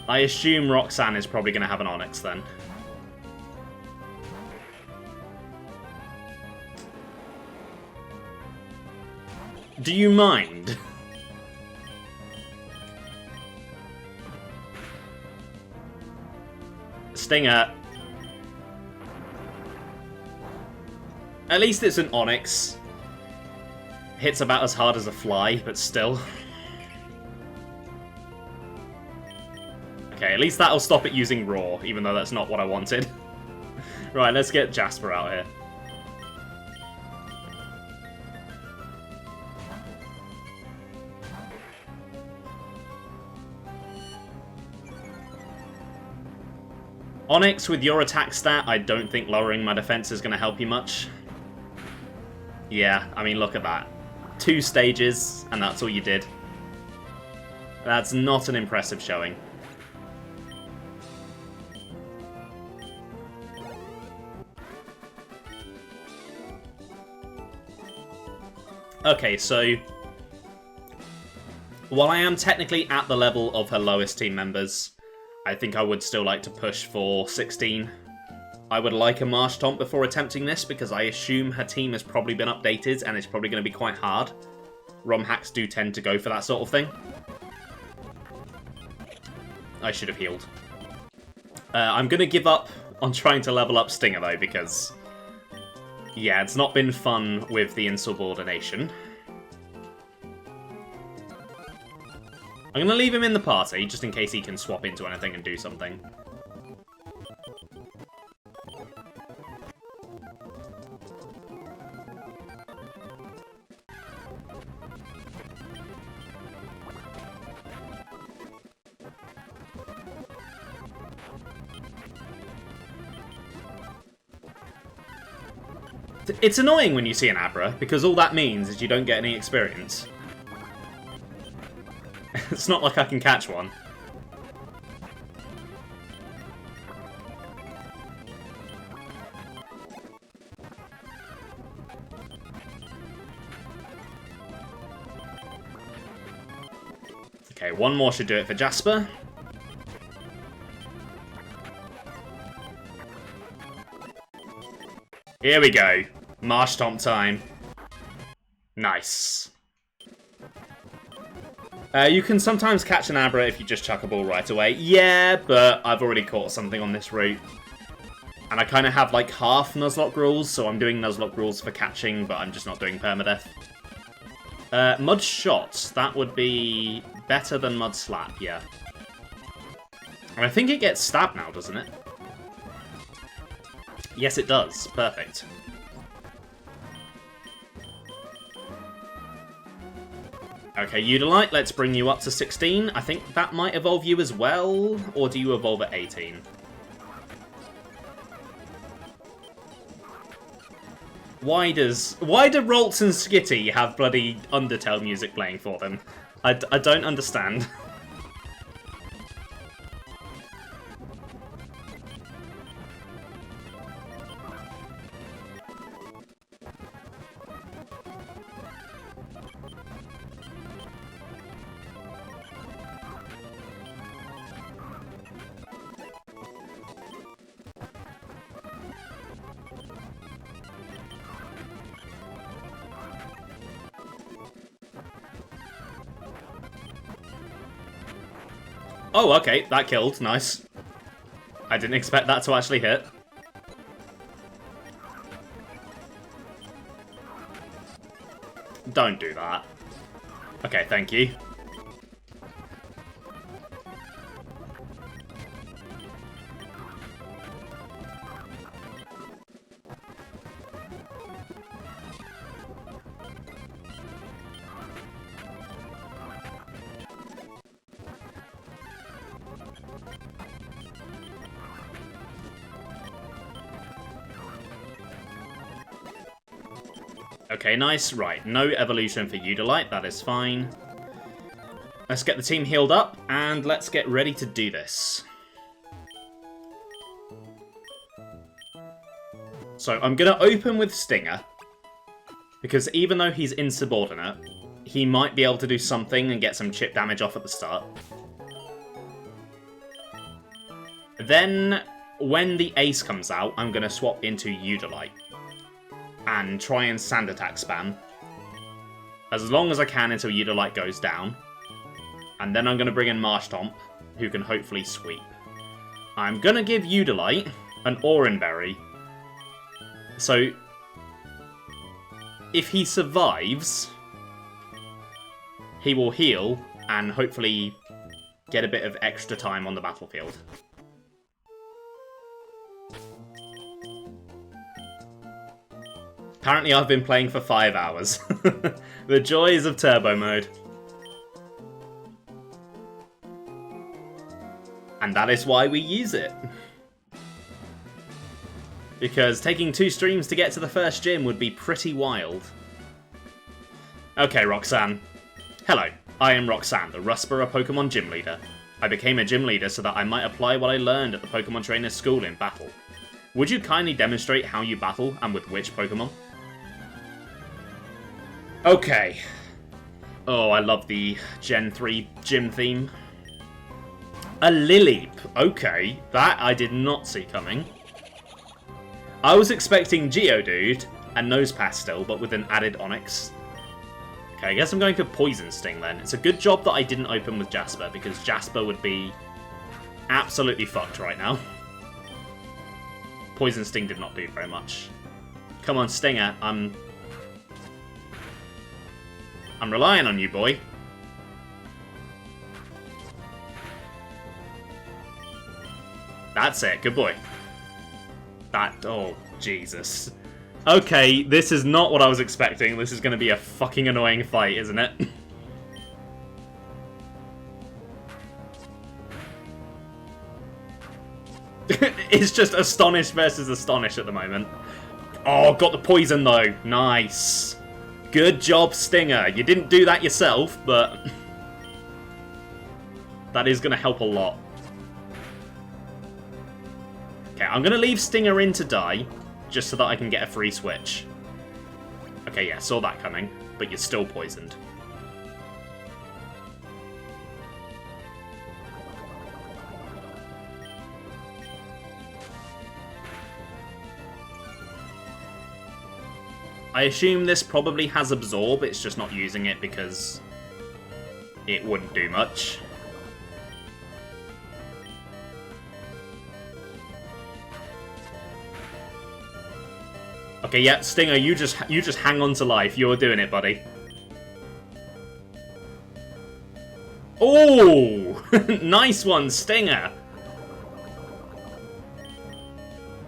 [SPEAKER 2] I assume Roxanne is probably going to have an Onyx then. Do you mind? Stinger. At least it's an Onyx. Hits about as hard as a fly, but still. Okay, at least that'll stop it using Raw, even though that's not what I wanted. Right, let's get Jasper out here. Onyx, with your attack stat, I don't think lowering my defense is going to help you much. Yeah, I mean, look at that. 2 stages, and that's all you did. That's not an impressive showing. Okay, so... While I am technically at the level of her lowest team members, I think I would still like to push for 16. I would like a Marsh Tomp before attempting this, because I assume her team has probably been updated, and it's probably going to be quite hard. ROM hacks do tend to go for that sort of thing. I should have healed. I'm going to give up on trying to level up Stinger, though, because... Yeah, it's not been fun with the insubordination. I'm going to leave him in the party, just in case he can swap into anything and do something. It's annoying when you see an Abra, because all that means is you don't get any experience. It's not like I can catch one. Okay, one more should do it for Jasper. Here we go. Marsh Tomp time. Nice. You can sometimes catch an Abra if you just chuck a ball right away. Yeah, but I've already caught something on this route. And I kind of have like half Nuzlocke rules, so I'm doing Nuzlocke rules for catching, but I'm just not doing permadeath. Mud Shot, that would be better than Mud Slap, yeah. And I think it gets stabbed now, doesn't it? Yes, it does. Perfect. Okay, Eudolite, let's bring you up to 16. I think that might evolve you as well, or do you evolve at 18? Why do Roltz and Skitty have bloody Undertale music playing for them? I don't understand. Oh, okay, that killed. Nice. I didn't expect that to actually hit. Don't do that. Okay, thank you. Okay, nice. Right, no evolution for Udalite. That is fine. Let's get the team healed up, and let's get ready to do this. So I'm going to open with Stinger, because even though he's insubordinate, he might be able to do something and get some chip damage off at the start. Then, when the Ace comes out, I'm going to swap into Udalite and try and Sand Attack spam as long as I can until Udalite goes down. And then I'm going to bring in Marshtomp, who can hopefully sweep. I'm going to give Udalite an Oranberry. So, if he survives, he will heal and hopefully get a bit of extra time on the battlefield. Apparently I've been playing for 5 hours. The joys of turbo mode. And that is why we use it. Because taking 2 streams to get to the first gym would be pretty wild. Okay, Roxanne. Hello, I am Roxanne, the Rustborough Pokemon Gym Leader. I became a gym leader so that I might apply what I learned at the Pokemon Trainer School in battle. Would you kindly demonstrate how you battle and with which Pokemon? Okay. Oh, I love the Gen 3 gym theme. A Lileep. Okay, that I did not see coming. I was expecting Geodude and Nose Pastel, but with an added Onix. Okay, I guess I'm going for Poison Sting then. It's a good job that I didn't open with Jasper, because Jasper would be absolutely fucked right now. Poison Sting did not do very much. Come on, Stinger. I'm relying on you, boy. That's it. Good boy. Oh, Jesus. Okay, this is not what I was expecting. This is going to be a fucking annoying fight, isn't it? It's just Astonish versus Astonish at the moment. Oh, got the poison though. Nice. Good job, Stinger. You didn't do that yourself, but that is going to help a lot. Okay, I'm going to leave Stinger in to die, just so that I can get a free switch. Okay, yeah, saw that coming, but you're still poisoned. I assume this probably has Absorb, it's just not using it because it wouldn't do much. Okay, yeah, Stinger, you just hang on to life. You're doing it, buddy. Oh! Nice one, Stinger!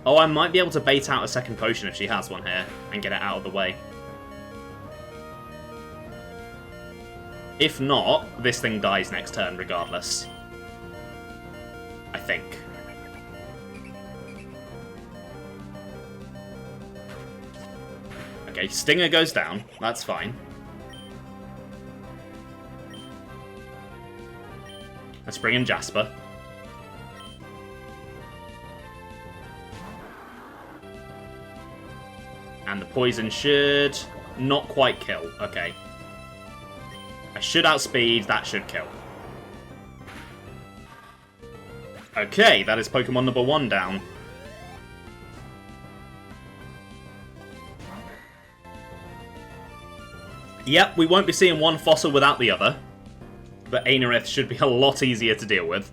[SPEAKER 2] Oh, I might be able to bait out a second potion if she has one here, and get it out of the way. If not, this thing dies next turn regardless. I think. Okay, Stinger goes down. That's fine. Let's bring in Jasper. And the poison should not quite kill. Okay. I should outspeed. That should kill. Okay, that is Pokemon number 1 down. Yep, we won't be seeing one fossil without the other. But Anorith should be a lot easier to deal with.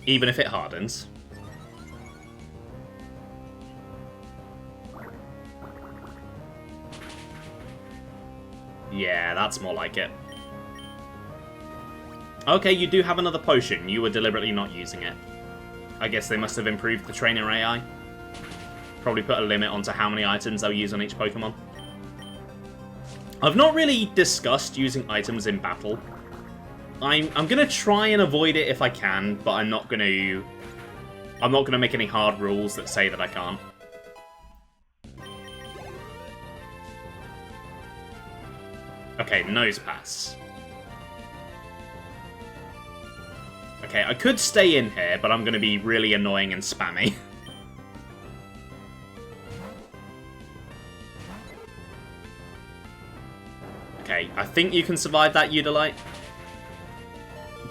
[SPEAKER 2] Even if it hardens. Yeah, that's more like it. Okay, you do have another potion. You were deliberately not using it. I guess they must have improved the trainer AI. Probably put a limit onto how many items they'll use on each Pokemon. I've not really discussed using items in battle. I'm gonna try and avoid it if I can, but I'm not gonna make any hard rules that say that I can't. Okay, Nose Pass. Okay, I could stay in here, but I'm going to be really annoying and spammy. Okay, I think you can survive that Udalite.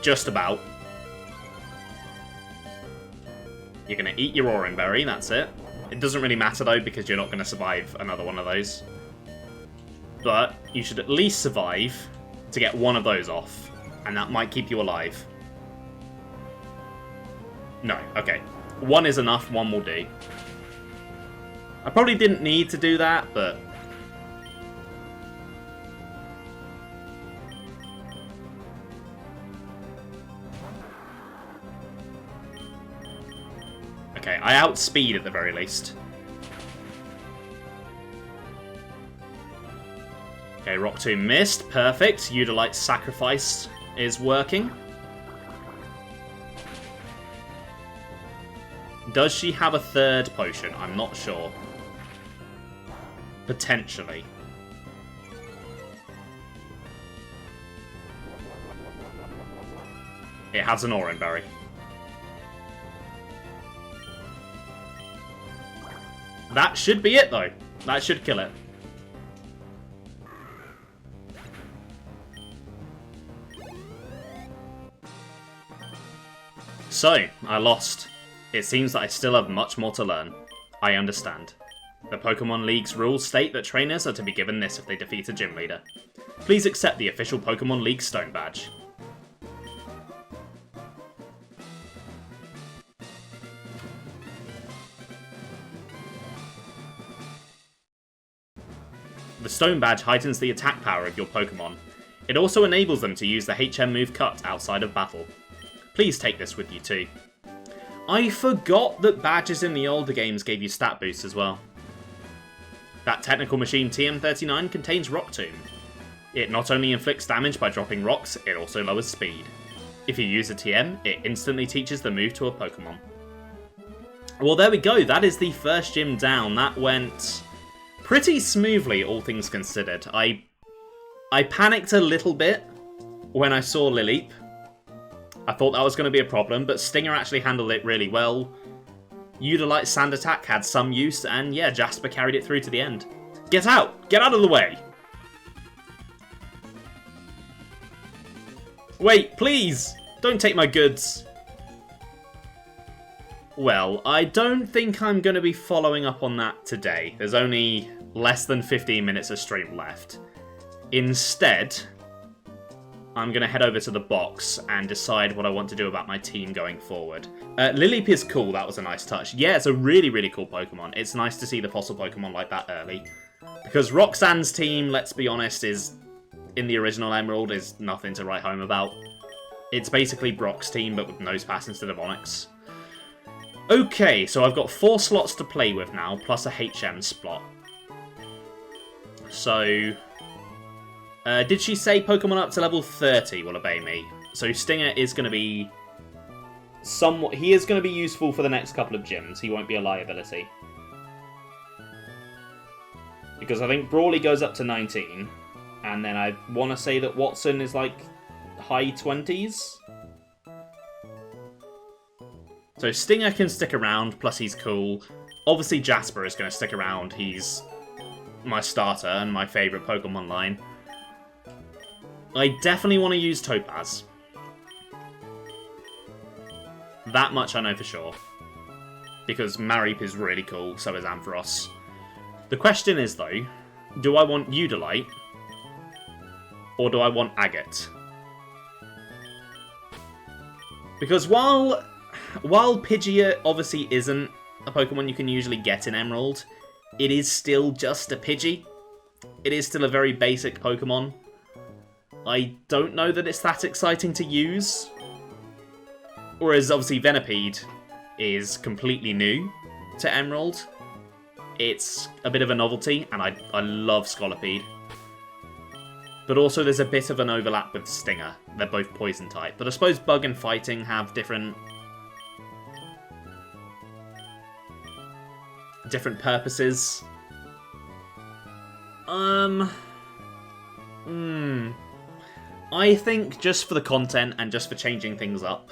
[SPEAKER 2] Just about. You're going to eat your Orange Berry, that's it. It doesn't really matter though, because you're not going to survive another one of those. But you should at least survive to get one of those off, and that might keep you alive. No, okay. One is enough, one will do. I probably didn't need to do that, but... Okay, I outspeed at the very least. Okay, Rock Tomb missed. Perfect. Udalite's Sacrifice is working. Does she have a third potion? I'm not sure. Potentially. It has an Orange Berry. That should be it, though. That should kill it. So, I lost. It seems that I still have much more to learn. I understand. The Pokemon League's rules state that trainers are to be given this if they defeat a gym leader. Please accept the official Pokemon League Stone Badge. The Stone Badge heightens the attack power of your Pokemon. It also enables them to use the HM move Cut outside of battle. Please take this with you too. I forgot that badges in the older games gave you stat boosts as well. That Technical Machine TM39 contains Rock Tomb. It not only inflicts damage by dropping rocks, it also lowers speed. If you use a TM, it instantly teaches the move to a Pokemon. Well, there we go. That is the first gym down. That went pretty smoothly, all things considered. I panicked a little bit when I saw Lileep. I thought that was going to be a problem, but Stinger actually handled it really well. Udalite's Sand Attack had some use, and yeah, Jasper carried it through to the end. Get out! Get out of the way! Wait, please! Don't take my goods! Well, I don't think I'm going to be following up on that today. There's only less than 15 minutes of stream left. Instead, I'm going to head over to the box and decide what I want to do about my team going forward. Lileep is cool, that was a nice touch. Yeah, it's a really, really cool Pokemon. It's nice to see the fossil Pokemon like that early. Because Roxanne's team, let's be honest, is in the original Emerald is nothing to write home about. It's basically Brock's team, but with Nose Pass instead of Onix. Okay, so I've got 4 slots to play with now, plus a HM slot. So... did she say Pokemon up to level 30 will obey me? So Stinger is going to be somewhat... He is going to be useful for the next couple of gyms. He won't be a liability. Because I think Brawly goes up to 19. And then I want to say that Watson is like high 20s. So Stinger can stick around, plus he's cool. Obviously Jasper is going to stick around. He's my starter and my favourite Pokemon line. I definitely want to use Topaz. That much I know for sure. Because Mareep is really cool, so is Ampharos. The question is, though, do I want Udalite? Or do I want Agate? Because while Pidgeot obviously isn't a Pokemon you can usually get in Emerald, it is still just a Pidgey. It is still a very basic Pokemon. I don't know that it's that exciting to use. Whereas, obviously, Venipede is completely new to Emerald. It's a bit of a novelty, and I love Scolipede. But also, there's a bit of an overlap with Stinger. They're both poison type. But I suppose Bug and Fighting have different purposes. I think just for the content and just for changing things up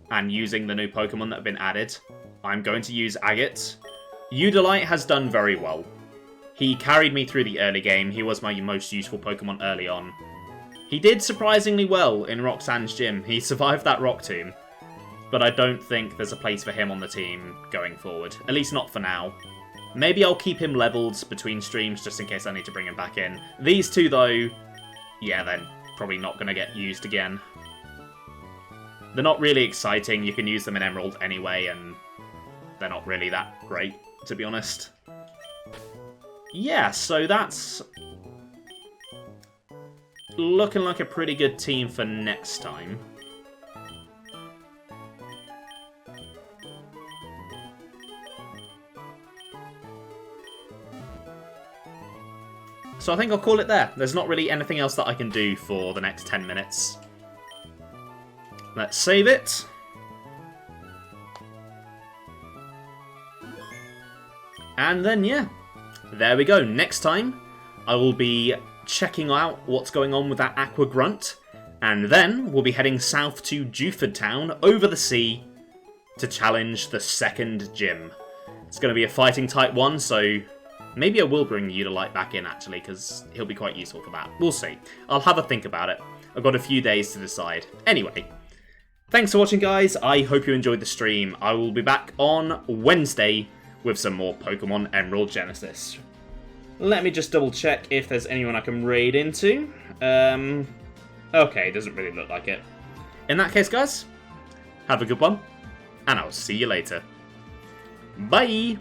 [SPEAKER 2] and using the new Pokemon that have been added, I'm going to use Agate. Udalite has done very well. He carried me through the early game. He was my most useful Pokemon early on. He did surprisingly well in Roxanne's gym. He survived that Rock Tomb. But I don't think there's a place for him on the team going forward. At least not for now. Maybe I'll keep him leveled between streams just in case I need to bring him back in. These two, though, yeah, they're probably not going to get used again. They're not really exciting. You can use them in Emerald anyway, and they're not really that great, to be honest. Yeah, so that's looking like a pretty good team for next time. So I think I'll call it there. There's not really anything else that I can do for the next 10 minutes. Let's save it. And then, yeah, there we go. Next time, I will be checking out what's going on with that Aqua Grunt. And then we'll be heading south to Dewford Town, over the sea, to challenge the second gym. It's going to be a fighting type one, so maybe I will bring Udalite back in, actually, because he'll be quite useful for that. We'll see. I'll have a think about it. I've got a few days to decide. Anyway, thanks for watching, guys. I hope you enjoyed the stream. I will be back on Wednesday with some more Pokemon Emerald Genesis. Let me just double check if there's anyone I can raid into. Okay, doesn't really look like it. In that case, guys, have a good one, and I'll see you later. Bye!